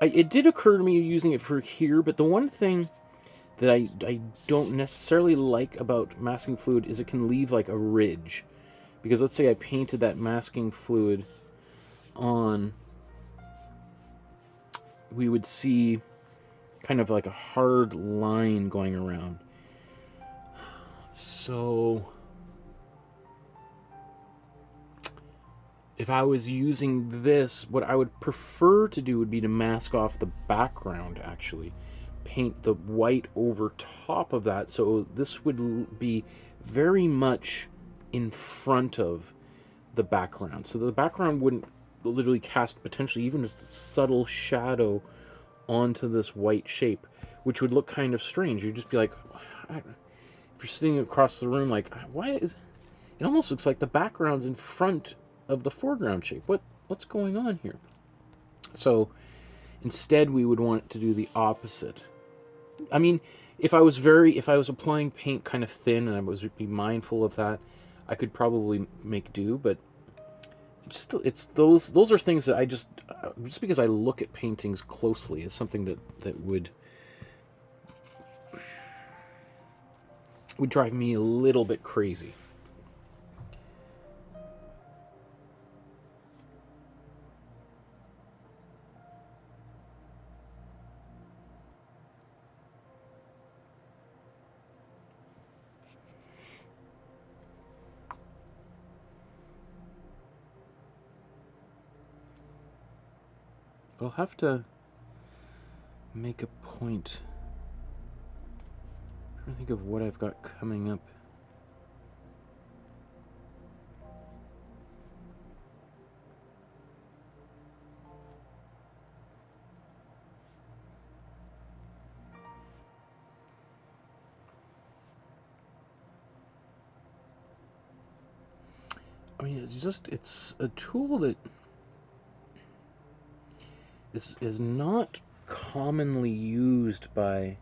it did occur to me using it for here, but the one thing that I don't necessarily like about masking fluid is it can leave like a ridge. Because let's say I painted that masking fluid on, we would see kind of like a hard line going around. So if I was using this, what I would prefer to do would be to mask off the background, actually. Paint the white over top of that, so this would be very much in front of the background. So the background wouldn't literally cast potentially even just a subtle shadow onto this white shape, which would look kind of strange. You'd just be like, if you're sitting across the room, like, why is it almost looks like the background's in front of the foreground shape. What's going on here? So instead we would want to do the opposite. I mean, if I was applying paint kind of thin and I was be mindful of that, I could probably make do, but it's those are things that I just because I look at paintings closely is something that would drive me a little bit crazy. I'll have to make a point. I'm trying to think of what I've got coming up. I mean, it's a tool that is not commonly used by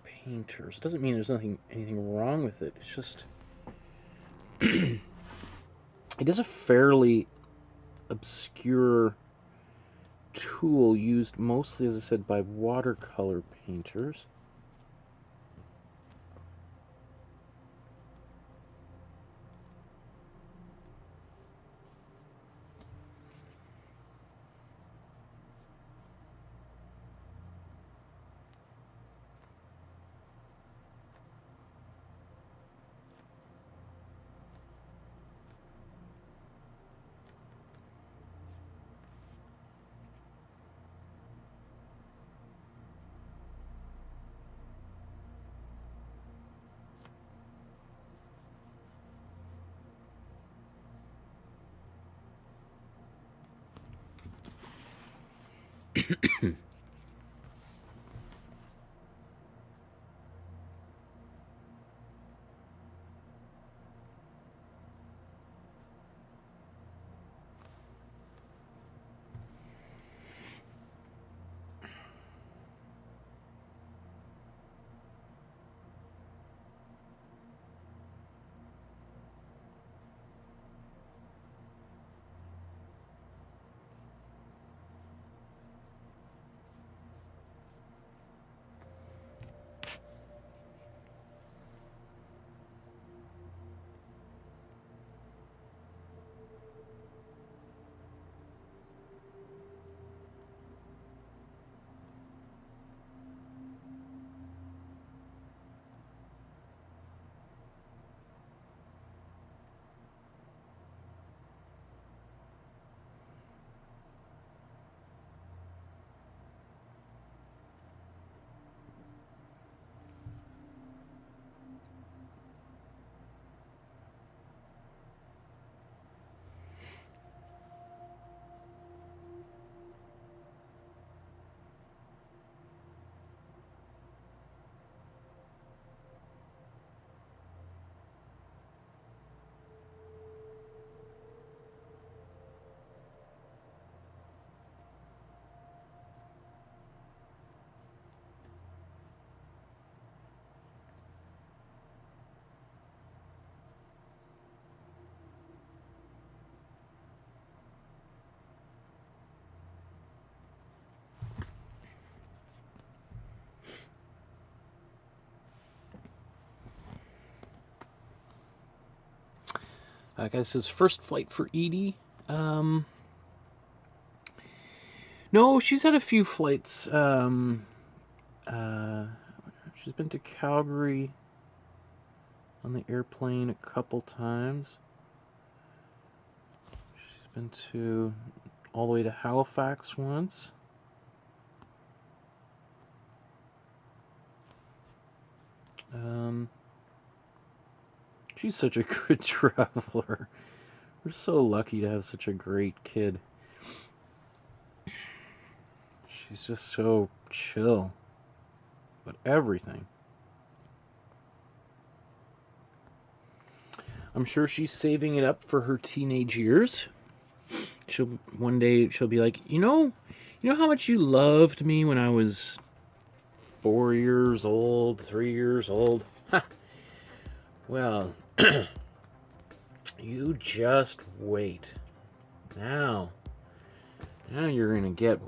painters. Doesn't mean there's anything wrong with it. It's just it is a fairly obscure tool used mostly, as I said, by watercolor painters. Guys, his first flight for Edie. No, she's had a few flights. She's been to Calgary on the airplane a couple times. She's been to all the way to Halifax once. She's such a good traveler. We're so lucky to have such a great kid. She's just so chill about everything. I'm sure she's saving it up for her teenage years. One day she'll be like, you know how much you loved me when I was 4 years old, 3 years old? Ha. Well, you just wait. Now you're gonna get.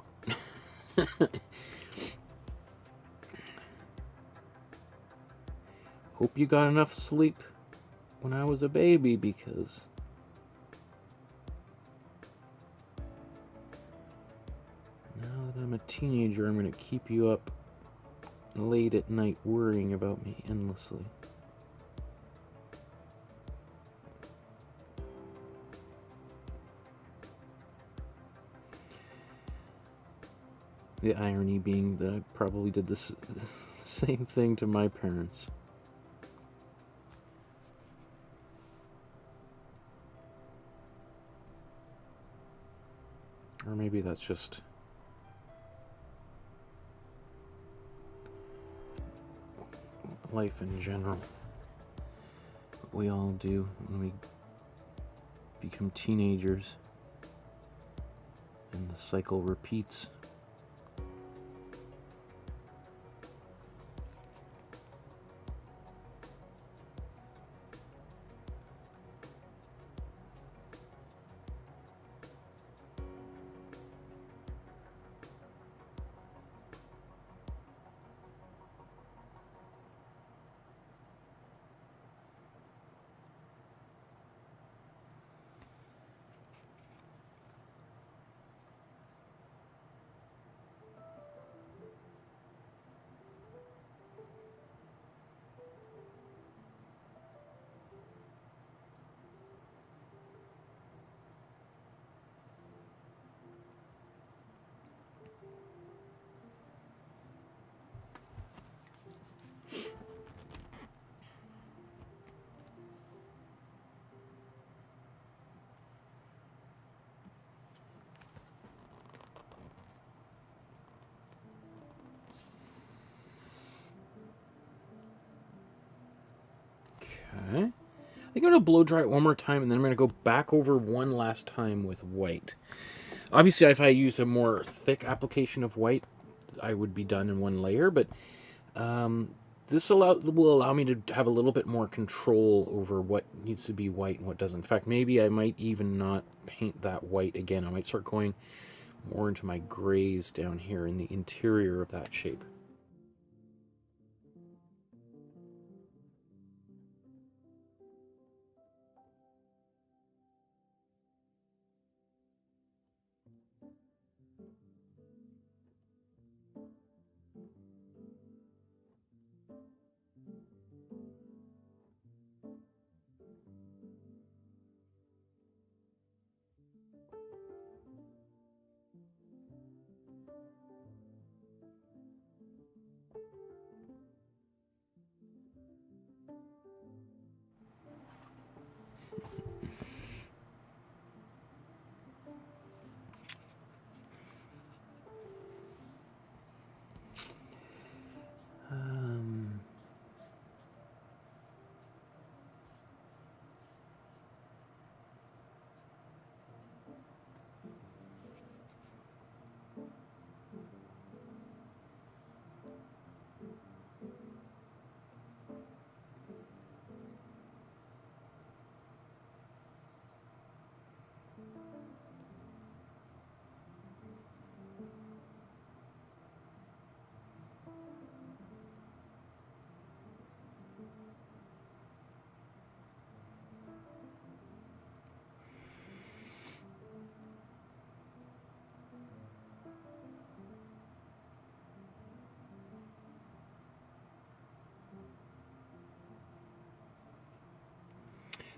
Hope you got enough sleep when I was a baby, because now that I'm a teenager, I'm going to keep you up late at night worrying about me endlessly. The irony being that I probably did the same thing to my parents. Or maybe that's just life in general. What we all do when we become teenagers, and the cycle repeats. Okay. I think I'm going to blow dry it one more time, and then I'm going to go back over one last time with white. Obviously, if I use a more thick application of white, I would be done in one layer, but this will allow me to have a little bit more control over what needs to be white and what doesn't. In fact, maybe I might even not paint that white again. I might start going more into my grays down here in the interior of that shape.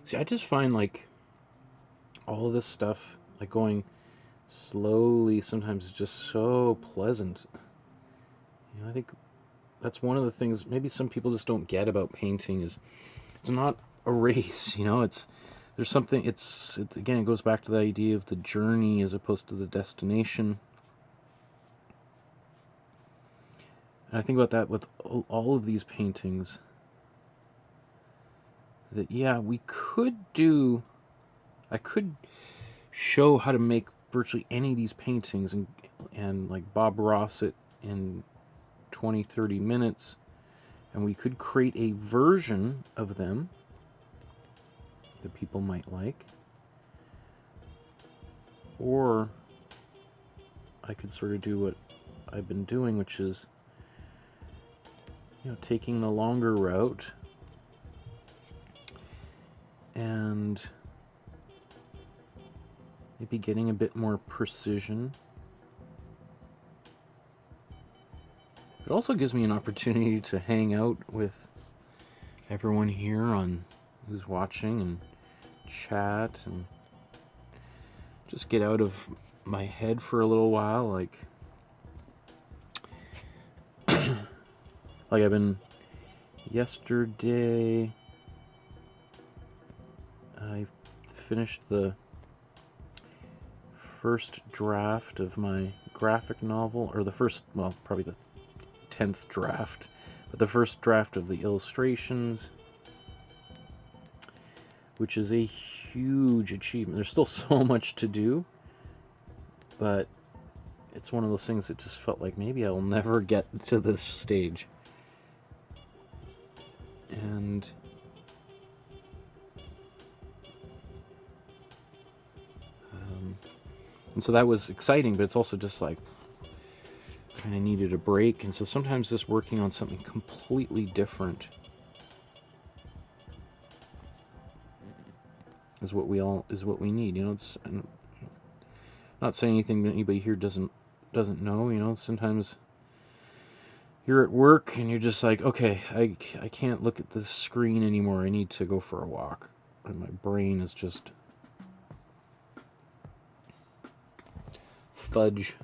See, I just find like all of this stuff, like going slowly, sometimes is just so pleasant. You know, I think that's one of the things maybe some people just don't get about painting is it's not a race. You know, there's something. It's again, it goes back to the idea of the journey as opposed to the destination. And I think about that with all of these paintings. That yeah, I could show how to make virtually any of these paintings and like Bob Ross it in 20-30 minutes, and we could create a version of them that people might like, or I could sort of do what I've been doing, which is, you know, taking the longer route and maybe getting a bit more precision. It also gives me an opportunity to hang out with everyone here on who's watching and chat and just get out of my head for a little while. Like I've been yesterday I finished the first draft of my graphic novel, or the first, well, probably the 10th draft, but the first draft of the illustrations, which is a huge achievement. There's still so much to do, but it's one of those things that just felt like maybe I'll never get to this stage. And so that was exciting, but it's also just like kind of needed a break. And so sometimes just working on something completely different is what we need. You know, I'm not saying anything that anybody here doesn't know. You know, sometimes you're at work and you're just like, okay, I can't look at this screen anymore. I need to go for a walk. And my brain is just fudge.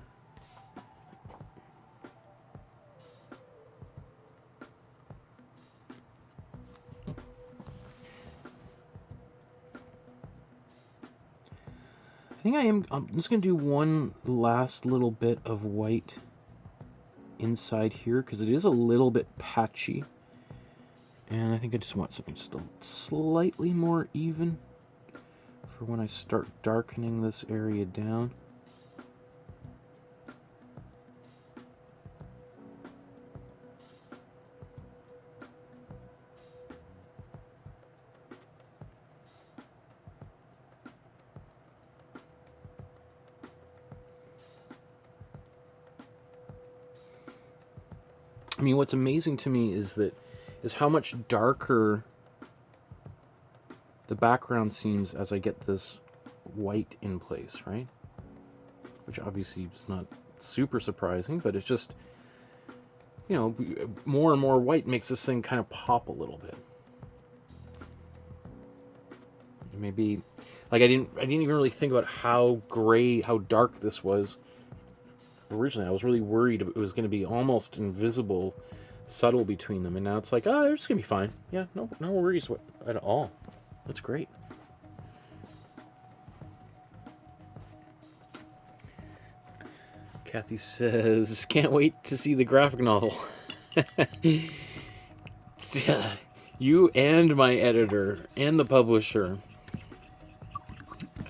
I'm just going to do one last little bit of white inside here because it is a little bit patchy. And I think I just want something just a slightly more even for when I start darkening this area down. I mean, what's amazing to me is how much darker the background seems as I get this white in place, right? Which obviously is not super surprising, but it's just, you know, more and more white makes this thing kind of pop a little bit. Maybe, like I didn't even really think about how dark this was. Originally, I was really worried it was going to be almost invisible, subtle between them, and now it's like, oh, they're just going to be fine. Yeah, no worries at all. That's great. Kathy says, can't wait to see the graphic novel. You and my editor and the publisher.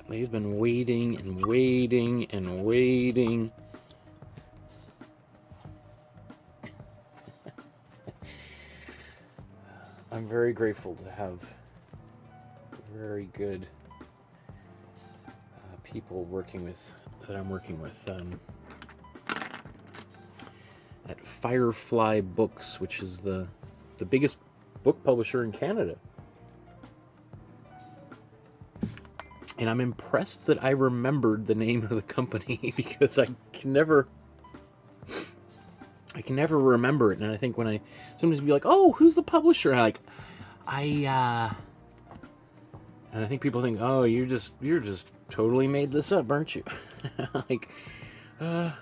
They've been waiting and waiting and waiting. I'm very grateful to have very good people that I'm working with at Firefly Books, which is the biggest book publisher in Canada. And I'm impressed that I remembered the name of the company because I can never remember it. And I think when I sometimes be like, oh, who's the publisher? And I And I think people think, oh, you're just totally made this up, aren't you? Like, I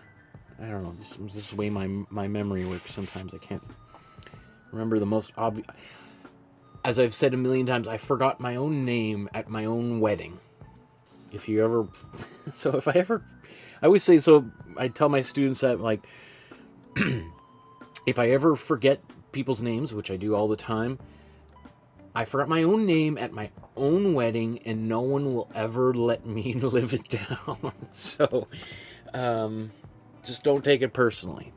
don't know. This is the way my memory works sometimes. I can't remember the most obvious. As I've said a million times, I forgot my own name at my own wedding. If you ever... So if I ever... I always say, so I tell my students that, like, if I ever forget people's names, which I do all the time, I forgot my own name at my own wedding, and no one will ever let me live it down. So, just don't take it personally.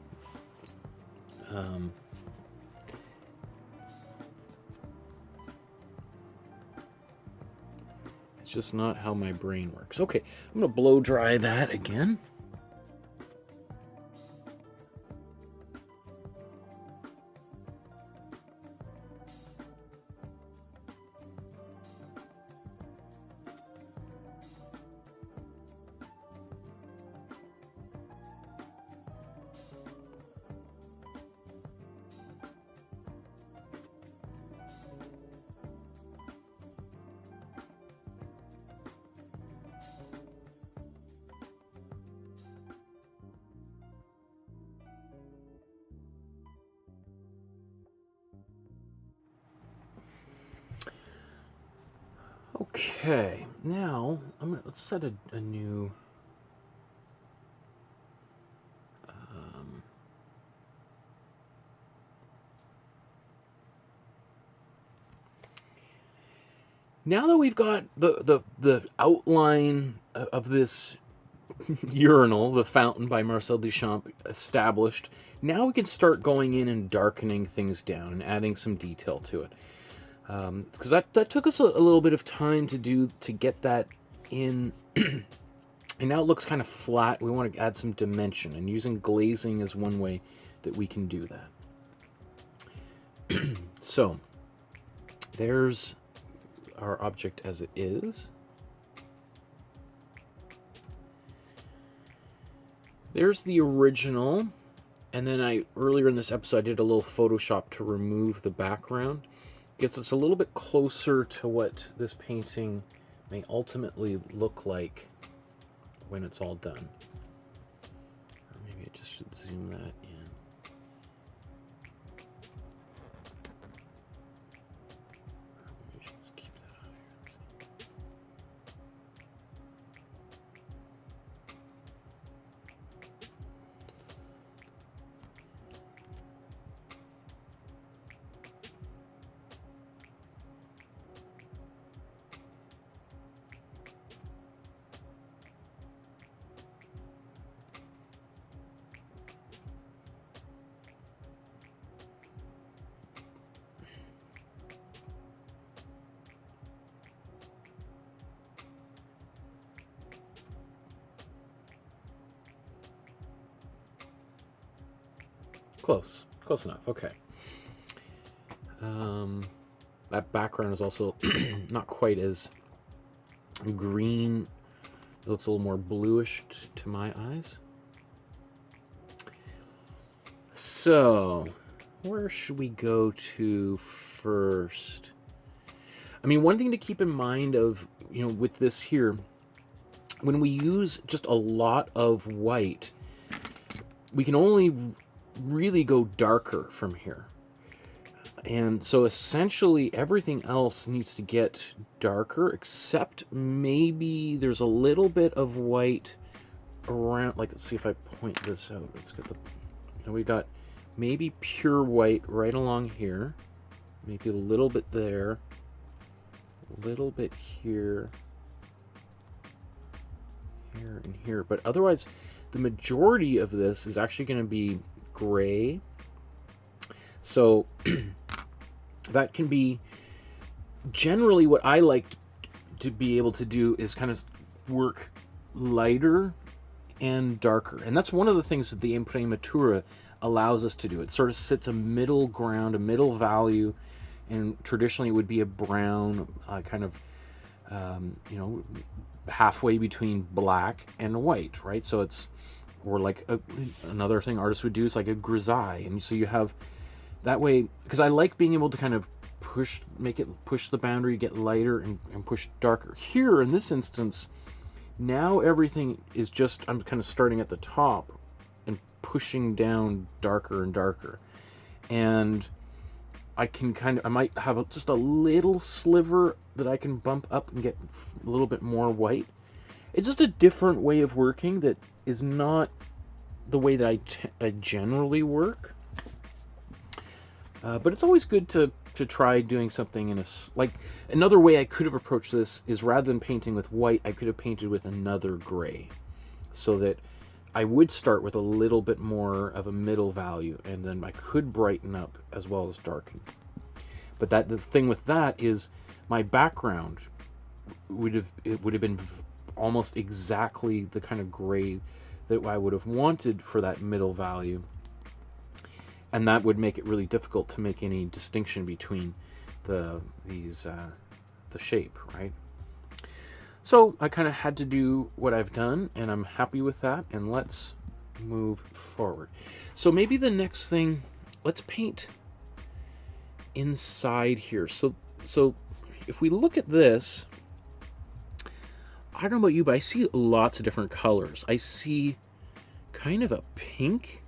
It's just not how my brain works. Okay, I'm going to blow dry that again. Okay, now let's set a new now that we've got the outline of this urinal, the fountain by Marcel Duchamp, established, now we can start going in and darkening things down and adding some detail to it. Because that took us a little bit of time to get that in, and now it looks kind of flat. We want to add some dimension, and using glazing is one way that we can do that. So there's our object as it is. There's the original, and then earlier in this episode I did a little Photoshop to remove the background. Gets us a little bit closer to what this painting may ultimately look like when it's all done. Or maybe I just should zoom that in. Maybe I should just keep that out here. Let's see. Close enough. Okay. That background is also not quite as green. It looks a little more bluish to my eyes. So, where should we go to first? I mean, one thing to keep in mind with this here, when we use just a lot of white, we can only really go darker from here. And so essentially everything else needs to get darker, except maybe there's a little bit of white around, like, let's see if I point this out. Let's get and we got maybe pure white right along here, maybe a little bit there, a little bit here, here and here, but otherwise the majority of this is actually going to be gray. So that can be generally what I like to be able to do, is kind of work lighter and darker. And that's one of the things that the Imprimatura allows us to do. It sort of sits a middle ground, a middle value, and traditionally it would be a brown, kind of, halfway between black and white, right? So it's, or like another thing artists would do is like a grisaille. And so you have that way, because I like being able to kind of push the boundary, get lighter, and push darker. Here, in this instance, now everything is just, I'm kind of starting at the top and pushing down darker and darker. And I might have just a little sliver that I can bump up and get a little bit more white. It's just a different way of working that is not the way that I generally work. But it's always good to try doing something in like, another way I could have approached this is, rather than painting with white, I could have painted with another gray, so that I would start with a little bit more of a middle value, and then I could brighten up as well as darken. But the thing with that is, my background would have been almost exactly the kind of gray that I would have wanted for that middle value. And that would make it really difficult to make any distinction between the shape, right? So I kind of had to do what I've done, and I'm happy with that. And let's move forward. So maybe the next thing, let's paint inside here. So if we look at this, I don't know about you, but I see lots of different colors. I see kind of a pink,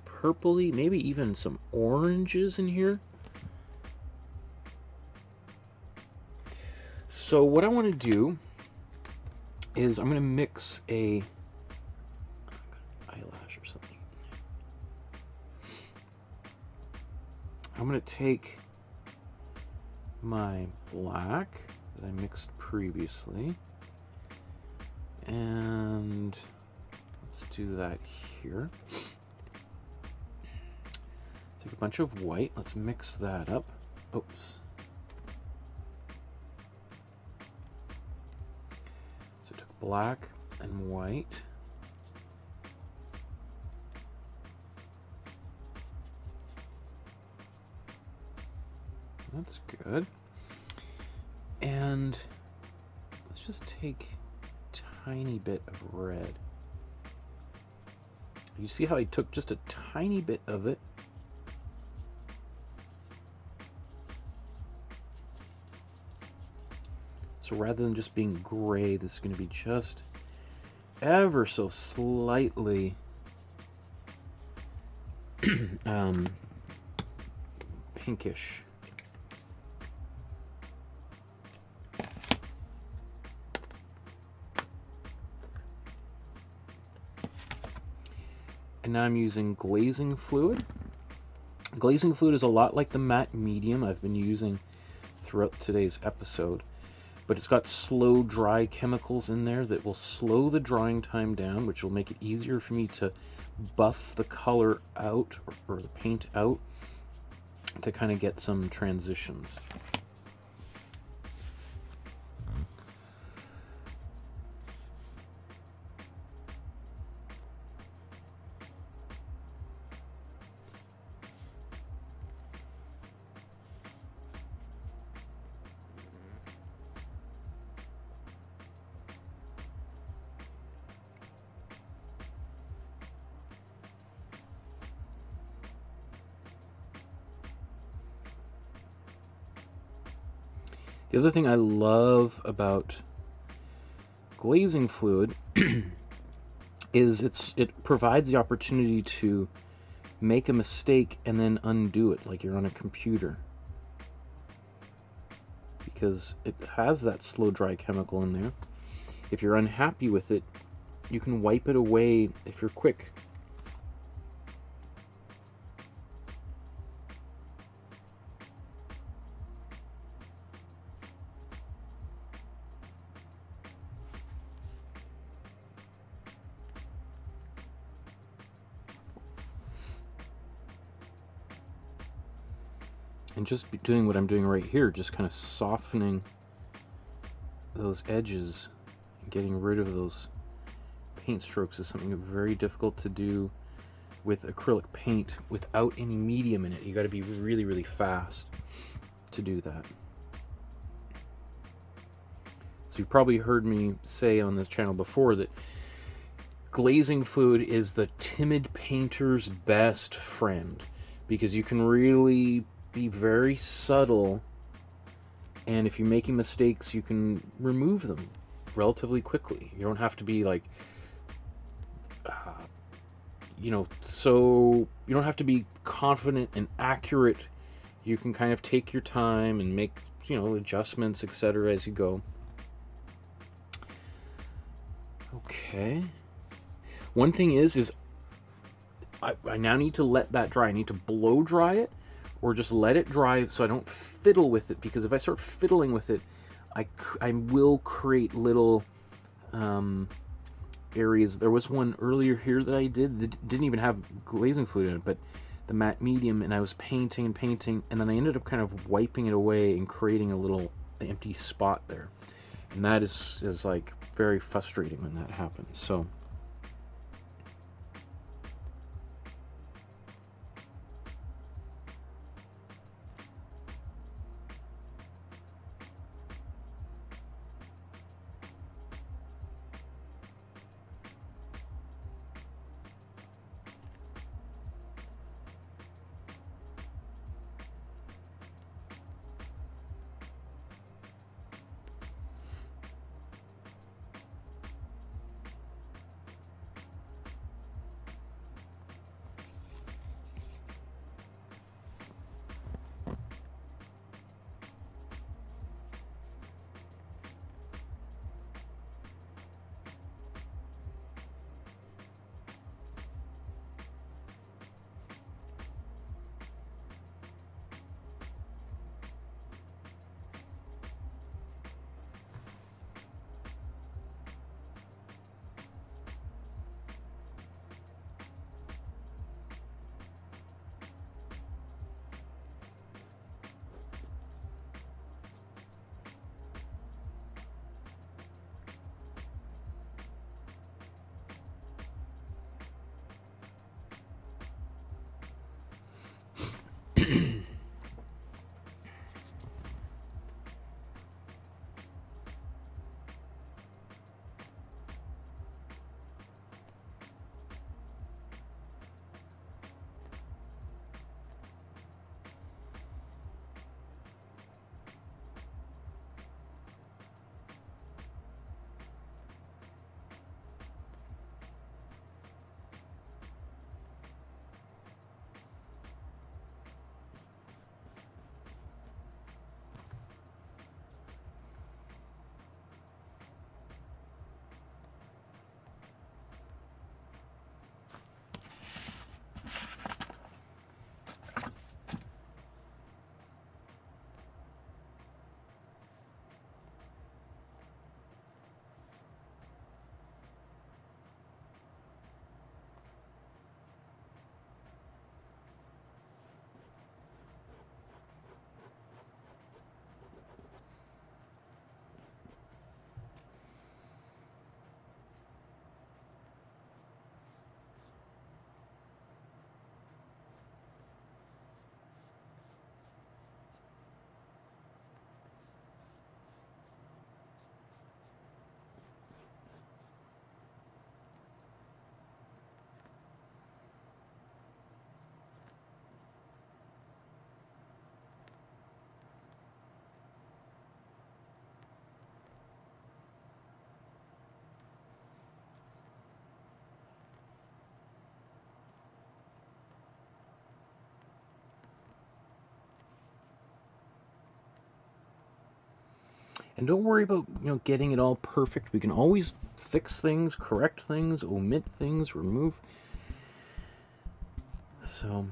purpley, maybe even some oranges in here. So what I want to do is I'm going to mix a eyelash or something. I'm going to take my black that I mixed previously, and let's do that here. Take a bunch of white. Let's mix that up. Oops. So I took black and white. That's good. And let's just take a tiny bit of red. You see how I took just a tiny bit of it? So rather than just being gray, this is going to be just ever so slightly pinkish. And now I'm using glazing fluid. Glazing fluid is a lot like the matte medium I've been using throughout today's episode. But it's got slow dry chemicals in there that will slow the drying time down, which will make it easier for me to buff the color out, or the paint out, to kind of get some transitions. The other thing I love about glazing fluid is it provides the opportunity to make a mistake and then undo it like you're on a computer, because it has that slow dry chemical in there. If you're unhappy with it, you can wipe it away if you're quick. And just doing what I'm doing right here, just kind of softening those edges and getting rid of those paint strokes, is something very difficult to do with acrylic paint without any medium in it. You got to be really, really fast to do that. So you've probably heard me say on this channel before that glazing fluid is the timid painter's best friend, because you can really be very subtle, and if you're making mistakes, you can remove them relatively quickly. You don't have to be like, so you don't have to be confident and accurate. You can kind of take your time and make, adjustments, etc. as you go. Okay. One thing is I now need to let that dry. I need to blow dry it, or just let it dry so I don't fiddle with it, because if I start fiddling with it, I will create little areas. There was one earlier here that I did that didn't even have glazing fluid in it, but the matte medium, and I was painting and painting, and then I ended up kind of wiping it away and creating a little empty spot there. And that is like very frustrating when that happens. So and don't worry about, getting it all perfect. We can always fix things, correct things, omit things, remove. So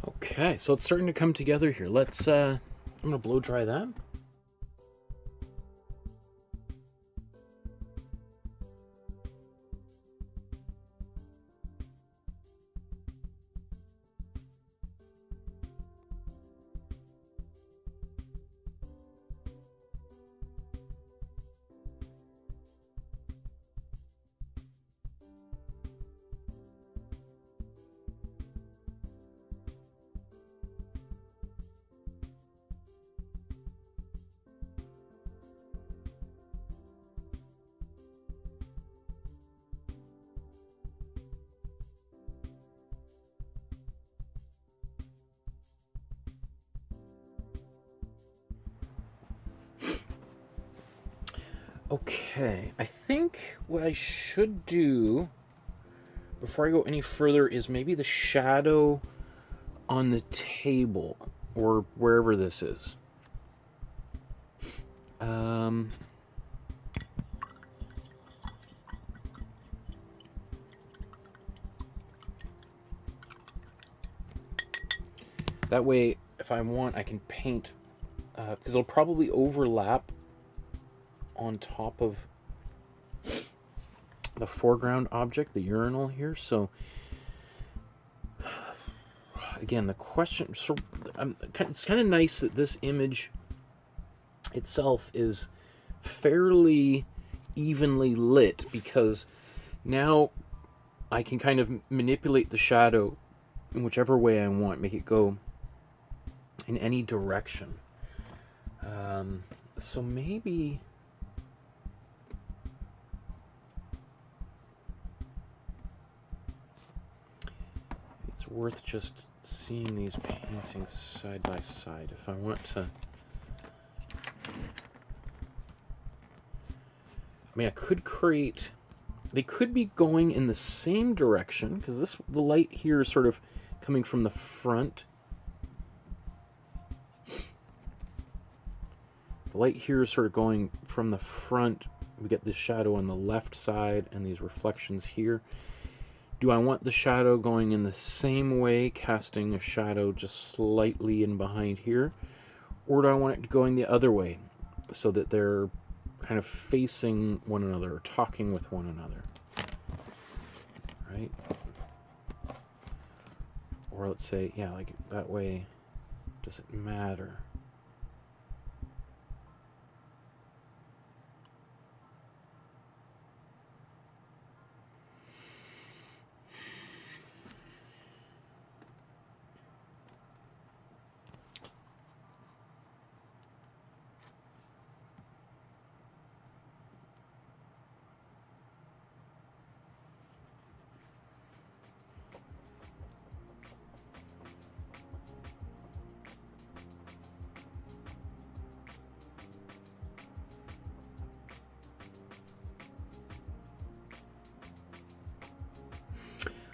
Okay, so it's starting to come together here. Let's, I'm gonna blow dry that. Okay, I think what I should do before I go any further is maybe the shadow on the table or wherever this is. That way, if I want, I can paint, because it'll probably overlap on top of the foreground object, the urinal here. So again, the question, so it's kind of nice that this image itself is fairly evenly lit, because now I can kind of manipulate the shadow in whichever way I want, make it go in any direction. So maybe it's worth just seeing these paintings side by side. If I want to, I mean, I could create, they could be going in the same direction, because the light here is sort of coming from the front. The light here is sort of going from the front. We get this shadow on the left side and these reflections here. Do I want the shadow going in the same way, casting a shadow just slightly in behind here? Or do I want it going the other way, so that they're kind of facing one another or talking with one another? Right? Or let's say, yeah, like that way, does it matter?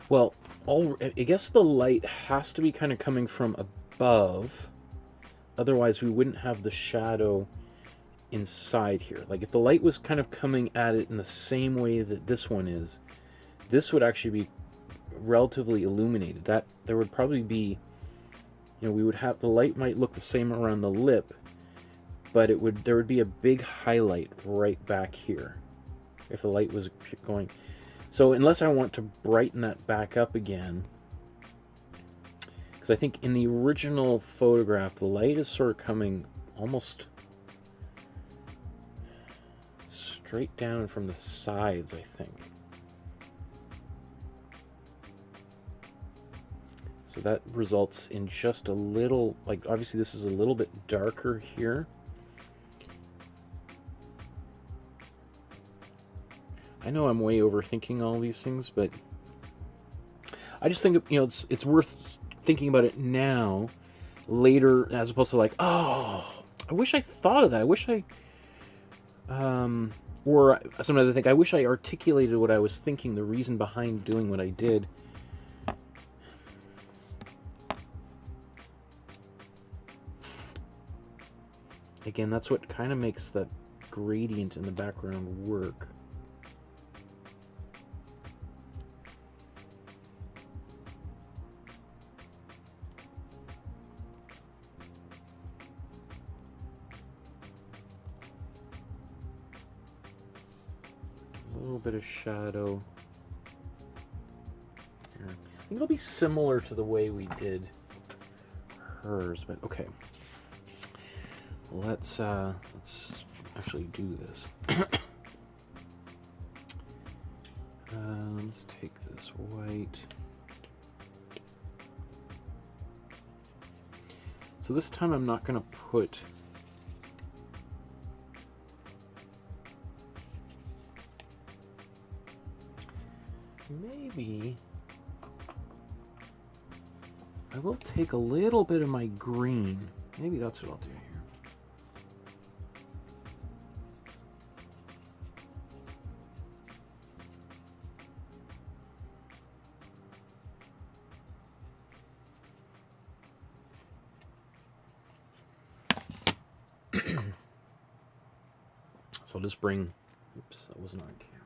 Well, I guess the light has to be kind of coming from above. Otherwise, we wouldn't have the shadow inside here. Like, if the light was kind of coming at it in the same way that this one is, this would actually be relatively illuminated. That there would probably be, you know, we would have, the light might look the same around the lip, but there would be a big highlight right back here if the light was going. So unless I want to brighten that back up again, because I think in the original photograph, the light is sort of coming almost straight down from the sides, I think. So that results in just a little, like, obviously this is a little bit darker here. I know I'm way overthinking all these things, but I just think, you know, it's worth thinking about it now, later, as opposed to like, oh, I wish I thought of that. I wish I, or sometimes I think, I wish I articulated what I was thinking, the reason behind doing what I did. Again, that's what kind of makes that gradient in the background work. A little bit of shadow here. I think it'll be similar to the way we did hers, but okay. Let's actually do this. Let's take this white. So this time I'm not going to put maybe I will take a little bit of my green. Maybe that's what I'll do here. So I'll just bring, oops, that wasn't on camera.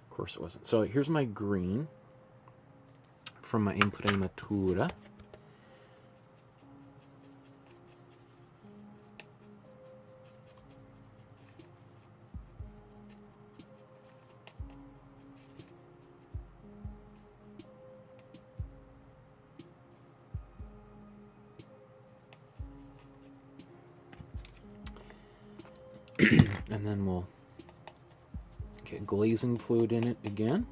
Of course it wasn't. So here's my green from my Imprimatura. And then we'll get glazing fluid in it again.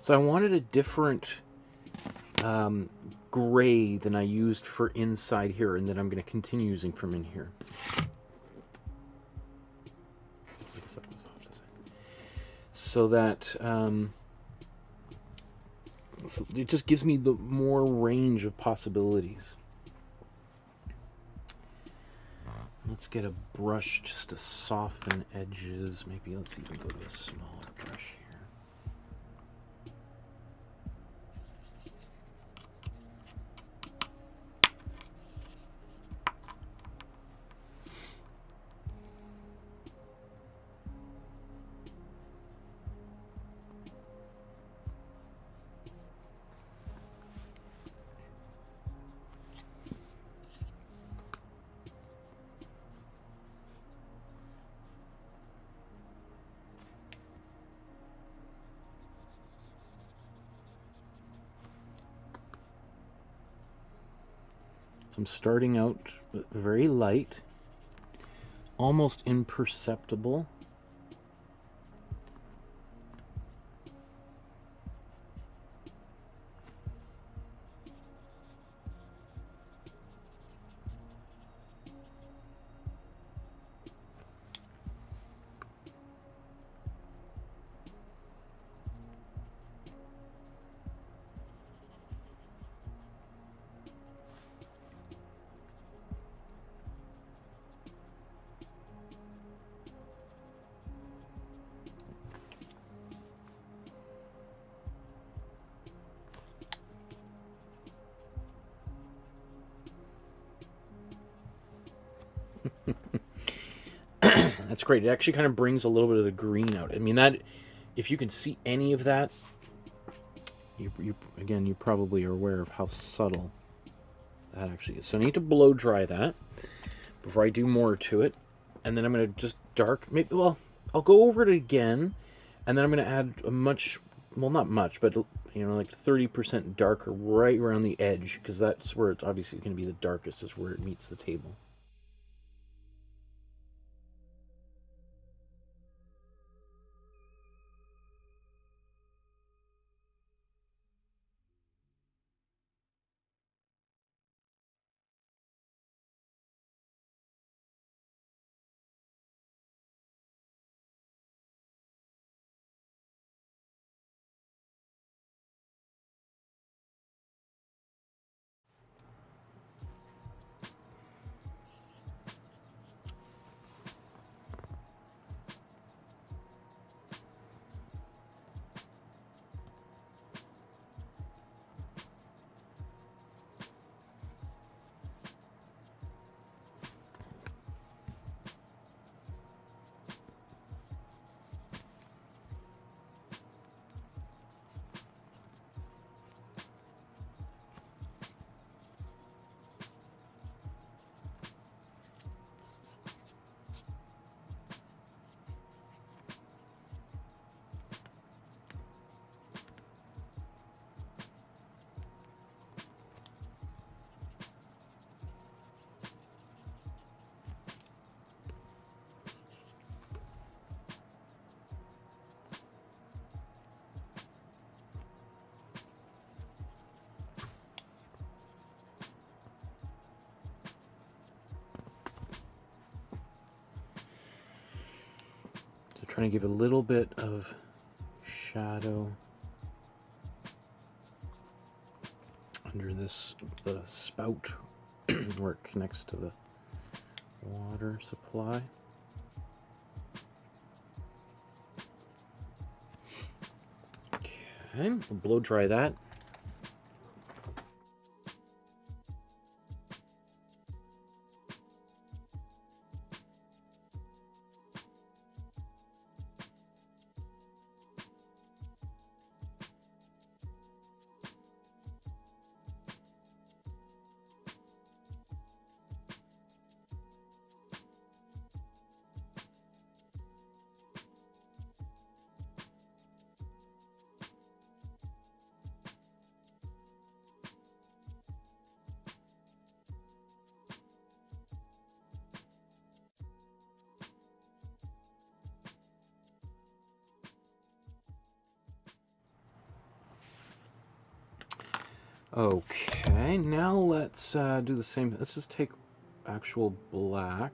So I wanted a different gray than I used for inside here, and that I'm going to continue using from in here. So that it just gives me the more range of possibilities. Let's get a brush just to soften edges. Maybe let's even go to a smaller brush here. So I'm starting out very light, almost imperceptible. That's great. It actually kind of brings a little bit of the green out. I mean, that, if you can see any of that, again, you probably are aware of how subtle that actually is. So I need to blow dry that. before I do more to it. And then I'm going to just maybe, well, I'll go over it again, and then I'm going to add a much, well, not much, but, you know, like 30% darker right around the edge, because that's where it's obviously going to be the darkest, is where it meets the table. Trying to give a little bit of shadow under the spout where it connects to the water supply. Okay, we'll blow dry that. Okay, now let's do the same. Let's just take actual black.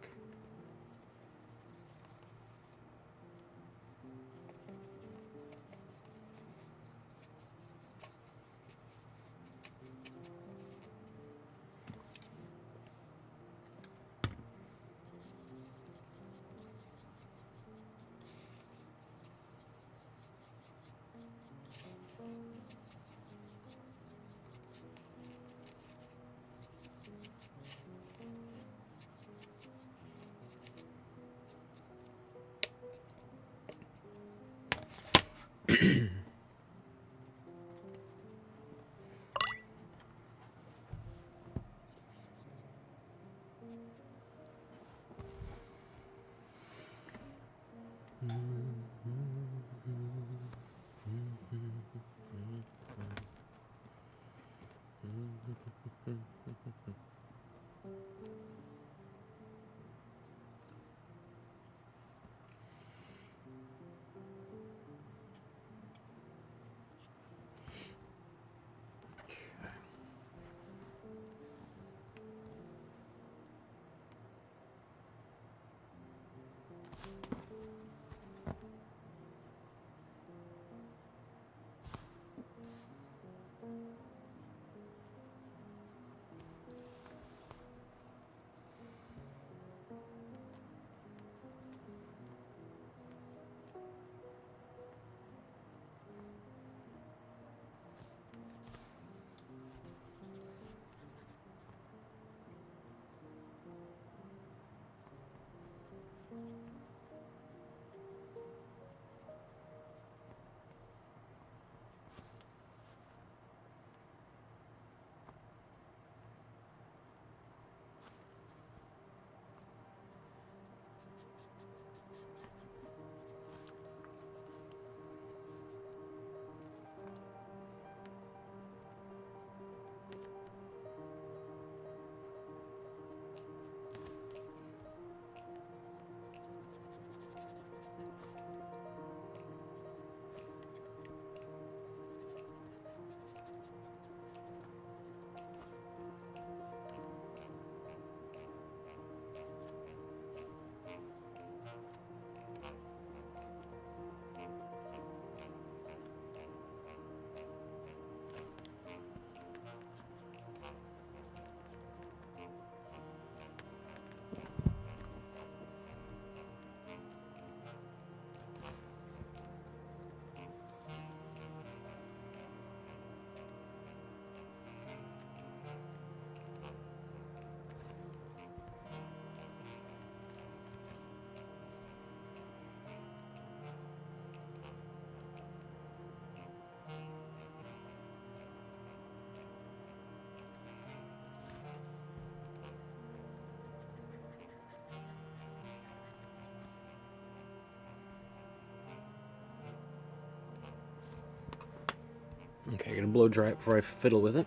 Okay, I'm gonna blow dry it before I fiddle with it.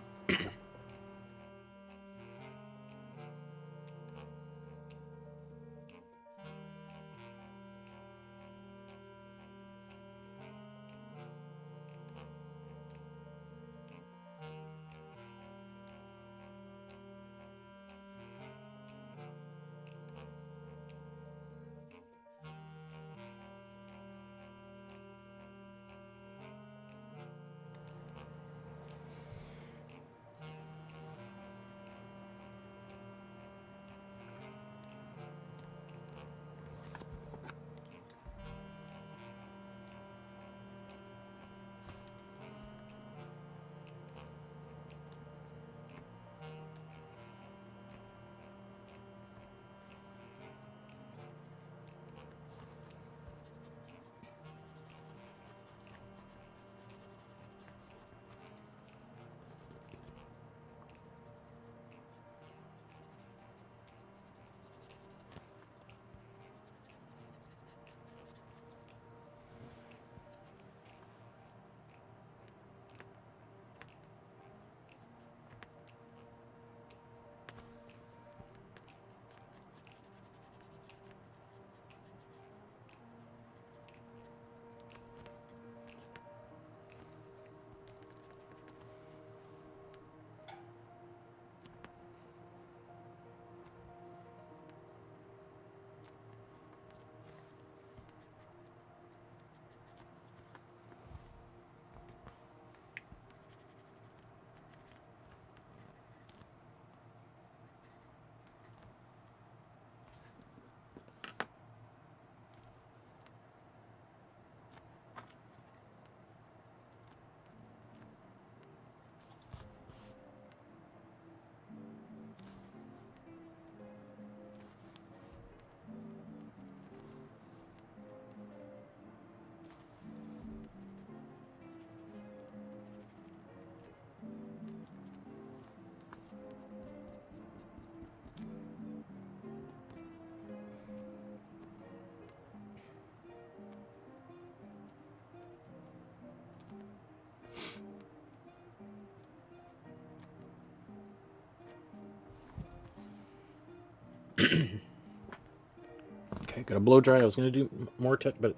Okay, gotta blow dry. I was gonna do more touch, but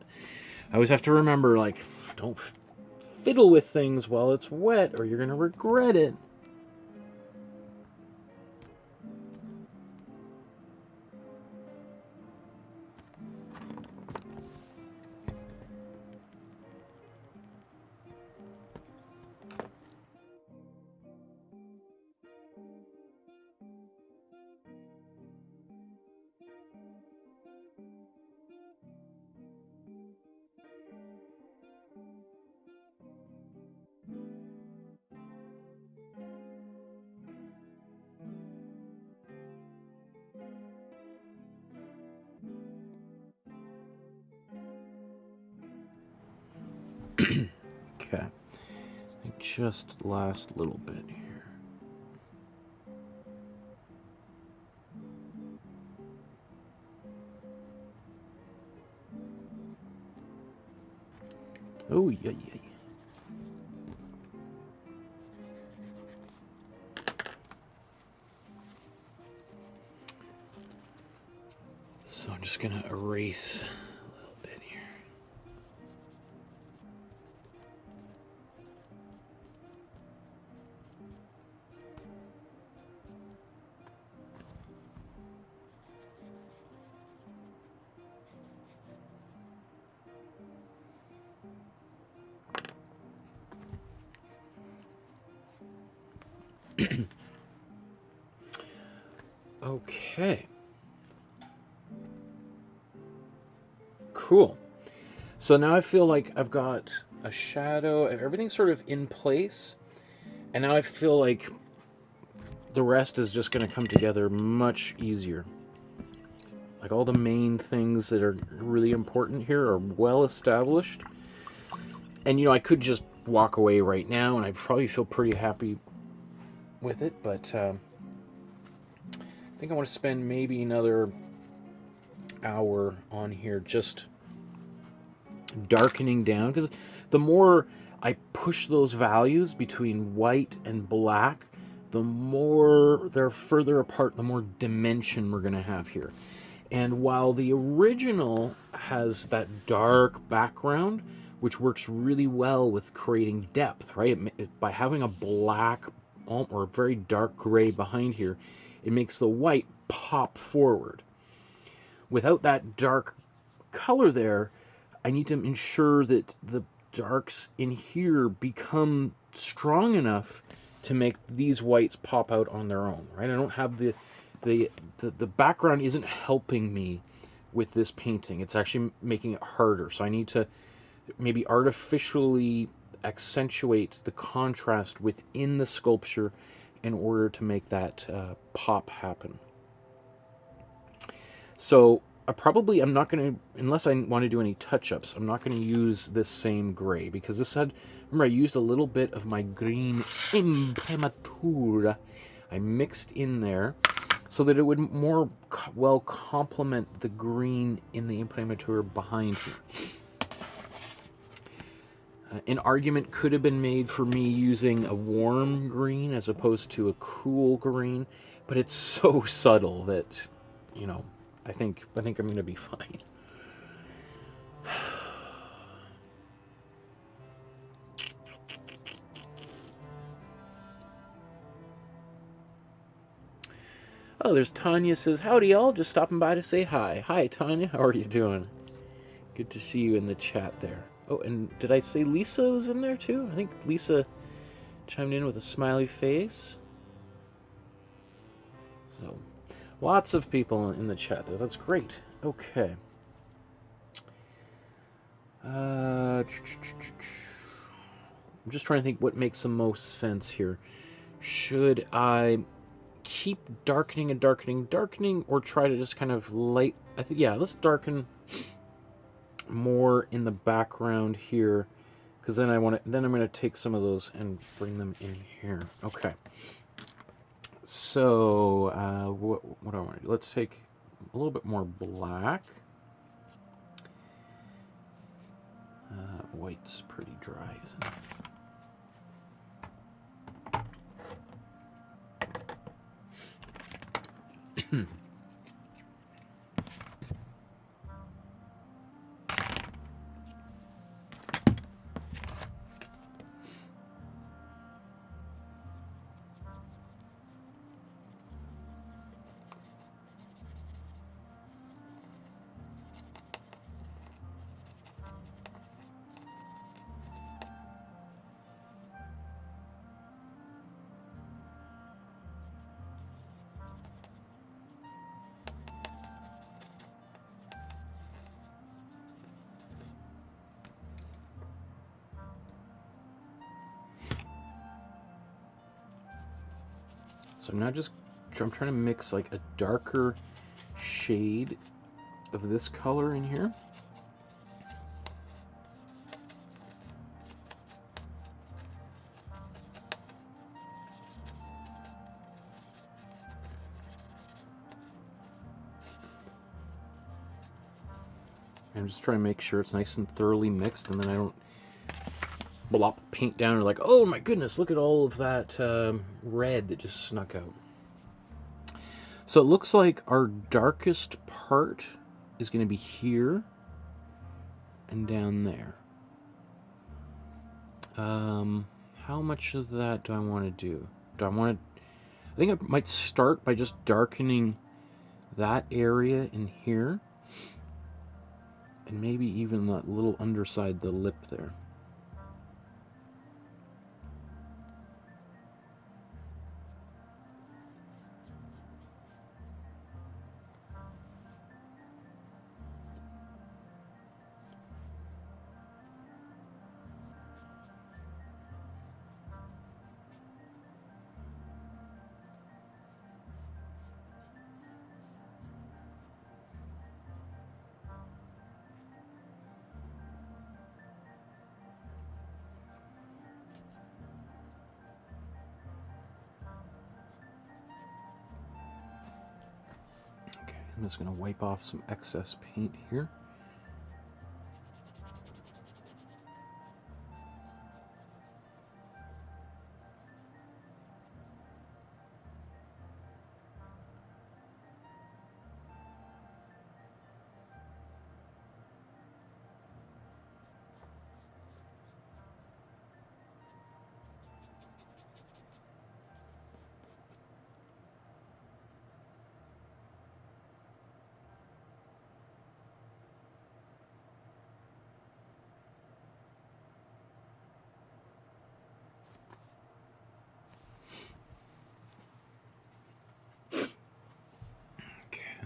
I always have to remember, like, don't fiddle with things while it's wet or you're gonna regret it. Okay, just last little bit here. Oh, yeah, yeah. So I'm just gonna erase a little bit here. Okay. Cool. So now I feel like I've got a shadow, everything's sort of in place. And now I feel like the rest is just going to come together much easier. Like all the main things that are really important here are well established. And, you know, I could just walk away right now and I'd probably feel pretty happy with it. But I think I want to spend maybe another hour on here just darkening down. Because the more I push those values between white and black, the more they're further apart, the more dimension we're going to have here. And while the original has that dark background, which works really well with creating depth, right? By having a black or very dark gray behind here, it makes the white pop forward. Without that dark color there, I need to ensure that the darks in here become strong enough to make these whites pop out on their own, right? I don't have the background isn't helping me with this painting. It's actually making it harder. So I need to maybe artificially accentuate the contrast within the sculpture in order to make that pop happen. So I'm not going to, unless I want to do any touch-ups, I'm not going to use this same gray, because this had, remember I used a little bit of my green Imprimatura. I mixed in there so that it would more well complement the green in the Imprimatura behind here. An argument could have been made for me using a warm green as opposed to a cool green, but it's so subtle that, you know, I think I'm going to be fine. Oh, there's Tanya says, howdy y'all, just stopping by to say hi. Hi Tanya, how are you doing? Good to see you in the chat there. Oh, and did I say Lisa was in there too? I think Lisa chimed in with a smiley face. So, lots of people in the chat there. That's great. Okay. I'm just trying to think what makes the most sense here. Should I keep darkening and darkening, or try to just kind of light? I think, yeah, let's darken more in the background here, because then I'm going to take some of those and bring them in here. Okay. So what do I want to do? Let's take a little bit more black. White's pretty dry, isn't it? So I'm trying to mix like a darker shade of this color in here. I'm just trying to make sure it's nice and thoroughly mixed, and then I don't blop paint down and like, oh my goodness, look at all of that red that just snuck out. So it looks like our darkest part is going to be here and down there. How much of that do I want to do? I think I might start by just darkening that area in here, and maybe even that little underside the lip there. I'm just going to wipe off some excess paint here.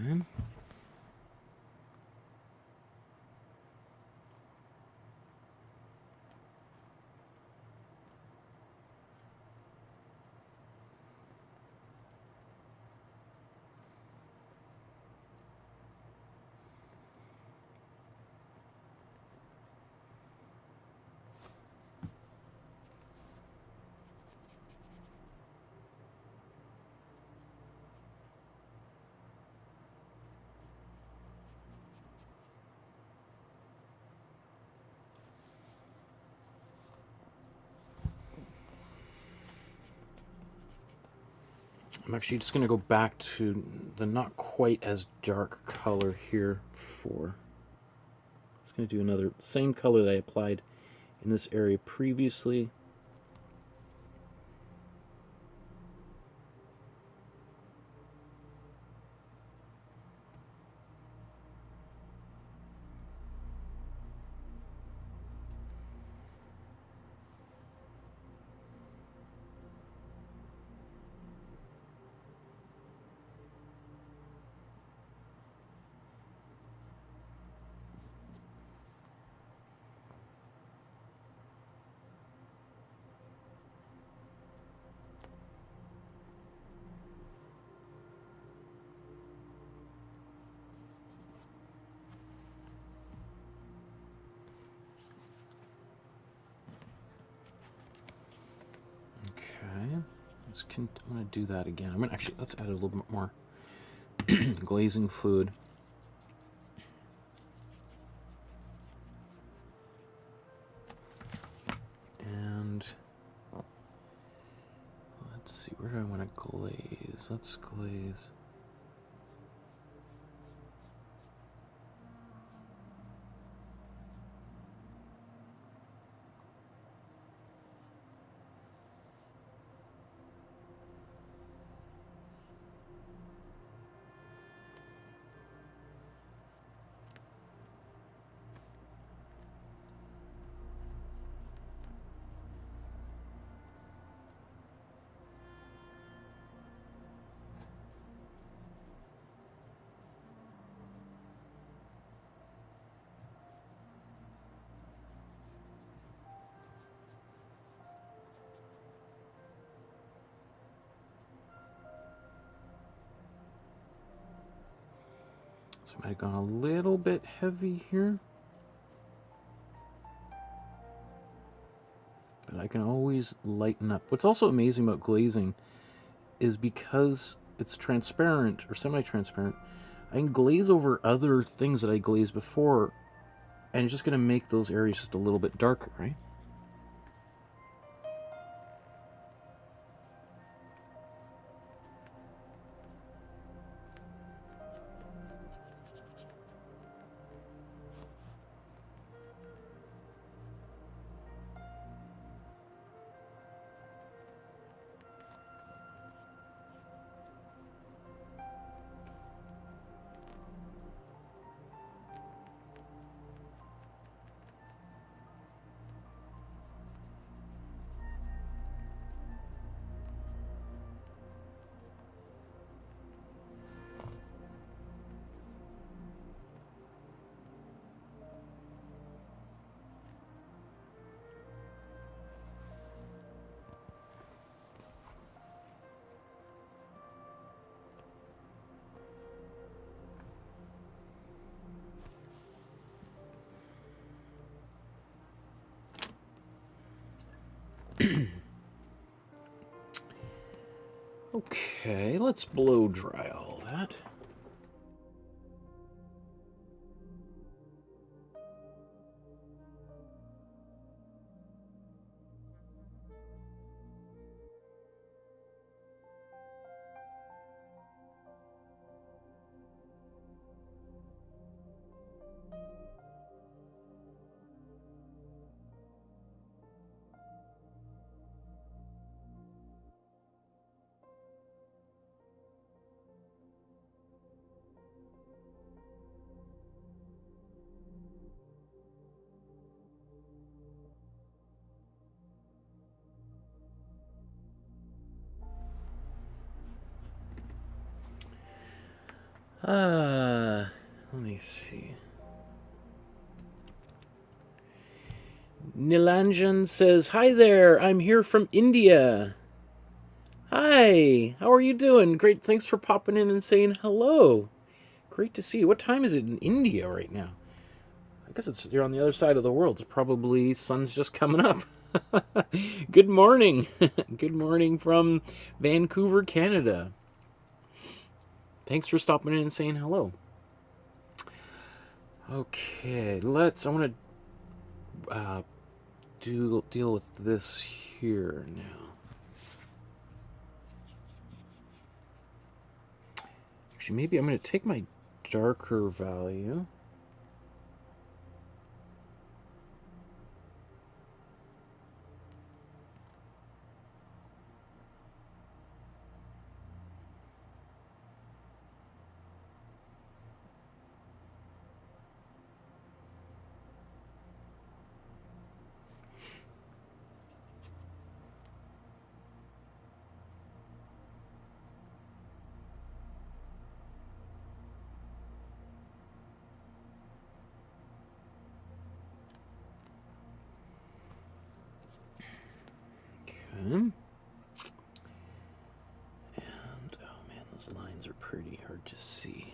Okay. I'm actually just going to go back to the not quite as dark color here for... Just going to do another same color that I applied in this area previously. I'm going to do that again. I'm going to actually, let's add a little bit more glazing fluid. And let's see, where do I want to glaze? Let's glaze. So I might have gone a little bit heavy here. But I can always lighten up. What's also amazing about glazing is because it's transparent or semi-transparent, I can glaze over other things that I glazed before, and it's just going to make those areas just a little bit darker, right? Okay, let's blow dry all that. Let me see. Nilanjan says, "Hi there, I'm here from India." Hi, how are you doing? Great, thanks for popping in and saying hello. Great to see you. What time is it in India right now? I guess you're on the other side of the world. It's probably sun's just coming up. Good morning. Good morning from Vancouver, Canada. Thanks for stopping in and saying hello. Okay, I want to deal with this here now. Actually, maybe I'm going to take my darker value. And, oh man, those lines are pretty hard to see.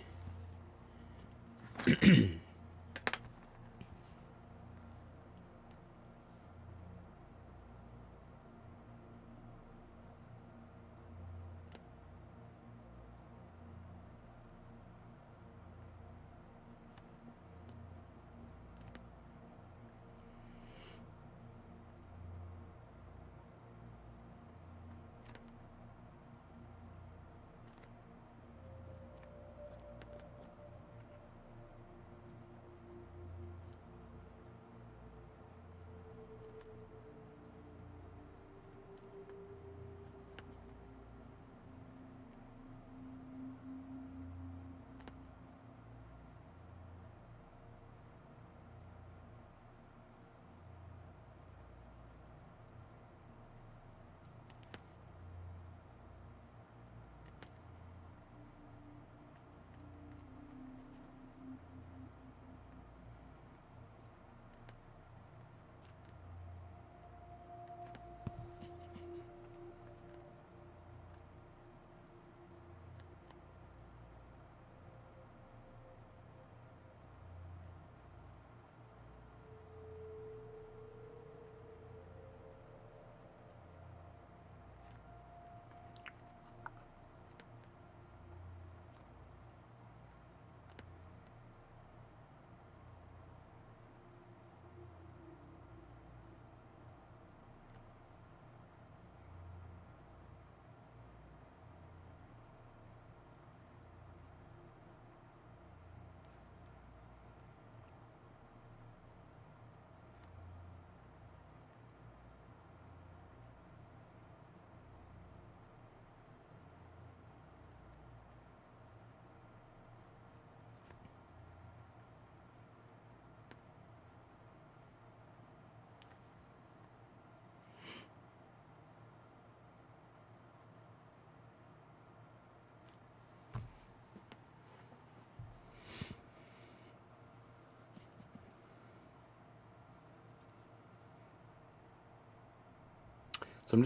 So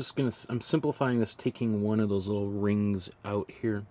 I'm simplifying this, taking one of those little rings out here.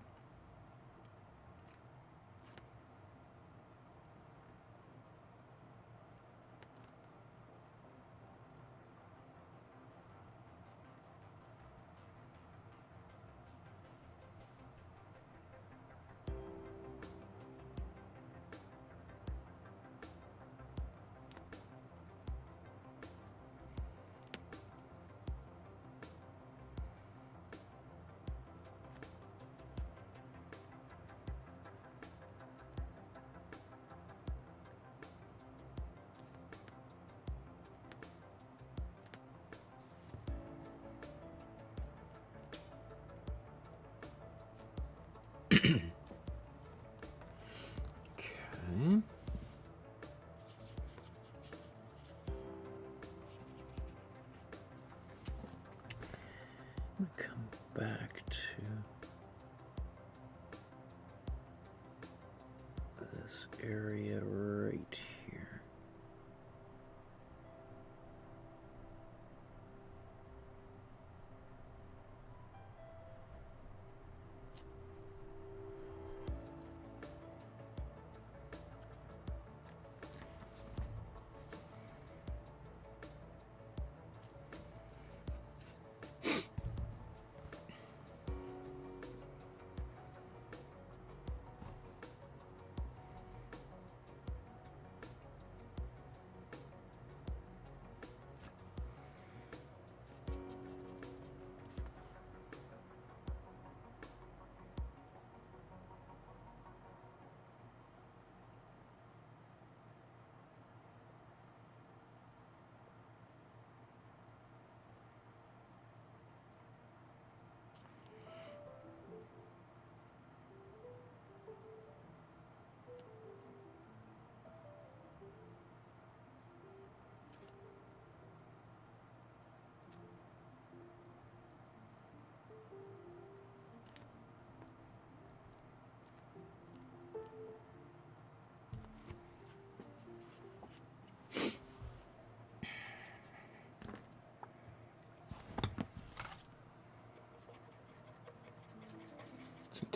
Okay. Come back to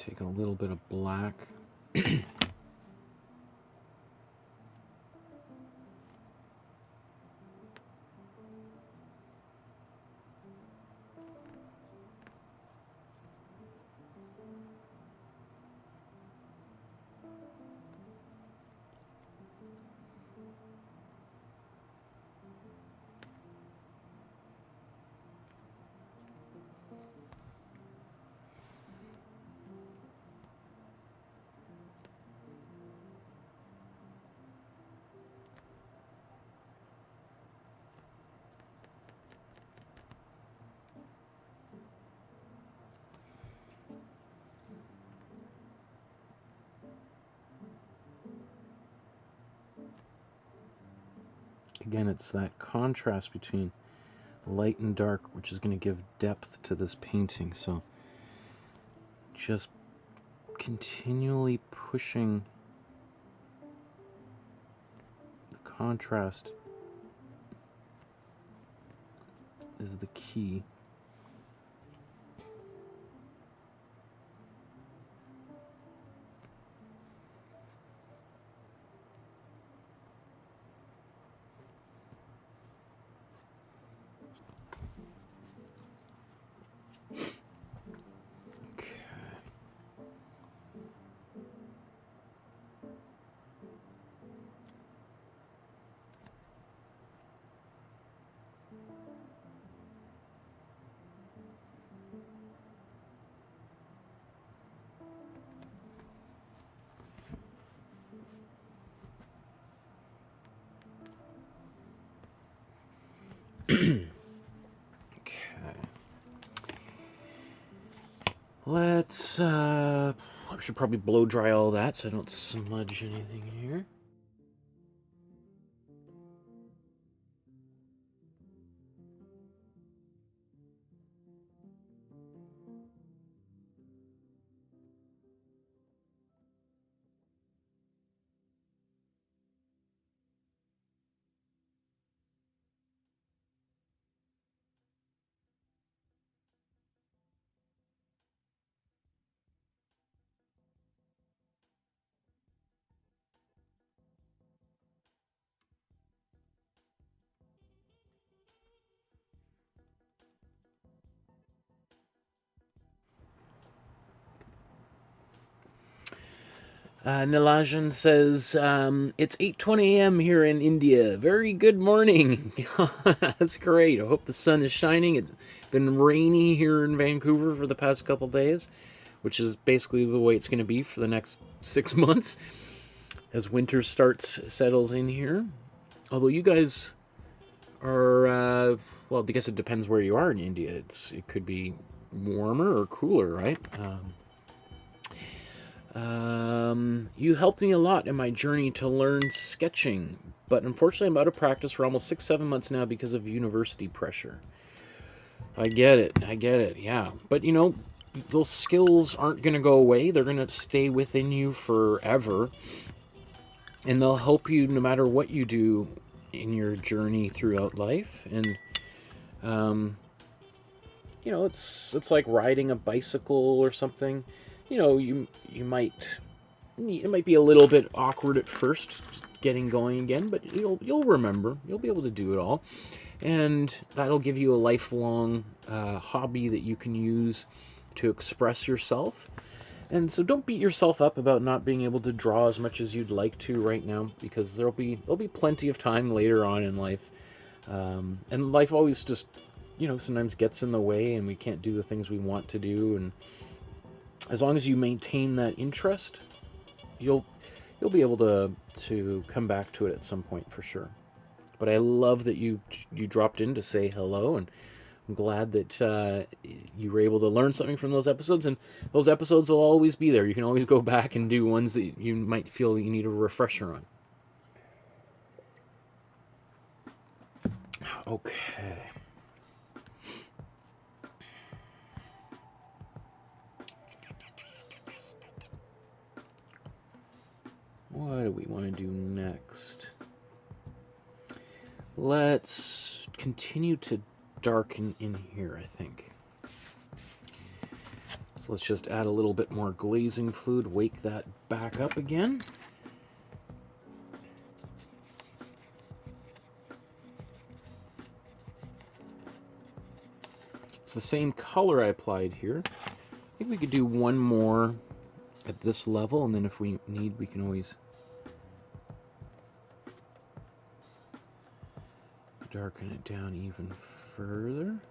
Take a little bit of black. Again, it's that contrast between light and dark, which is going to give depth to this painting. So just continually pushing the contrast is the key. Let's, I should probably blow dry all that so I don't smudge anything here. Nilajan says, it's 8:20 a.m. here in India. Very good morning. That's great. I hope the sun is shining. It's been rainy here in Vancouver for the past couple days, which is basically the way it's going to be for the next 6 months as winter settles in here. Although you guys are, well, I guess it depends where you are in India. It could be warmer or cooler, right? You helped me a lot in my journey to learn sketching, but unfortunately I'm out of practice for almost 6-7 months now because of university pressure. I get it, yeah. But, you know, those skills aren't going to go away. They're going to stay within you forever, and they'll help you no matter what you do in your journey throughout life. And, you know, it's like riding a bicycle or something. You know, it might be a little bit awkward at first getting going again, but you'll remember. You'll be able to do it all, and that'll give you a lifelong hobby that you can use to express yourself. And so don't beat yourself up about not being able to draw as much as you'd like to right now, because there'll be plenty of time later on in life, and life always just, you know, sometimes gets in the way and we can't do the things we want to do. And as long as you maintain that interest, you'll be able to come back to it at some point for sure. But I love that you dropped in to say hello, and I'm glad that you were able to learn something from those episodes, and those episodes will always be there. You can always go back and do ones that you might feel you need a refresher on. Okay. What do we want to do next? Let's continue to darken in here, I think. So let's just add a little bit more glazing fluid, wake that back up again. It's the same color I applied here. I think we could do one more at this level, and then if we need, we can always darken it down even further.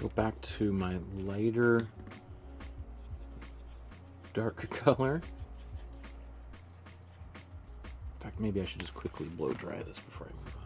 go back to my lighter, dark color. In fact, maybe I should just quickly blow dry this before I move on.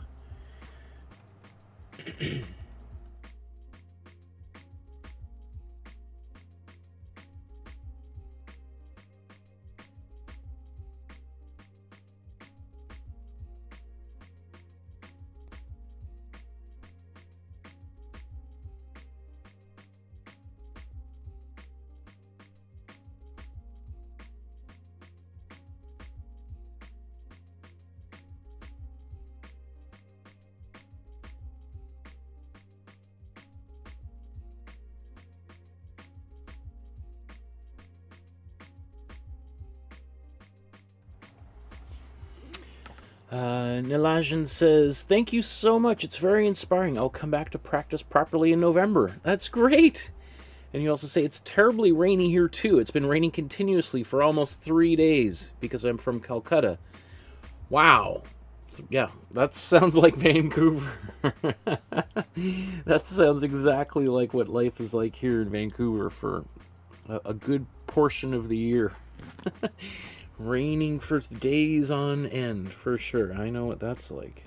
Nilajan says, thank you so much. It's very inspiring. I'll come back to practice properly in November. That's great. And you also say, it's terribly rainy here too. It's been raining continuously for almost 3 days because I'm from Calcutta. Wow. Yeah, that sounds like Vancouver. That sounds exactly like what life is like here in Vancouver for a good portion of the year. Raining for days on end, for sure. I know what that's like.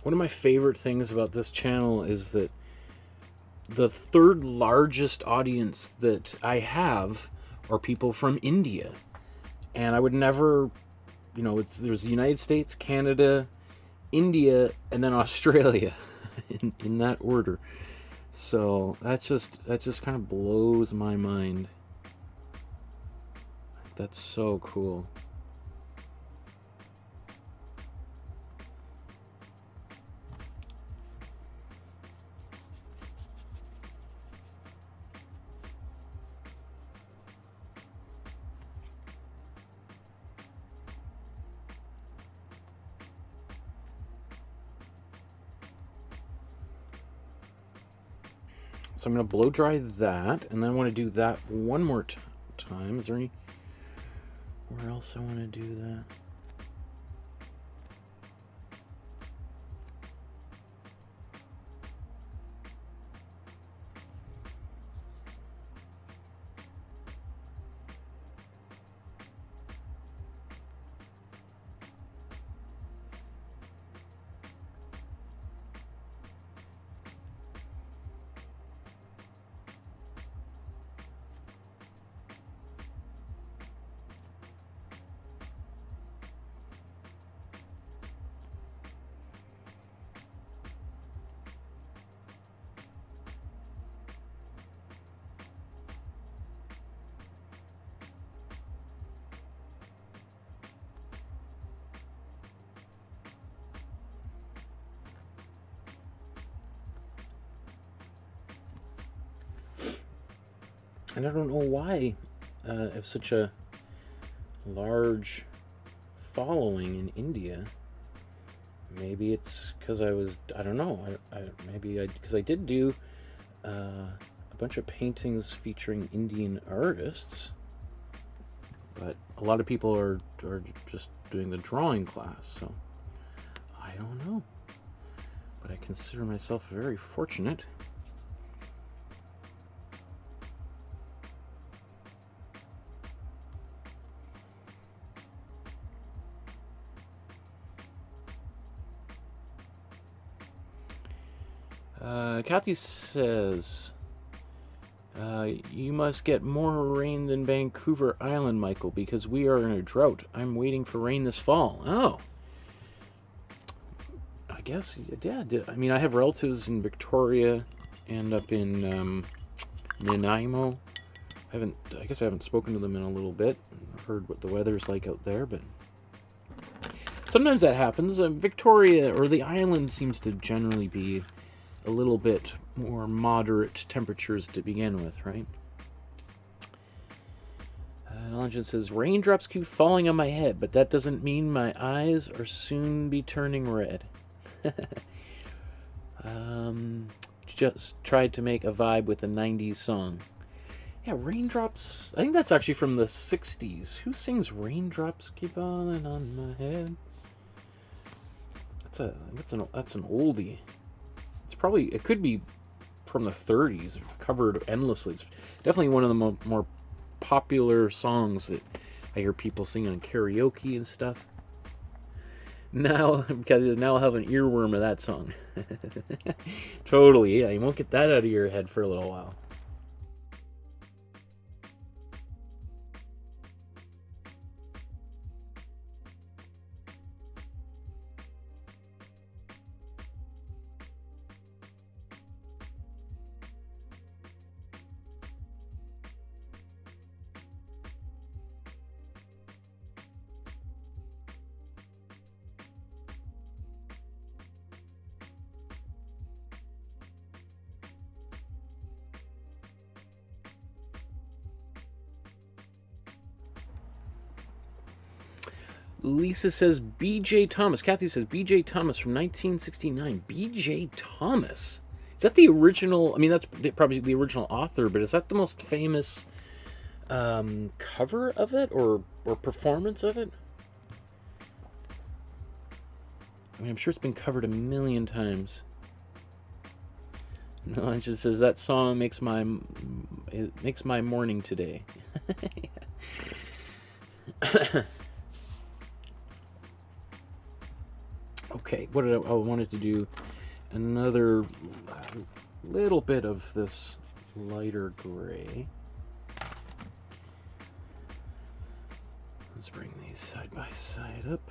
One of my favorite things about this channel is that the third largest audience that I have are people from India. And I would never, you know, there's the United States, Canada, India, and then Australia in that order. So that just kind of blows my mind. That's so cool. So I'm going to blow dry that, and then I want to do that one more time. Is there any... where else I want to do that? And I don't know why I have such a large following in India. Maybe it's because I don't know. Because I did do a bunch of paintings featuring Indian artists, but a lot of people are just doing the drawing class, so I don't know. But I consider myself very fortunate. Kathy says, you must get more rain than Vancouver Island, Michael, because we are in a drought. I'm waiting for rain this fall. Oh. I guess, yeah. I mean, I have relatives in Victoria and up in Nanaimo. I guess I haven't spoken to them in a little bit. I've heard what the weather's like out there, but sometimes that happens. Victoria or the island seems to generally be a little bit more moderate temperatures to begin with, right? Legend says, raindrops keep falling on my head, but that doesn't mean my eyes are soon be turning red. Just tried to make a vibe with a 90s song. Yeah, raindrops. I think that's actually from the 60s. Who sings raindrops keep falling on my head? That's an oldie. It could be from the 30s, covered endlessly. It's definitely one of the more popular songs that I hear people sing on karaoke and stuff. Now I'll have an earworm of that song. Totally, yeah, you won't get that out of your head for a little while. Lisa says B.J. Thomas. Kathy says B.J. Thomas from 1969. B.J. Thomas. Is that the original? I mean, that's probably the original author, but is that the most famous cover of it or performance of it? I mean, I'm sure it's been covered a million times. No, it just says that song makes my morning today. Okay, what did I wanted to do another little bit of this lighter gray. Let's bring these side by side up.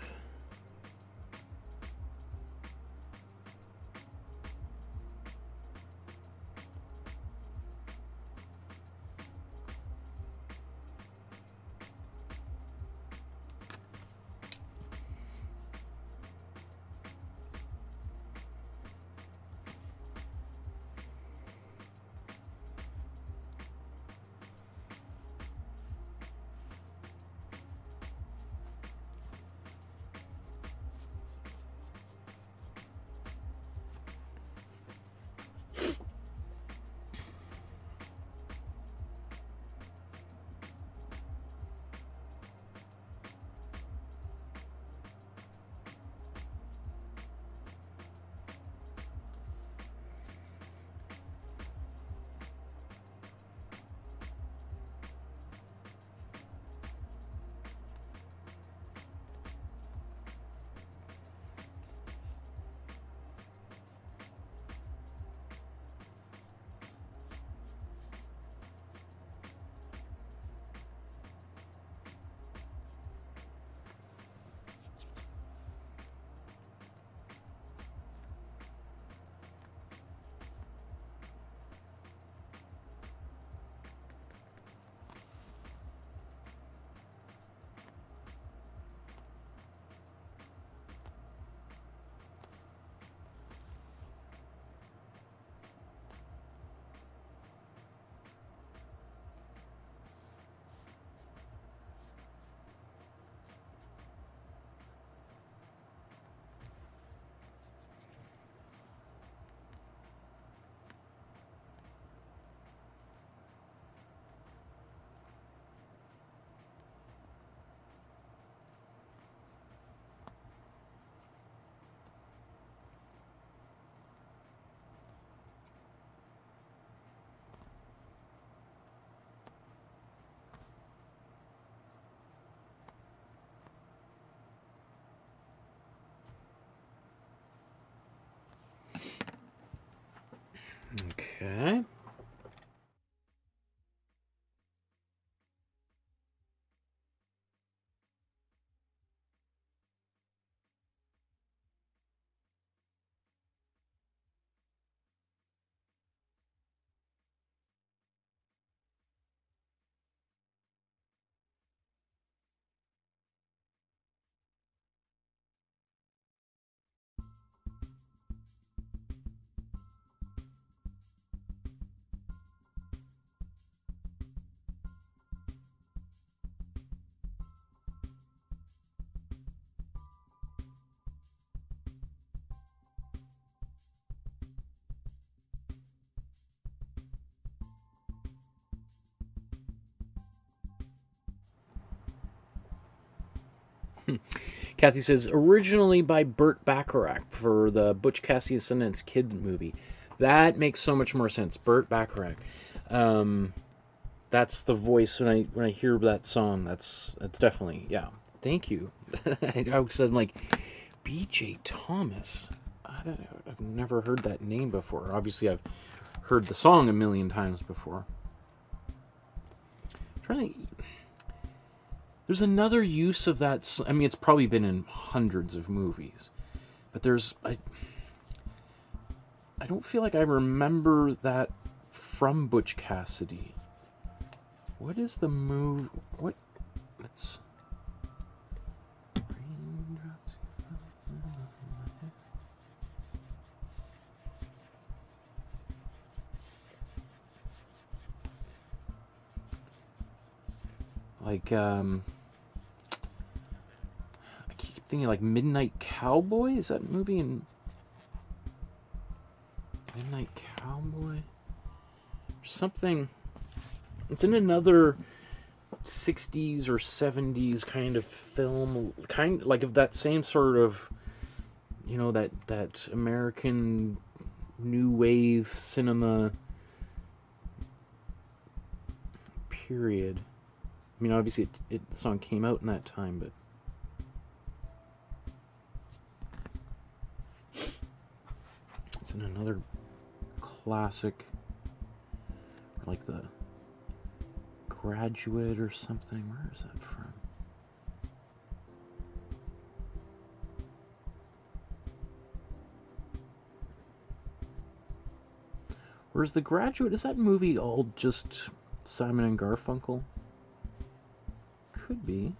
Kathy says, originally by Burt Bacharach for the Butch Cassidy and Sundance Kid movie. That makes so much more sense. Burt Bacharach. That's the voice when I hear that song. That's definitely, yeah. Thank you. I said, like, B.J. Thomas. I've never heard that name before. Obviously, I've heard the song a million times before. There's another use of that. I mean, it's probably been in hundreds of movies, but I don't feel like I remember that from Butch Cassidy. What is the move? What? Let's. Like, I keep thinking like Midnight Cowboy. Is that movie in Midnight Cowboy or something? It's in another 60s or 70s kind of film, kind like of that same sort of, you know, that American new wave cinema period. I mean, obviously, the song came out in that time, but it's in another classic, like The Graduate or something. Where is that from? Where's The Graduate? Is that movie all just Simon and Garfunkel? Could be.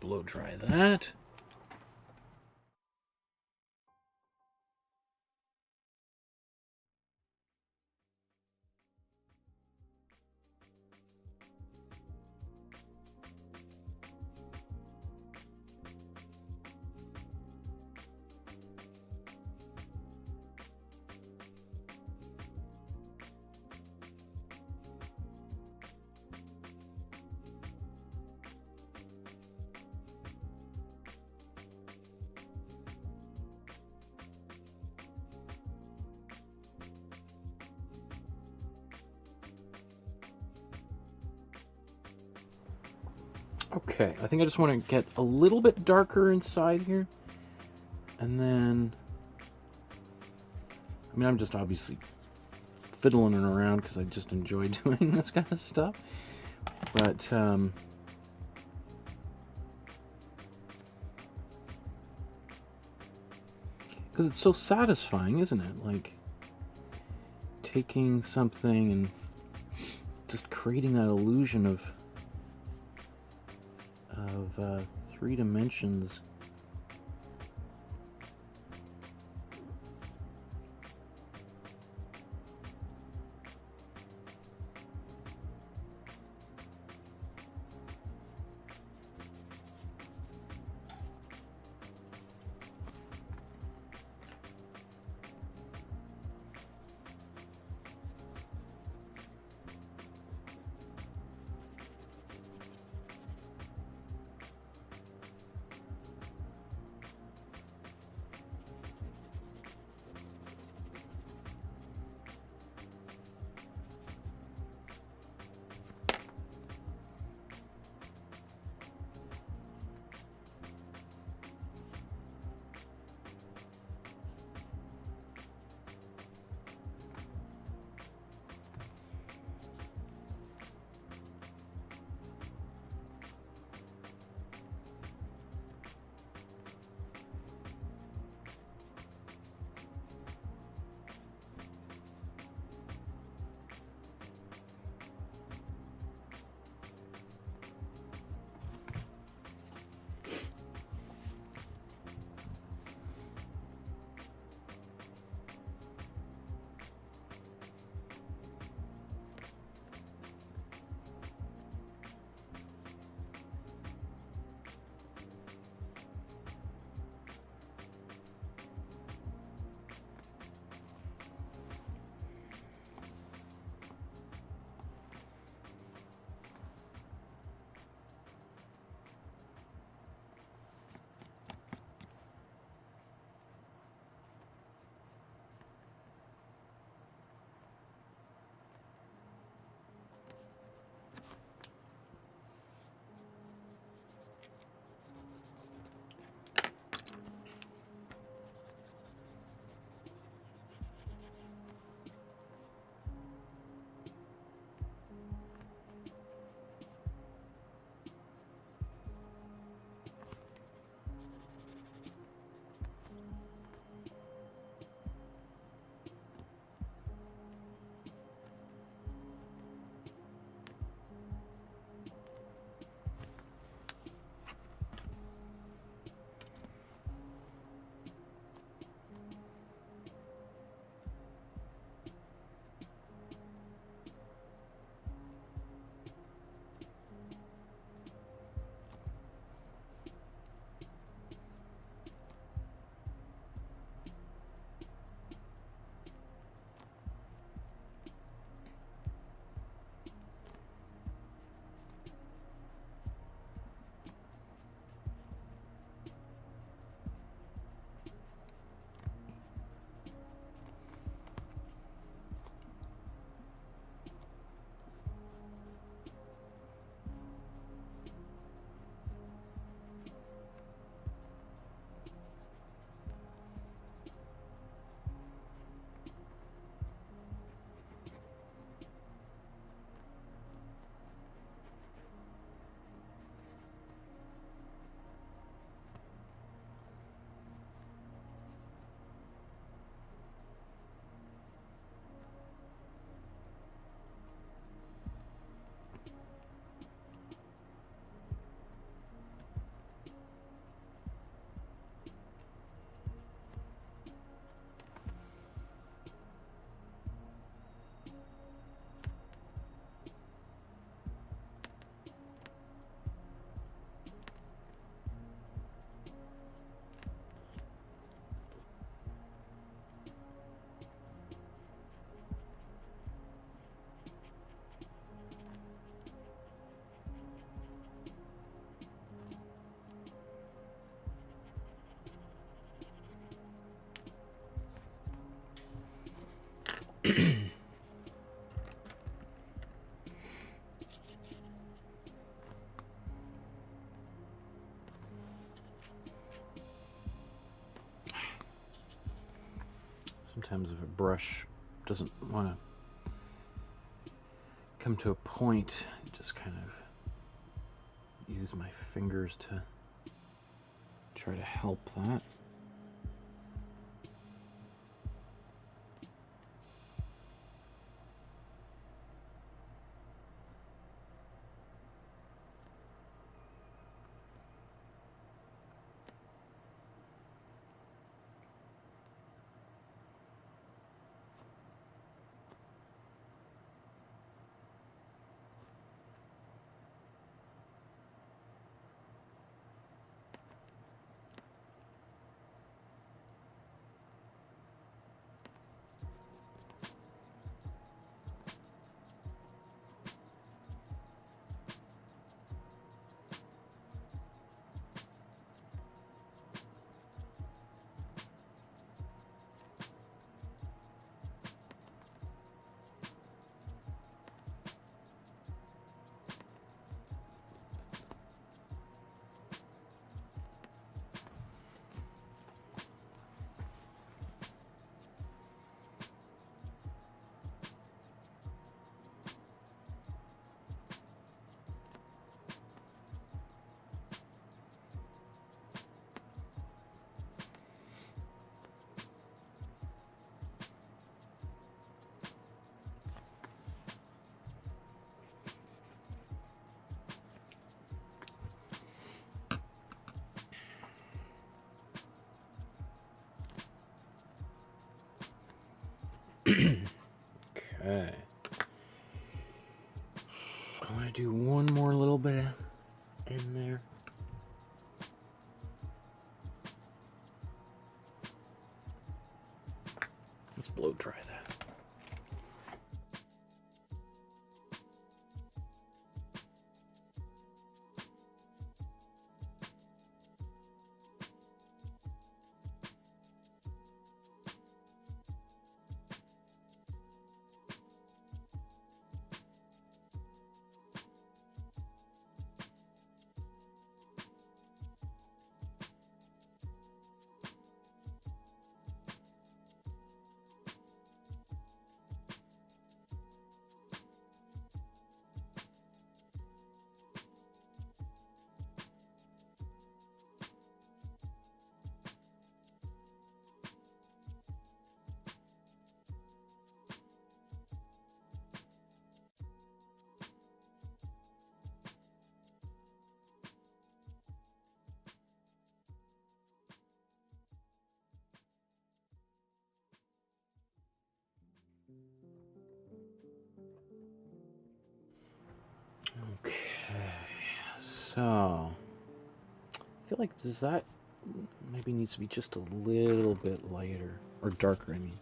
blow dry that. Okay, I think I just want to get a little bit darker inside here. And then, I mean, I'm just obviously fiddling it around because I just enjoy doing this kind of stuff. But, because it's so satisfying, isn't it? Like, taking something and just creating that illusion of 3 dimensions. Sometimes if a brush doesn't want to come to a point, I just kind of use my fingers to try to help that. Okay. I want to do one more little bit in there. Let's blow dry that. So, I feel like that maybe needs to be just a little bit lighter, or darker, I mean.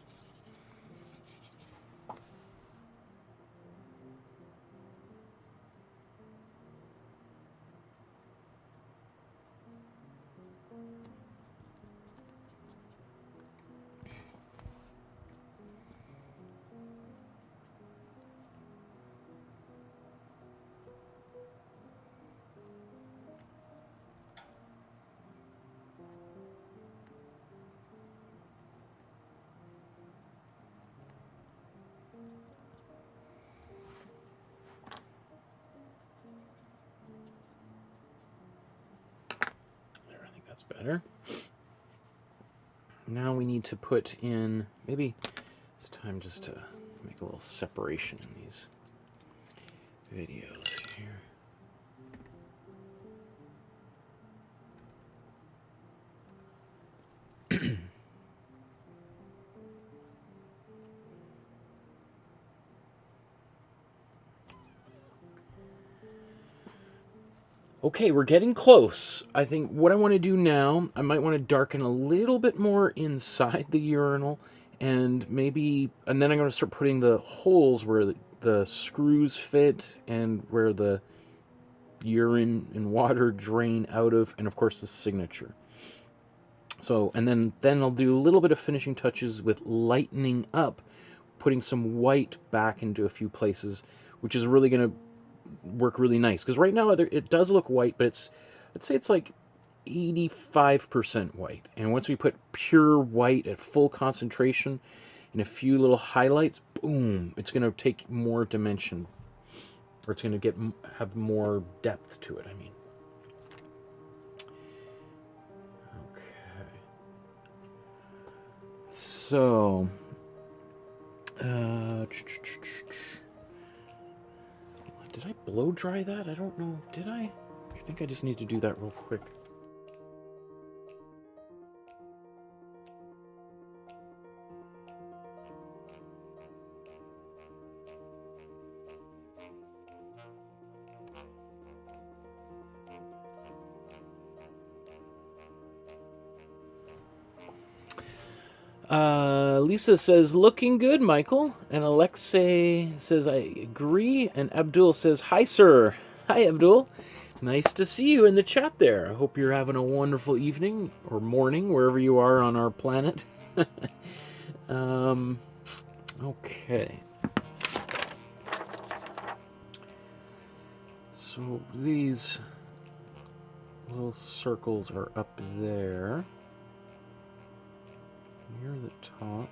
Better. Now we need to put in, maybe it's time just to make a little separation in these videos here. Okay, we're getting close. I think what I want to do now, I might want to darken a little bit more inside the urinal, and then I'm going to start putting the holes where the screws fit and where the urine and water drain out of, and of course the signature. So, and then I'll do a little bit of finishing touches with lightening up, putting some white back into a few places, which is really going to work really nice. Because right now it does look white, but let's say it's like 85% white. And once we put pure white at full concentration and a few little highlights, boom, it's going to take more dimension. Or it's going to have more depth to it, I mean. Okay. So, did I blow dry that? I don't know. Did I? I think I just need to do that real quick. Lisa says, looking good, Michael. And Alexei says, I agree. And Abdul says, hi, sir. Hi, Abdul. Nice to see you in the chat there. I hope you're having a wonderful evening or morning, wherever you are on our planet. Okay. So these little circles are up there. Near the top.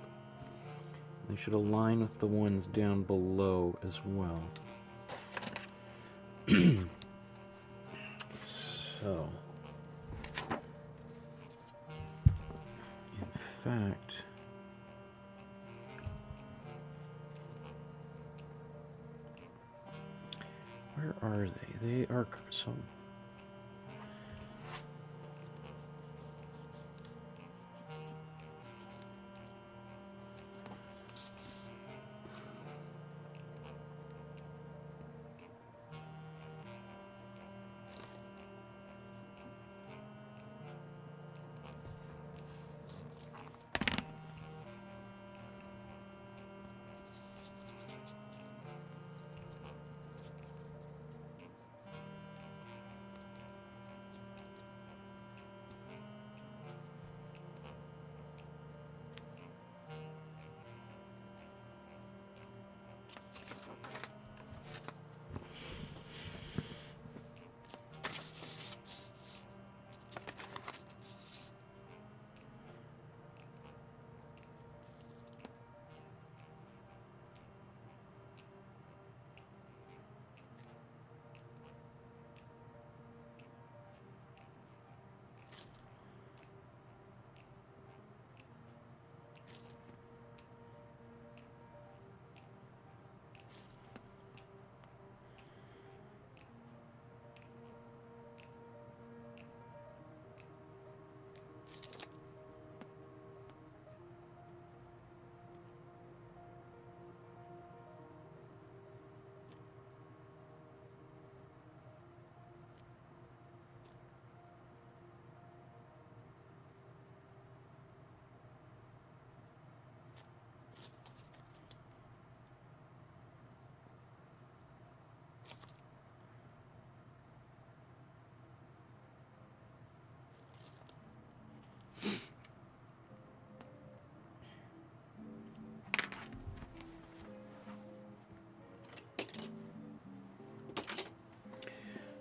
They should align with the ones down below as well. So, in fact, where are they? They are some.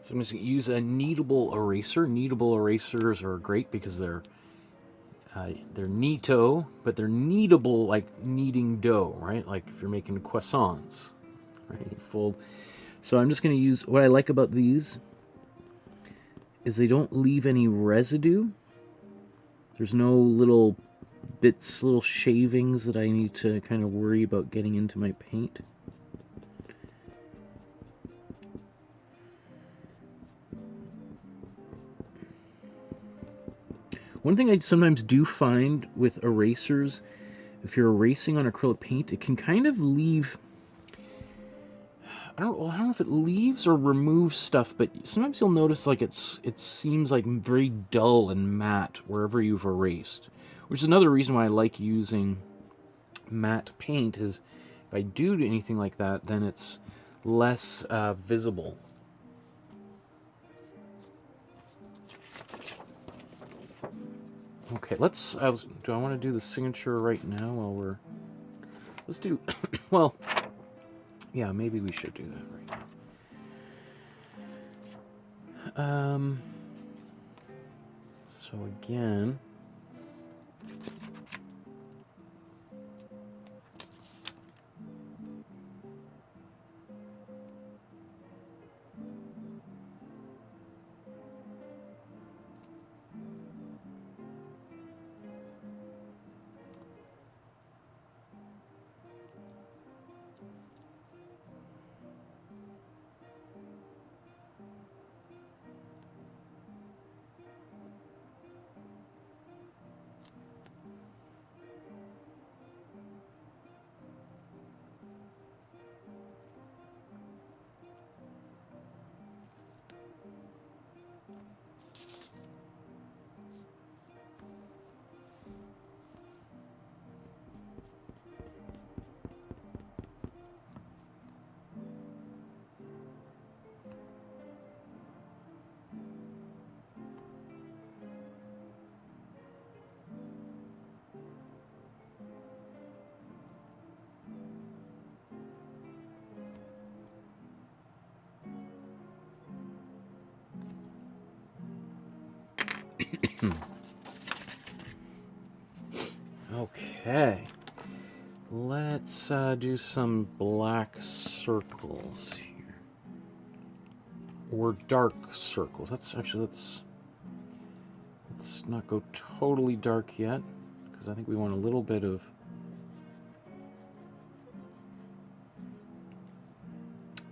So I'm just going to use a kneadable eraser. Kneadable erasers are great because they're neato, but they're kneadable like kneading dough, right? Like if you're making croissants, right? You fold. So I'm just going to use, what I like about these is they don't leave any residue. There's no little bits, little shavings that I need to kind of worry about getting into my paint. One thing I sometimes do find with erasers, if you're erasing on acrylic paint, it can kind of leave, I don't know if it leaves or removes stuff, but sometimes you'll notice like it seems like very dull and matte wherever you've erased. Which is another reason why I like using matte paint, is if I do anything like that, then it's less visible. Okay, do I want to do the signature right now while we're... Let's do, well, yeah, maybe we should do that right now. So again, okay, let's do some black circles here, or dark circles. Let's not go totally dark yet, because I think we want a little bit of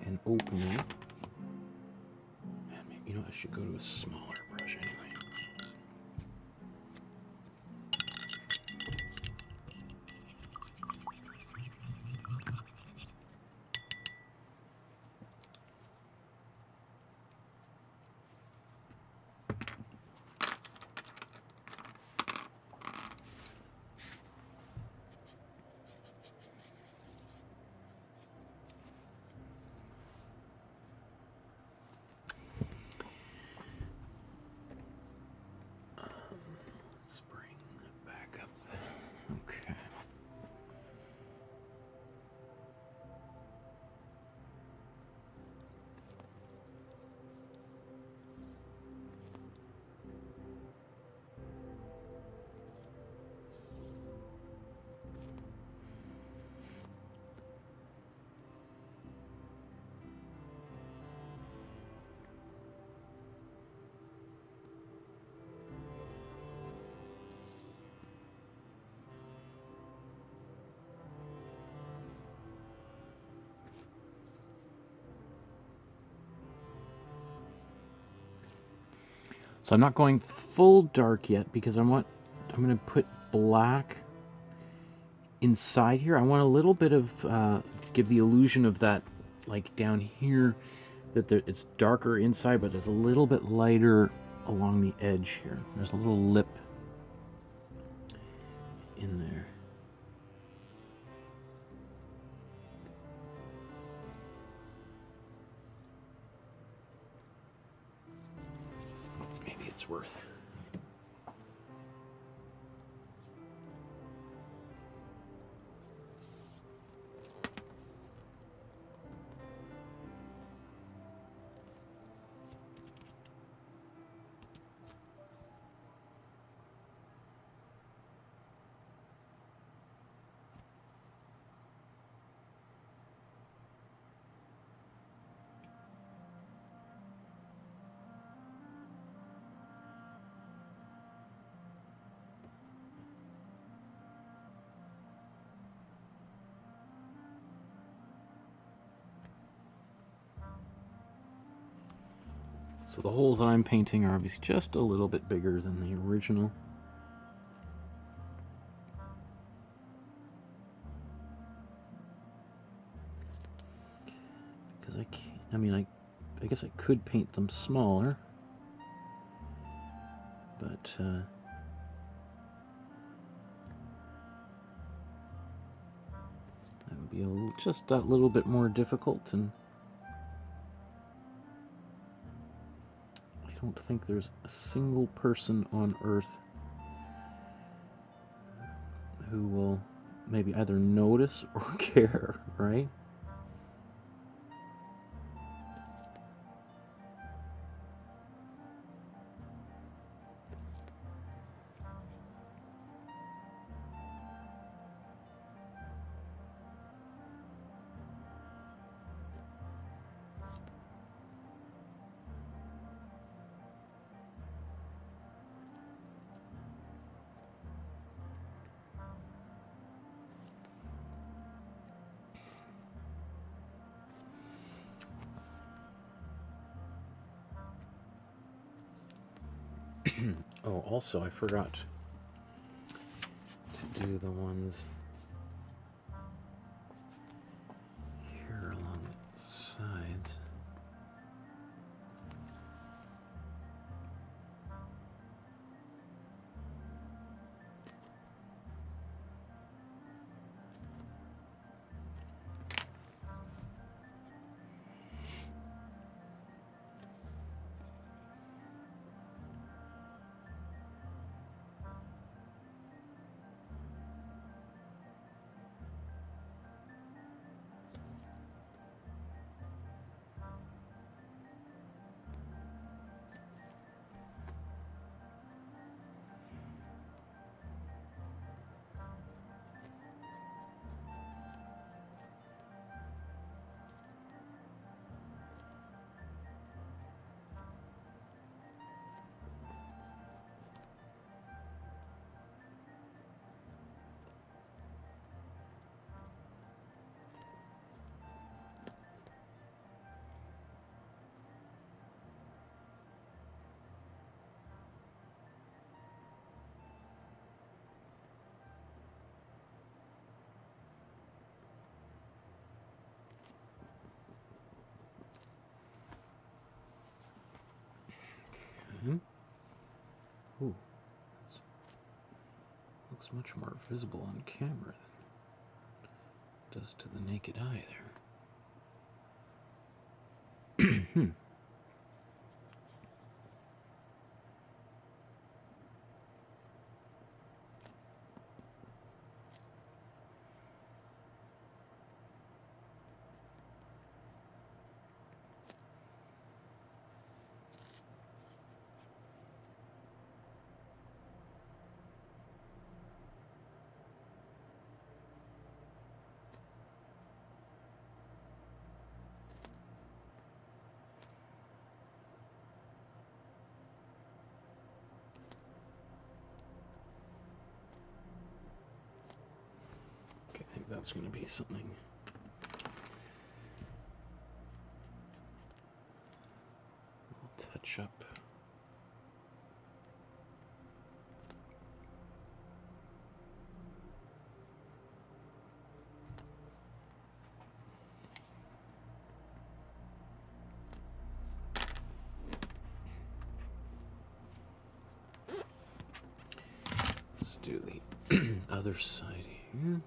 an opening. And maybe, you know, I should go to a smaller brush anyway. So I'm not going full dark yet because I'm going to put black inside here. I want a little bit of, give the illusion of that, like down here, that it's darker inside, but it's a little bit lighter along the edge here. There's a little lip in there. Maybe it's worth. So the holes that I'm painting are obviously just a little bit bigger than the original. Because I can't, I mean, I guess I could paint them smaller. But, that would be just that little bit more difficult, and I don't think there's a single person on Earth who will maybe either notice or care, right? Oh, also, I forgot to do the ones here along the sides. Ooh, that looks much more visible on camera than it does to the naked eye there. I think that's going to be something. We'll touch up. Let's do the other side here.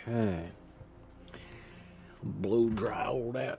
Okay. Blow dry all that.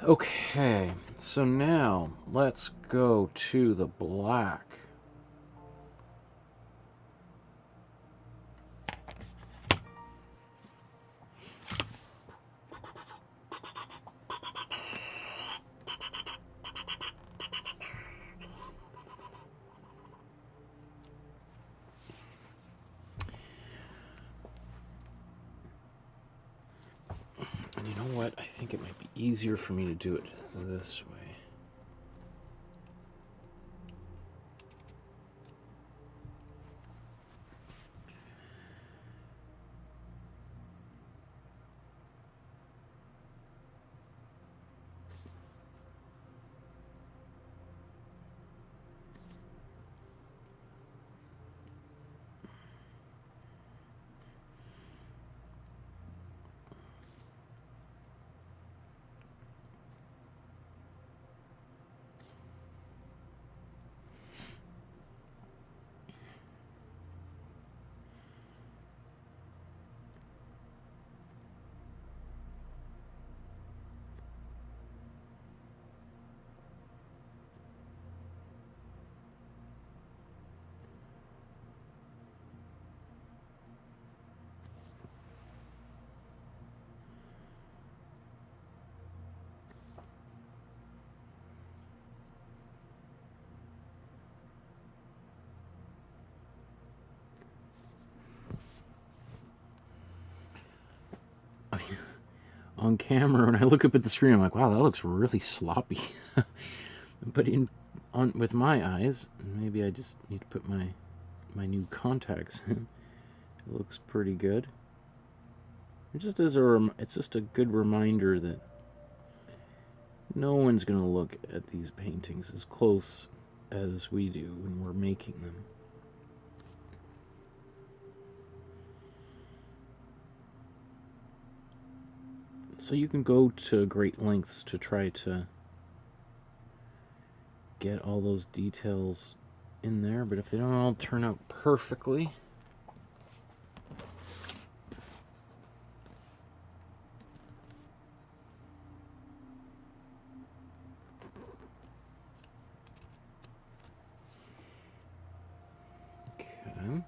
Okay, so now let's go to the black. And you know what? I think it might be easier for me to do it this way. On camera, when I look up at the screen, I'm like, wow, that looks really sloppy. But with my eyes, maybe I just need to put my new contacts in. It looks pretty good. It just is it's just a good reminder that no one's going to look at these paintings as close as we do when we're making them. So you can go to great lengths to try to get all those details in there, but if they don't all turn out perfectly, okay.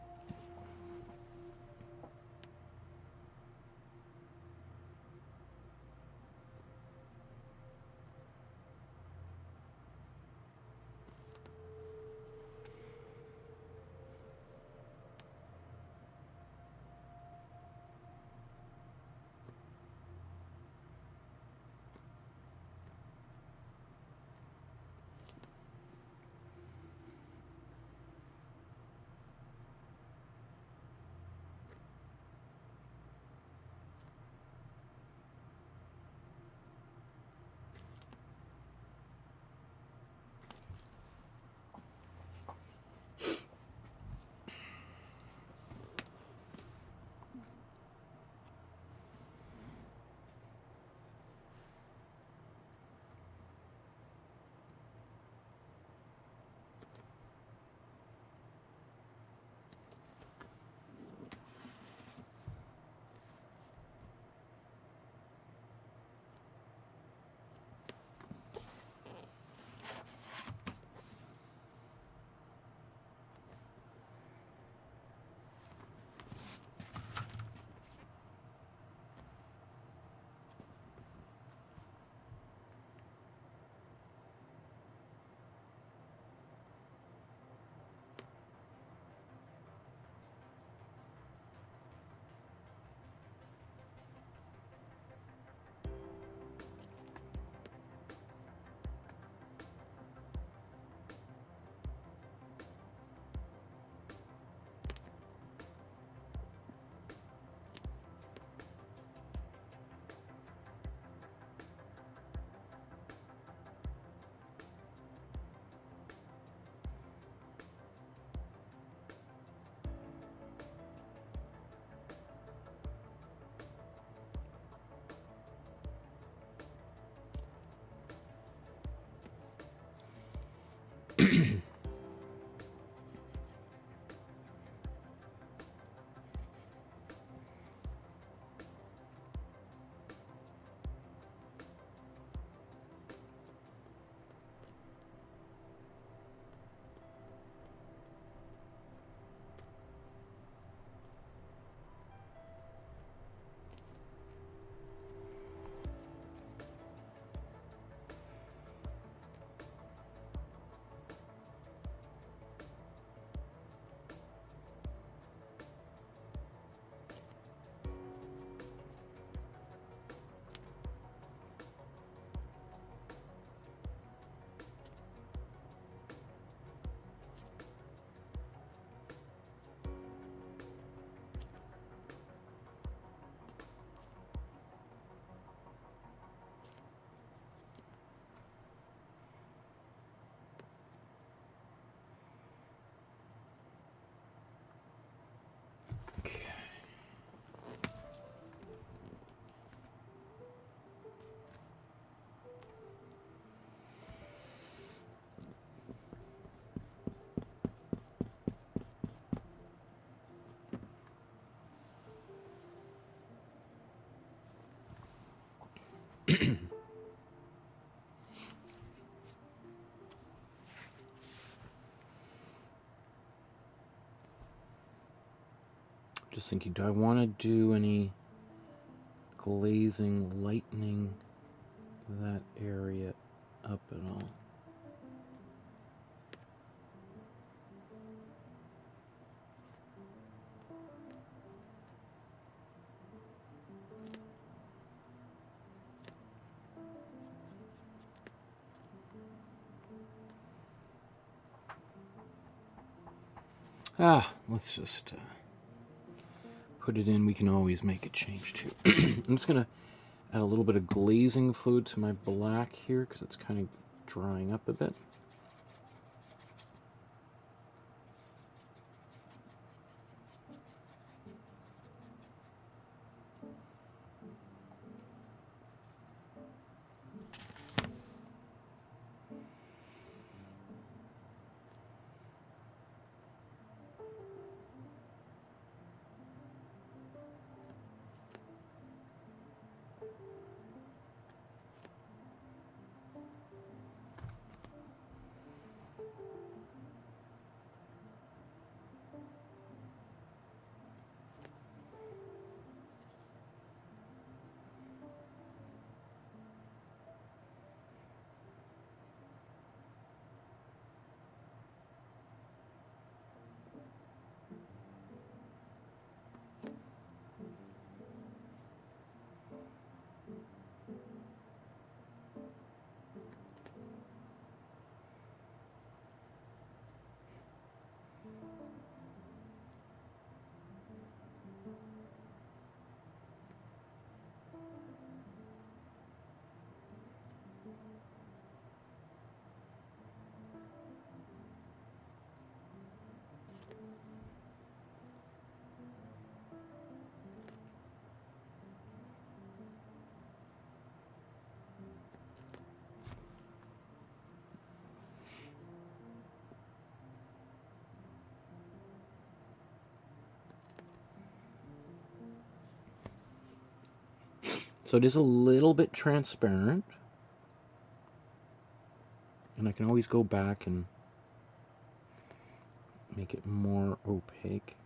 Just thinking, do I want to do any glazing, lightening that area up at all? Let's just put it in. We can always make a change too. I'm just going to add a little bit of glazing fluid to my black here because it's kind of drying up a bit. So it is a little bit transparent, and I can always go back and make it more opaque.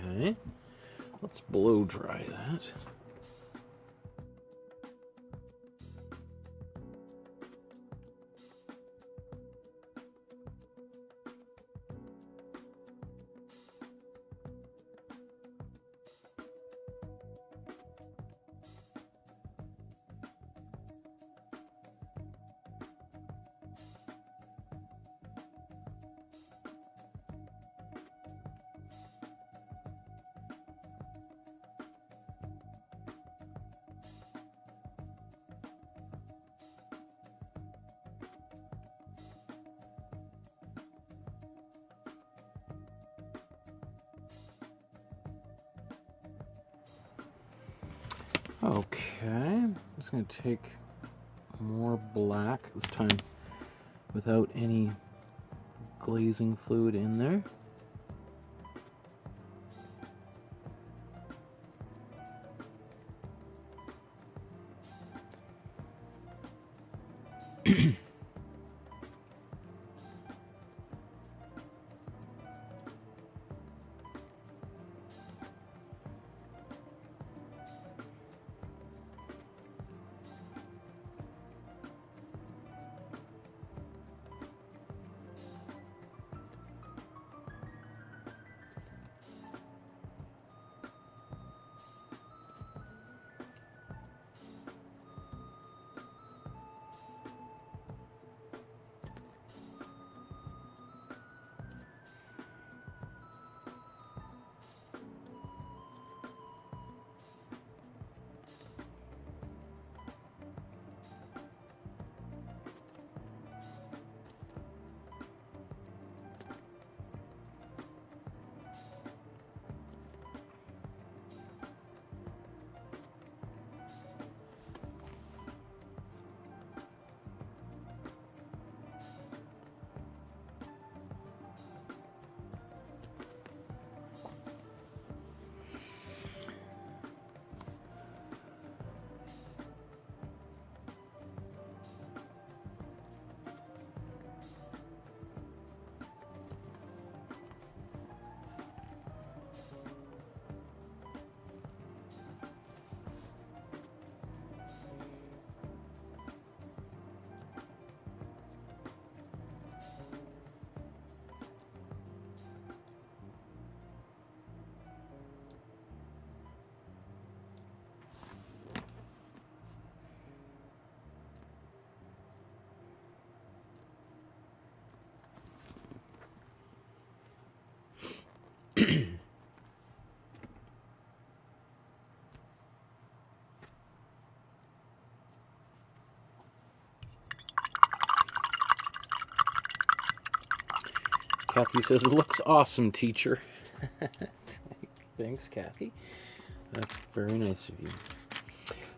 Okay, let's blow dry that. Okay, I'm just going to take more black, this time without any glazing fluid in there. Kathy says, it looks awesome, teacher. Thanks, Kathy. That's very nice of you.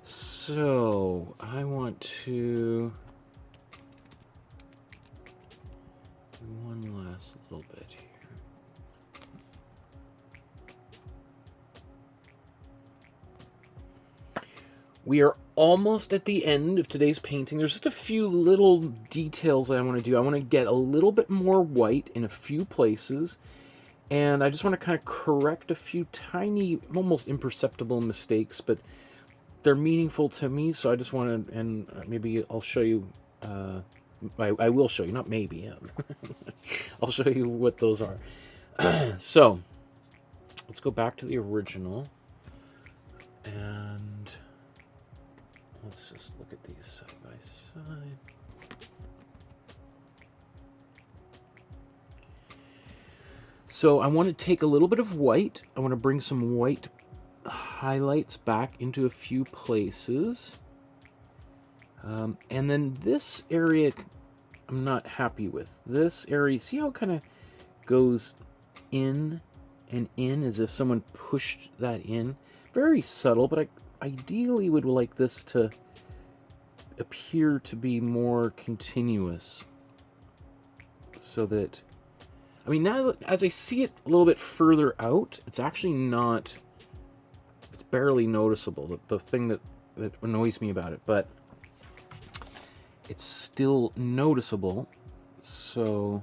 So, I want to do one last little bit here. We are almost at the end of today's painting. There's just a few little details that I want to do. I want to get a little bit more white in a few places, and I just want to kind of correct a few tiny, almost imperceptible mistakes, but they're meaningful to me, so I just want to, and maybe I'll show you, I will show you, not maybe, I'll show you what those are. So, let's go back to the original, and let's just look at these side by side. So I want to take a little bit of white. I want to bring some white highlights back into a few places. And then this area, I'm not happy with. This area, see how it kind of goes in and in as if someone pushed that in? Very subtle, but I ideally would like this to appear to be more continuous, so that, I mean, now as I see it a little bit further out, it's actually not, it's barely noticeable, the thing that annoys me about it, but it's still noticeable. So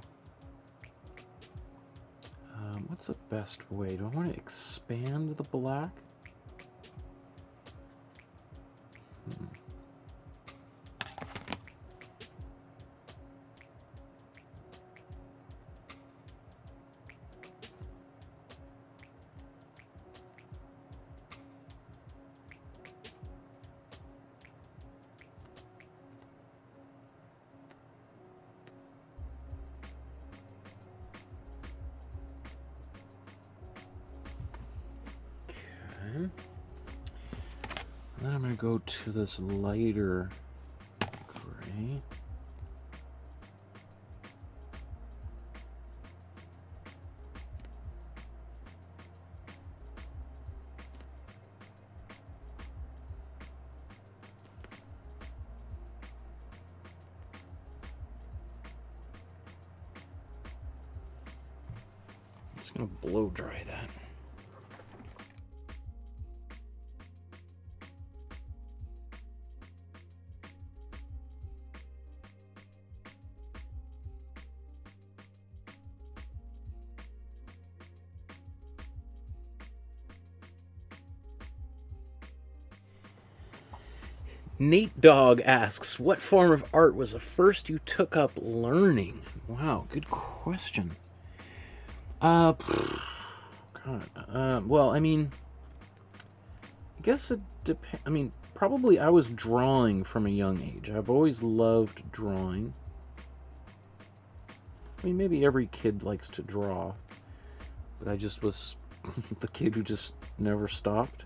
what What's the best way? Do I want to expand the black? And then I'm going to go to this lighter gray. Just going to blow dry that. Nate Dog asks, what form of art was the first you took up learning? Wow, good question. God, well, I mean, I guess it depends. I mean, probably I was drawing from a young age. I've always loved drawing. I mean, maybe every kid likes to draw, but I just was the kid who just never stopped.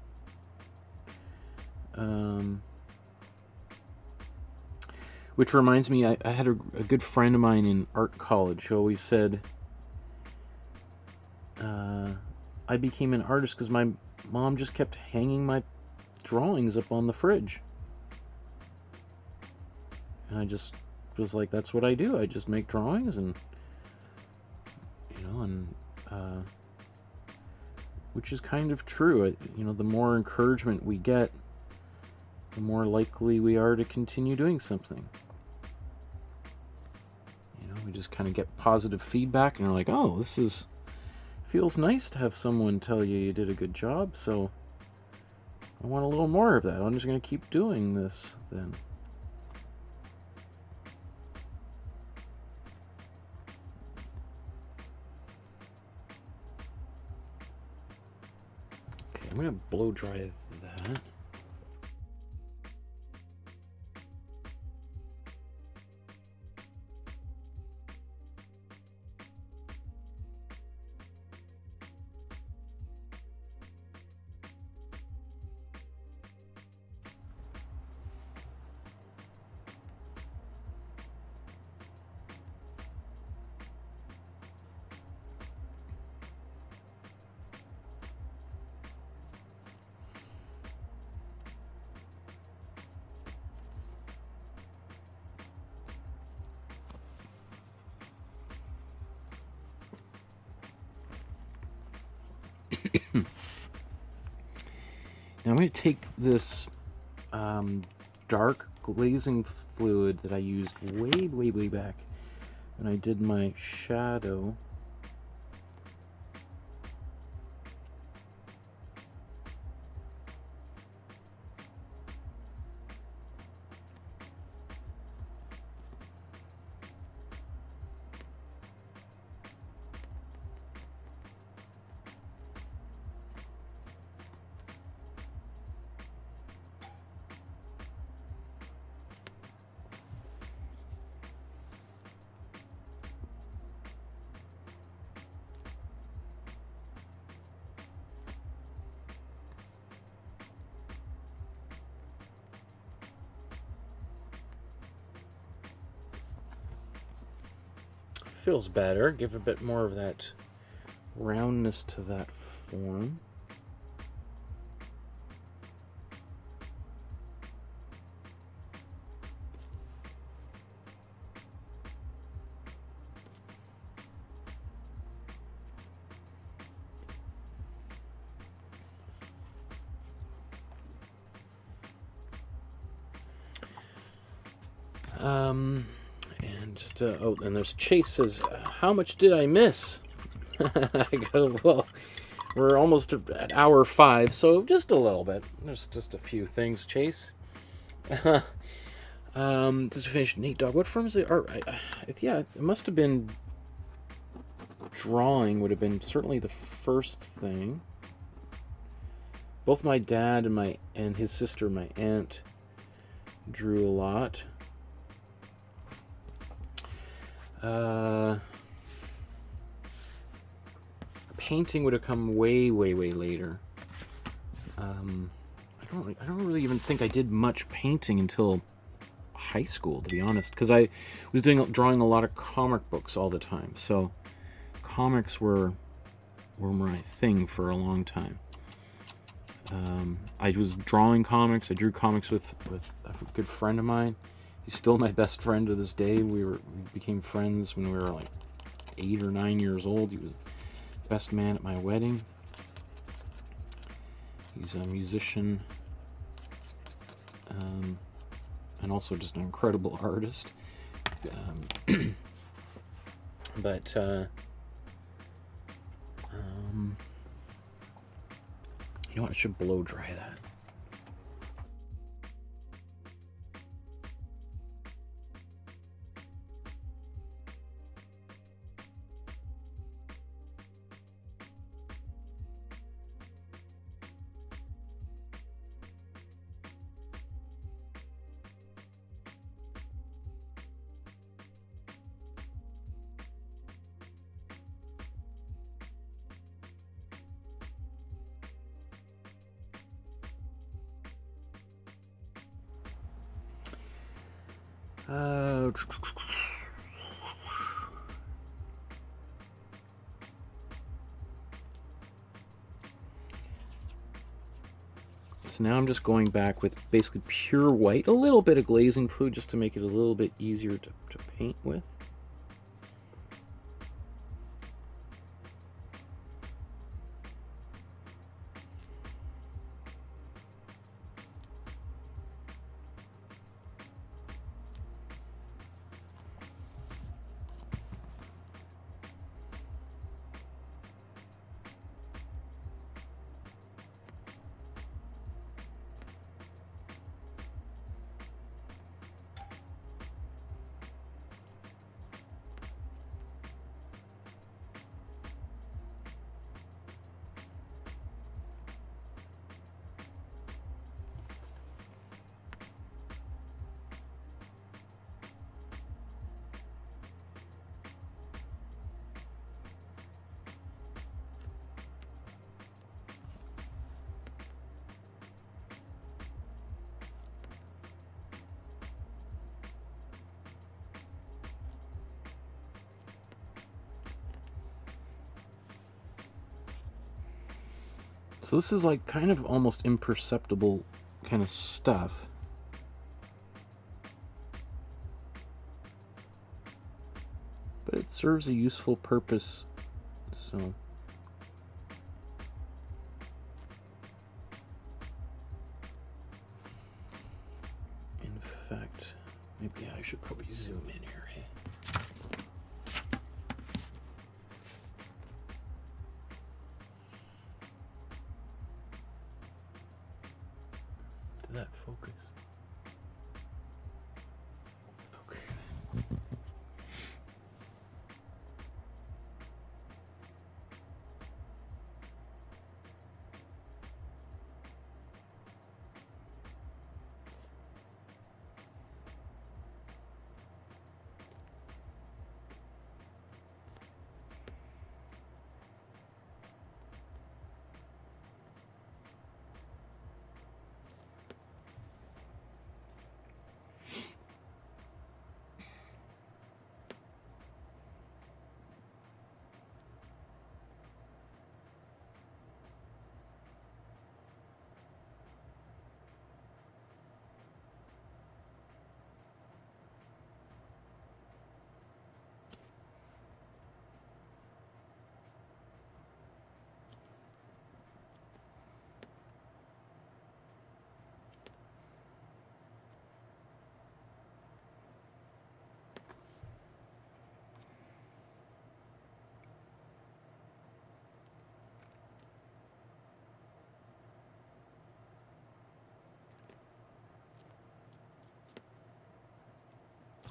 Which reminds me, I had a good friend of mine in art college who always said, I became an artist because my mom just kept hanging my drawings up on the fridge. And I just was like, that's what I do. I just make drawings and, you know, and, which is kind of true. You know, the more encouragement we get, the more likely we are to continue doing something. You know, we just kind of get positive feedback and we're like, oh, this is, feels nice to have someone tell you you did a good job, so I want a little more of that. I'm just going to keep doing this then. Okay, I'm going to blow dry that. Now I'm going to take this dark glazing fluid that I used way back when I did my shadow. Feels better. Give a bit more of that roundness to that form. And just, oh, and there's Chase says, how much did I miss? I go, well, we're almost at hour 5, so just a little bit. There's just a few things, Chase. Just finish Nate Dogg. What firm is it? Yeah, it must have been drawing. Would have been certainly the first thing. Both my dad and his sister, my aunt, drew a lot. Painting would have come way, way, way later. I don't really even think I did much painting until high school, to be honest, because I was drawing a lot of comic books all the time. So comics were my thing for a long time. I was drawing comics. I drew comics with a good friend of mine. He's still my best friend to this day. We became friends when we were like 8 or 9 years old. He was the best man at my wedding. He's a musician, and also just an incredible artist. But you know what? I should blow dry that. So now I'm just going back with basically pure white, a little bit of glazing fluid just to make it a little bit easier to paint with. So this is like kind of almost imperceptible kind of stuff. But it serves a useful purpose, so... In fact, maybe I should probably zoom in here, hey? Did that focus? Okay.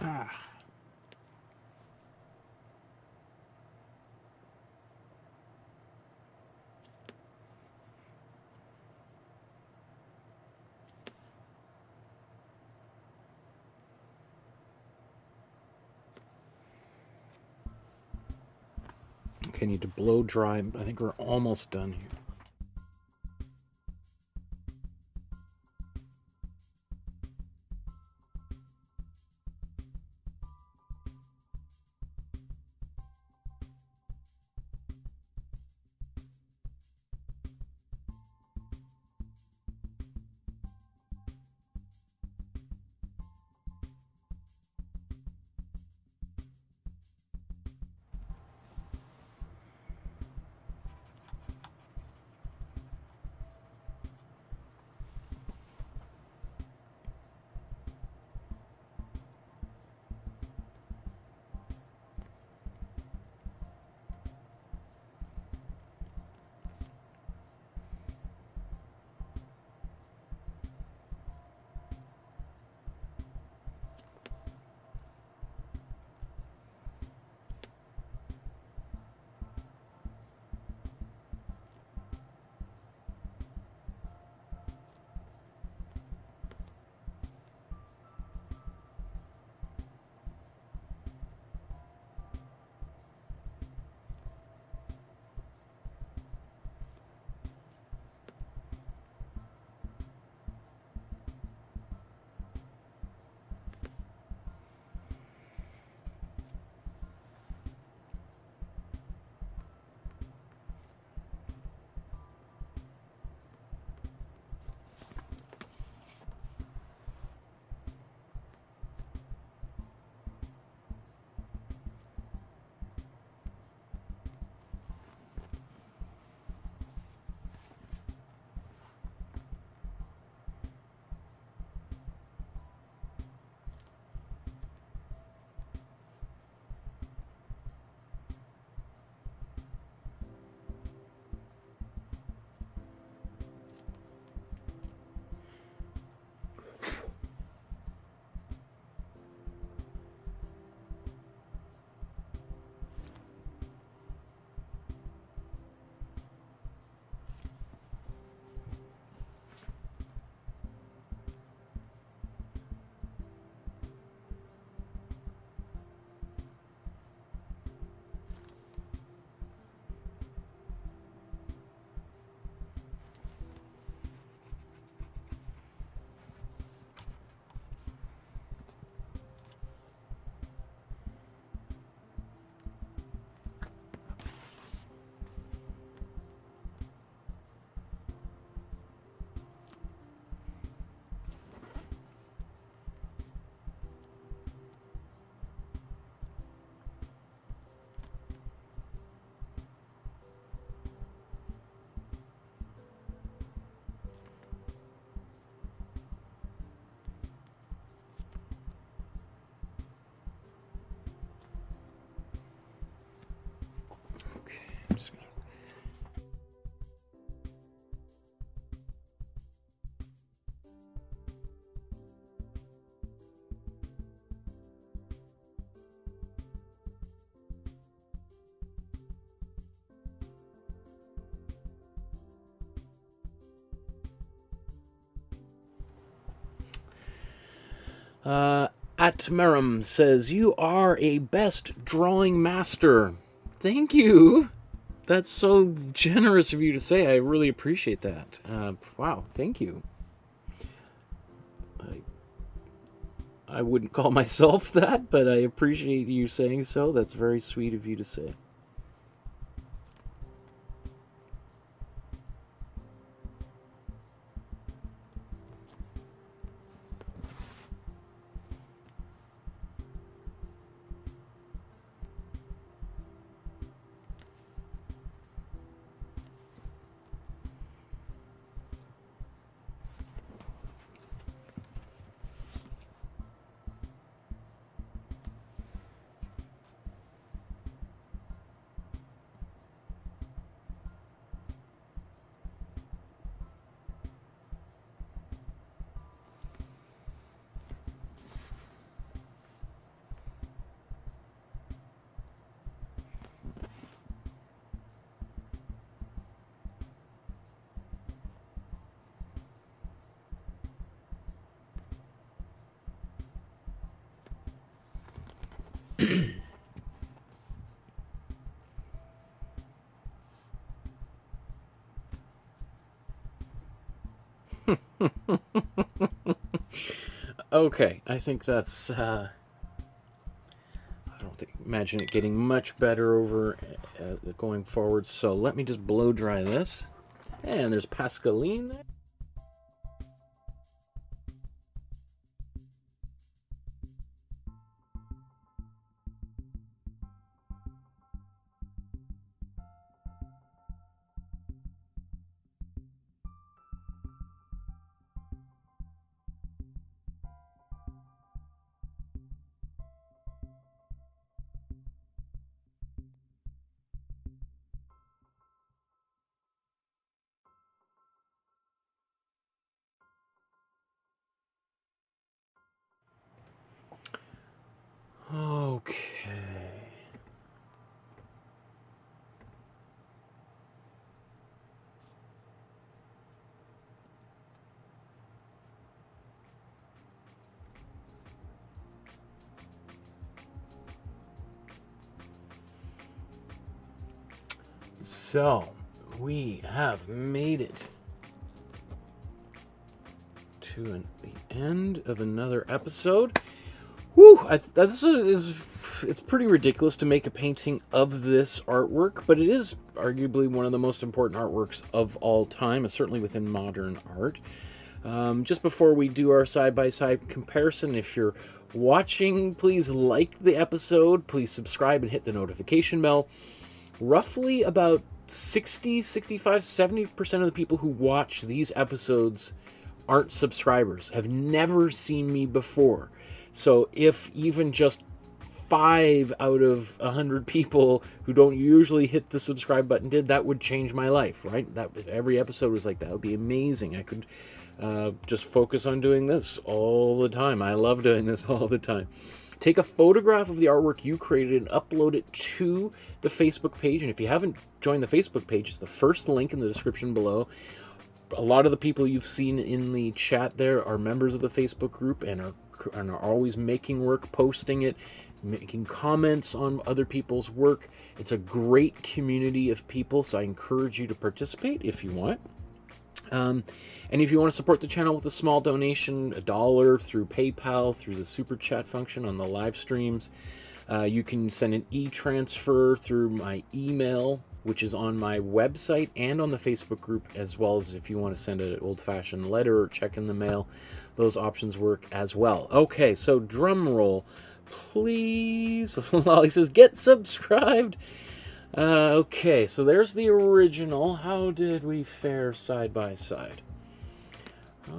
Ah. Okay, I need to blow dry. I think we're almost done here. I'm just gonna... Atmerum says, "You are a best drawing master." Thank you. That's so generous of you to say. I really appreciate that. Wow, thank you. I wouldn't call myself that, but I appreciate you saying so. That's very sweet of you to say. Okay, I think that's, I don't imagine it getting much better over going forward. So let me just blow dry this. And there's Pascaline there. Okay. So, we have made it to the end of another episode. Whew! It's pretty ridiculous to make a painting of this artwork, but it is arguably one of the most important artworks of all time, certainly within modern art. Just before we do our side-by-side comparison, if you're watching, please like the episode, please subscribe and hit the notification bell. Roughly about 60, 65, 70% of the people who watch these episodes aren't subscribers, have never seen me before. So if even just 5 out of 100 people who don't usually hit the subscribe button did, that would change my life, right? That if every episode was like that, would be amazing. I could just focus on doing this all the time. I love doing this all the time. Take a photograph of the artwork you created and upload it to the Facebook page. And if you haven't joined the Facebook page, it's the first link in the description below. A lot of the people you've seen in the chat there are members of the Facebook group and are always making work, posting it, making comments on other people's work. It's a great community of people, so I encourage you to participate if you want. And if you want to support the channel with a small donation, $1 through PayPal, through the Super Chat function on the live streams, you can send an e-transfer through my email, which is on my website and on the Facebook group, as well as if you want to send an old-fashioned letter or check in the mail. Those options work as well. Okay, so drum roll, please. Lolly says, get subscribed. Okay, so there's the original. How did we fare side by side?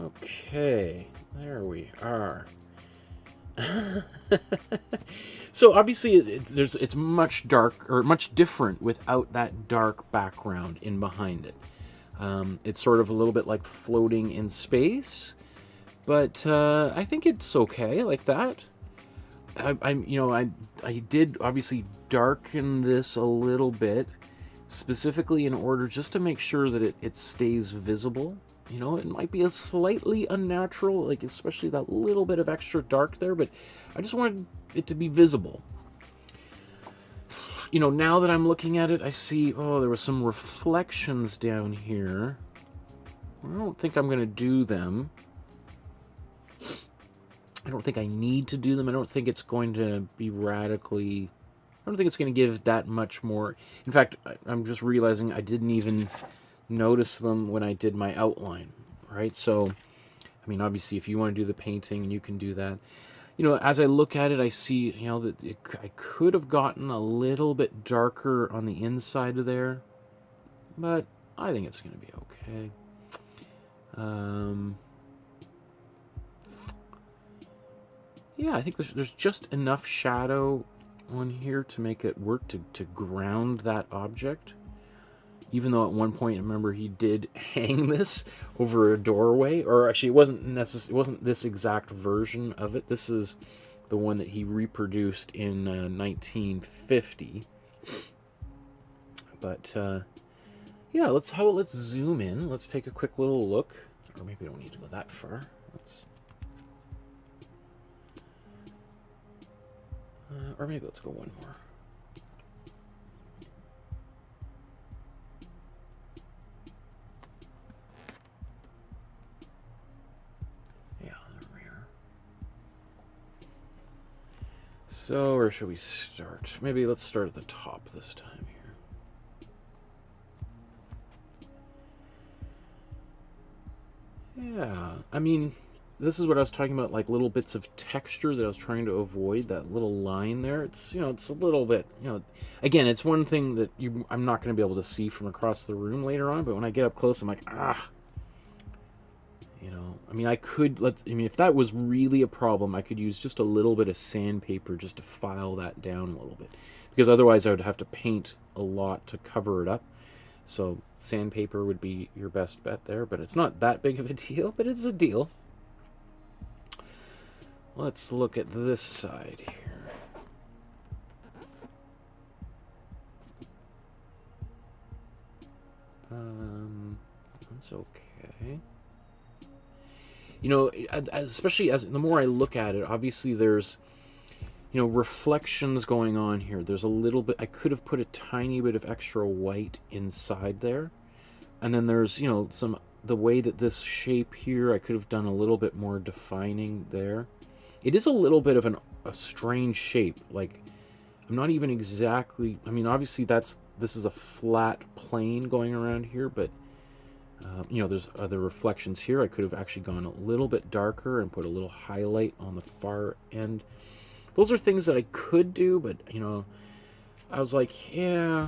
Okay, there we are. So obviously it's much dark, or much different without that dark background in behind it. It's sort of a little bit like floating in space, but I think it's okay like that. I did obviously darken this a little bit, specifically in order just to make sure that it stays visible. You know, it might be a slightly unnatural, like especially that little bit of extra dark there, but I just wanted it to be visible. You know, now that I'm looking at it, I see, oh, there were some reflections down here. I don't think I'm going to do them. I don't think I need to do them. I don't think it's going to be radically... I don't think it's going to give that much more. In fact, I'm just realizing I didn't even notice them when I did my outline, right? So, I mean, obviously, if you want to do the painting, you can do that. You know, as I look at it, I see, you know, that I could have gotten a little bit darker on the inside of there, but I think it's going to be okay. Yeah, I think there's just enough shadow on here to make it work to ground that object. Even though at one point, remember, he did hang this over a doorway, or actually it wasn't this exact version of it. This is the one that he reproduced in 1950. But yeah, let's zoom in. Let's take a quick little look, or maybe we don't need to go that far. Or maybe let's go one more. So, where should we start? Maybe let's start at the top this time here. Yeah, I mean, this is what I was talking about, like little bits of texture that I was trying to avoid, that little line there. It's, you know, it's a little bit, you know, again, it's one thing that I'm not going to be able to see from across the room later on, but when I get up close, I'm like, ah. You know, I mean, if that was really a problem, I could use just a little bit of sandpaper just to file that down a little bit. Because otherwise I would have to paint a lot to cover it up. So sandpaper would be your best bet there, but it's not that big of a deal, but it's a deal. Let's look at this side here. That's okay. You know, especially as the more I look at it, obviously there's, you know, reflections going on here. There's a little bit, I could have put a tiny bit of extra white inside there. And then there's, you know, the way that this shape here, I could have done a little bit more defining there. It is a little bit of a strange shape. Like, I'm not even exactly, I mean, obviously this is a flat plane going around here, but you know, there's other reflections here. I could have actually gone a little bit darker and put a little highlight on the far end. Those are things that I could do, but, you know, I was like, yeah,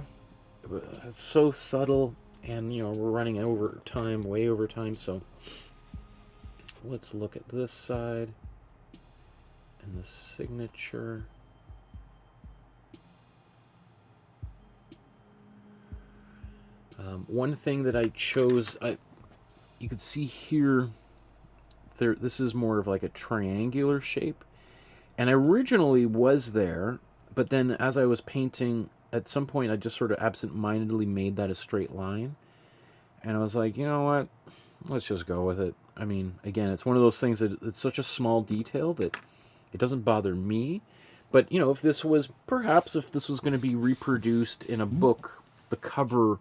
it's so subtle, and, you know, we're running over time, way over time, so let's look at this side and the signature. One thing that I chose, you can see here, this is more of like a triangular shape. And I originally was there, but then as I was painting, at some point I just sort of absent-mindedly made that a straight line. And I was like, you know what, let's just go with it. I mean, again, it's one of those things that it's such a small detail that it doesn't bother me. But, you know, if this was going to be reproduced in a book, the cover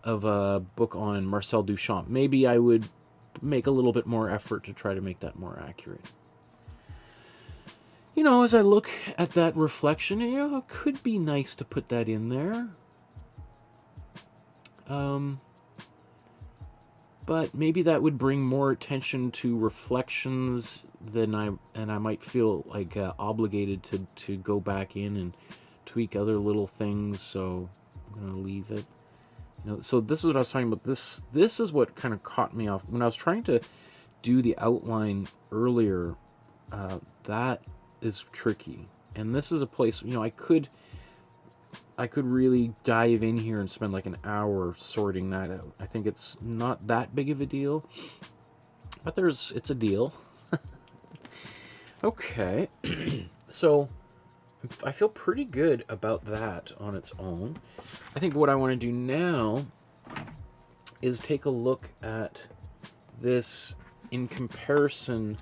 of a book on Marcel Duchamp, maybe I would make a little bit more effort to try to make that more accurate. You know, as I look at that reflection, you know, it could be nice to put that in there. But maybe that would bring more attention to reflections than I might feel like obligated to go back in and tweak other little things, so I'm going to leave it. You know, so this is what I was talking about. This is what kind of caught me off when I was trying to do the outline earlier. That is tricky, and this is a place, you know, I could really dive in here and spend like an hour sorting that out. I think it's not that big of a deal, but it's a deal. Okay, so I feel pretty good about that on its own. I think what I want to do now is take a look at this in comparison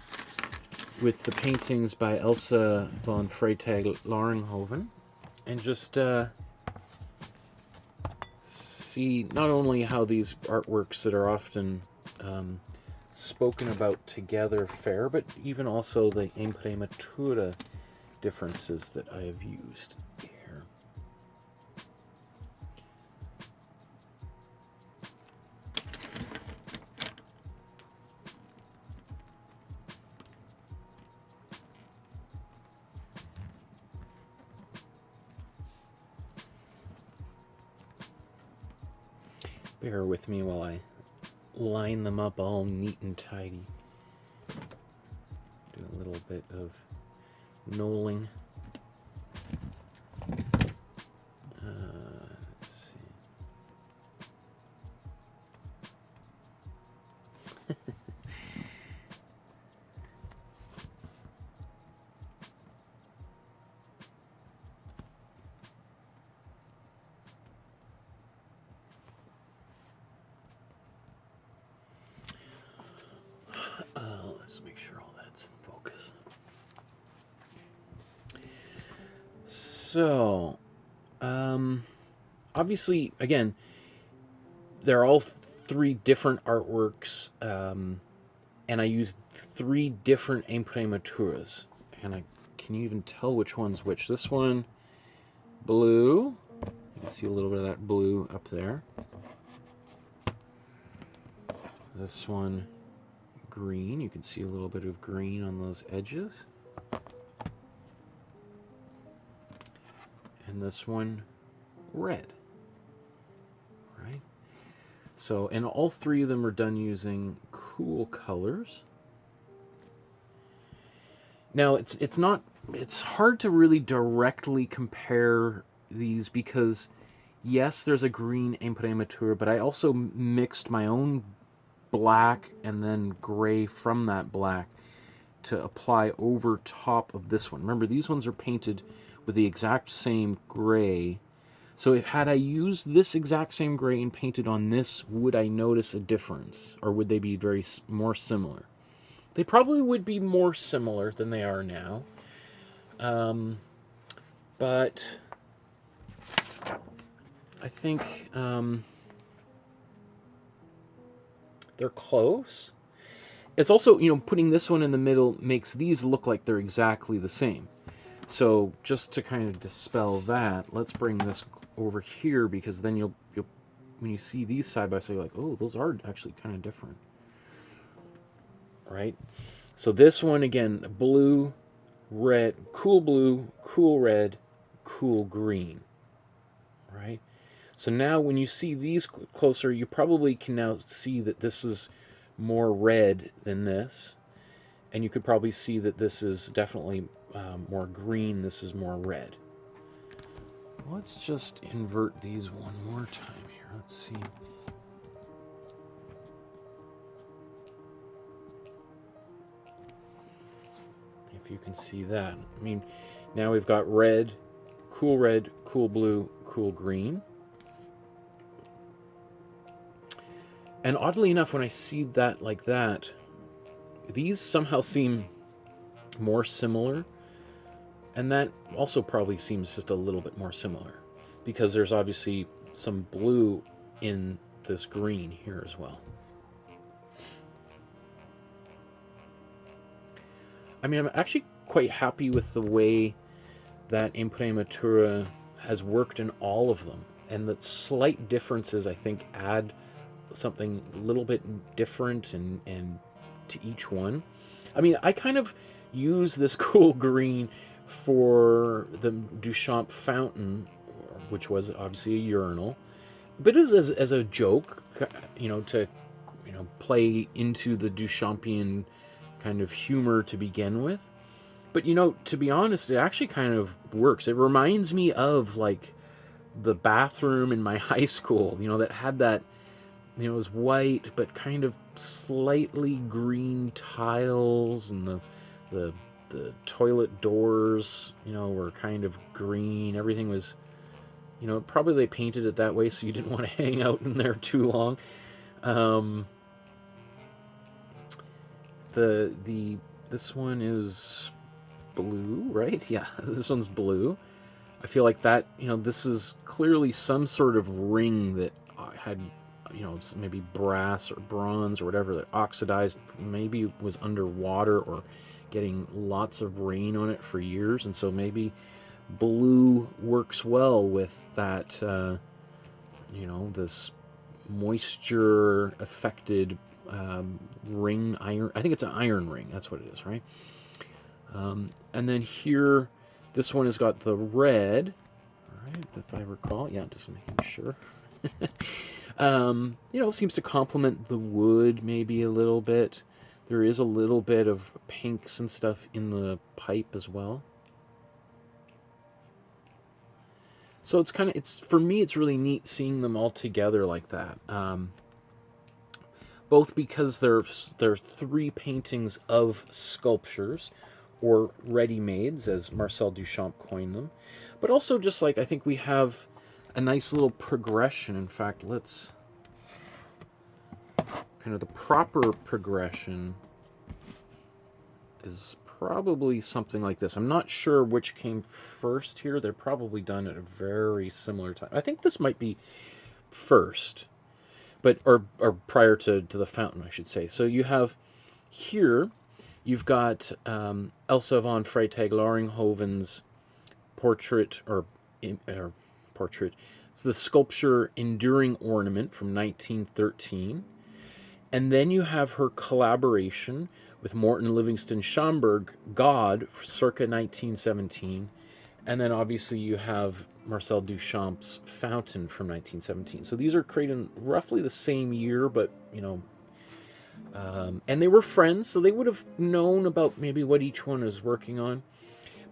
with the paintings by Elsa von Freytag-Loringhoven, and just see not only how these artworks that are often spoken about together fare, but even also the Imprimatura differences that I have used here. Bear with me while I line them up all neat and tidy. Do a little bit of knolling. Let's see. Let's make sure all that's in focus. So, obviously, again, they're all three different artworks, and I used three different imprimaturas, and I can you even tell which one's which? This one, blue. You can see a little bit of that blue up there. This one, green. You can see a little bit of green on those edges. And this one, red. Right? So, and all three of them are done using cool colors. Now, it's hard to really directly compare these because, yes, there's a green Imprimatura, but I also mixed my own black and then gray from that black to apply over top of this one. Remember, these ones are painted with the exact same gray. So had I used this exact same gray and painted on this, would I notice a difference? Or would they be more similar? They probably would be more similar than they are now. But I think they're close. It's also, you know, putting this one in the middle makes these look like they're exactly the same. So just to kind of dispel that, let's bring this over here, because then you'll when you see these side by side, you're like, oh, those are actually kind of different. Right? So this one, again, blue, red, cool red, cool green. Right? So now when you see these closer, you probably can now see that this is more red than this. And you could probably see that this is definitely more green, this is more red. Let's just invert these one more time here. Let's see. If you can see that. I mean, now we've got red, cool blue, cool green. And oddly enough, when I see that like that, these somehow seem more similar. And that also probably seems just a little bit more similar, because there's obviously some blue in this green here as well. I mean, I'm actually quite happy with the way that Imprimatura has worked in all of them. And the slight differences, I think, add something a little bit different and to each one. I mean, I kind of use this cool green for the Duchamp fountain, which was obviously a urinal, but it was as a joke, you know, to, you know, play into the Duchampian kind of humor to begin with. But, you know, to be honest, it actually kind of works. It reminds me of, like, the bathroom in my high school, you know, that had that, you know, it was white, but kind of slightly green tiles, and the toilet doors, you know, were kind of green. Everything was, you know, probably they painted it that way so you didn't want to hang out in there too long. This one is blue, right? Yeah, this one's blue. I feel like that, you know, this is clearly some sort of ring that had, you know, maybe brass or bronze or whatever that oxidized, maybe was underwater or getting lots of rain on it for years, and so maybe blue works well with that, you know, this moisture affected ring, iron. I think it's an iron ring. That's what it is, right? And then here, this one has got the red. All right, if I recall, yeah, just making sure. You know, seems to complement the wood maybe a little bit. There is a little bit of pinks and stuff in the pipe as well. So it's kind of, for me, it's really neat seeing them all together like that. Both because they're three paintings of sculptures, or ready-mades, as Marcel Duchamp coined them. But also just like, I think we have a nice little progression. In fact, let's... kind of the proper progression is probably something like this. I'm not sure which came first here. They're probably done at a very similar time. I think this might be first, but or prior to the fountain, I should say. So you have here, You've got Elsa von Freytag-Loringhoven's portrait, or portrait. It's the sculpture Enduring Ornament from 1913. And then you have her collaboration with Morton Livingston Schomburg, God, circa 1917. And then obviously you have Marcel Duchamp's Fountain from 1917. So these are created in roughly the same year, but, you know, and they were friends, so they would have known about maybe what each one is working on.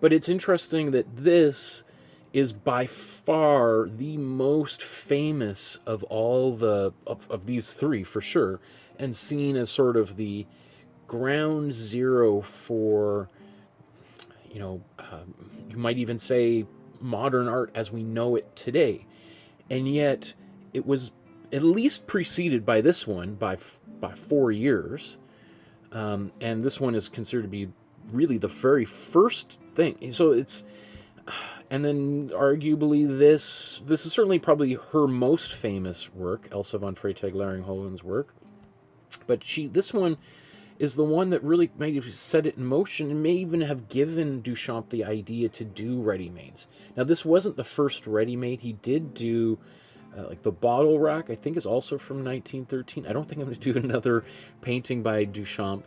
But it's interesting that this is by far the most famous of all the of these three, for sure, and seen as sort of the ground zero for, you know, you might even say modern art as we know it today. And yet it was at least preceded by this one by 4 years, and this one is considered to be really the very first thing. So it's, and then arguably this is certainly probably her most famous work, Elsa von Freytag-Loringhoven's work. But this one is the one that really might have set it in motion and may even have given Duchamp the idea to do ready-mades. Now, this wasn't the first ready-made. He did do like the bottle rack, I think, is also from 1913. I don't think I'm going to do another painting by Duchamp,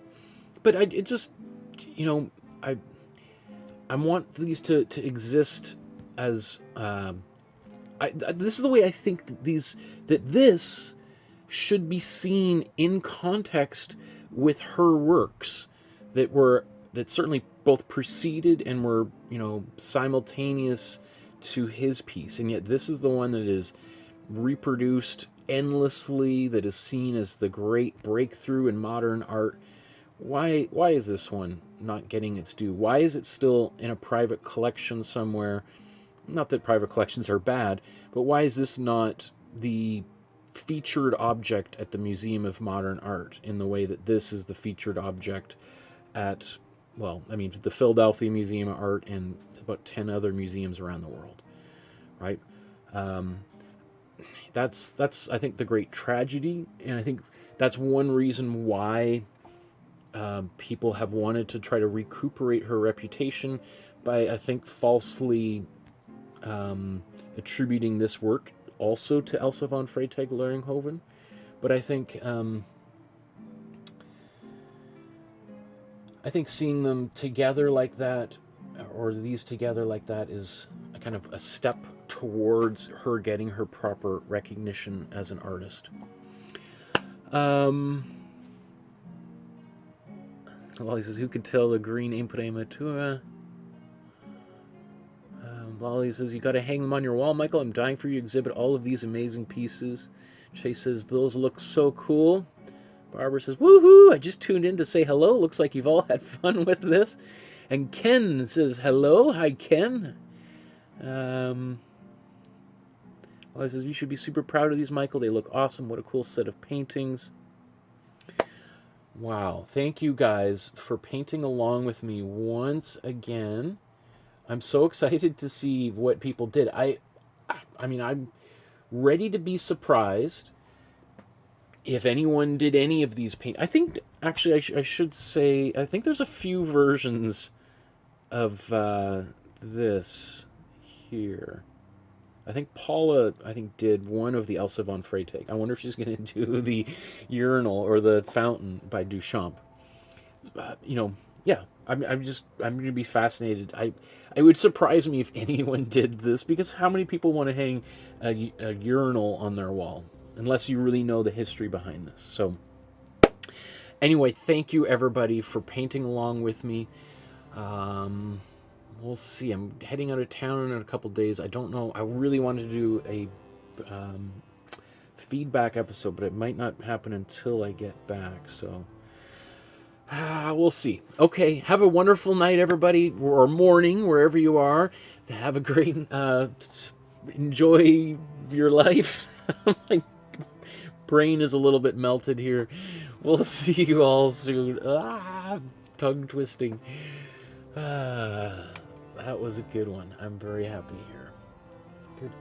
but it just, you know, I want these to exist as this is the way I think that this should be seen in context with her works that certainly both preceded and were, you know, simultaneous to his piece, and yet this is the one that is reproduced endlessly, that is seen as the great breakthrough in modern art. Why is this one not getting its due? Why is it still in a private collection somewhere? Not that private collections are bad, but why is this not the featured object at the Museum of Modern Art in the way that this is the featured object at, well, I mean, the Philadelphia Museum of Art and about 10 other museums around the world, right? That's I think the great tragedy, and I think that's one reason why people have wanted to try to recuperate her reputation by, I think, falsely attributing this work also to Elsa von Freytag-Loringhoven. But I think seeing them together like that, or these together like that, is a kind of a step towards her getting her proper recognition as an artist. Well, he says, who can tell the green Imprimatura? Lolly says, you got to hang them on your wall, Michael. I'm dying for you to exhibit all of these amazing pieces. Chase says, those look so cool. Barbara says, woohoo, I just tuned in to say hello. Looks like you've all had fun with this. And Ken says, hello. Hi, Ken. Lolly says, you should be super proud of these, Michael. They look awesome. What a cool set of paintings. Wow. Thank you guys for painting along with me once again. I'm so excited to see what people did. I mean, I'm ready to be surprised if anyone did any of these paint. I think, actually, I should say, I think there's a few versions of this here. I think Paula, did one of the Elsa von Freytag. I wonder if she's going to do the urinal or the fountain by Duchamp. You know, yeah, I'm going to be fascinated. It would surprise me if anyone did this, because how many people want to hang a urinal on their wall, unless you really know the history behind this. So, anyway, thank you everybody for painting along with me. We'll see. I'm heading out of town in a couple days. I don't know. I really wanted to do a feedback episode, but it might not happen until I get back. So we'll see. Okay, have a wonderful night, everybody, or morning, wherever you are. Have a great, enjoy your life. My brain is a little bit melted here. We'll see you all soon. Tongue twisting. That was a good one. I'm very happy here. Good.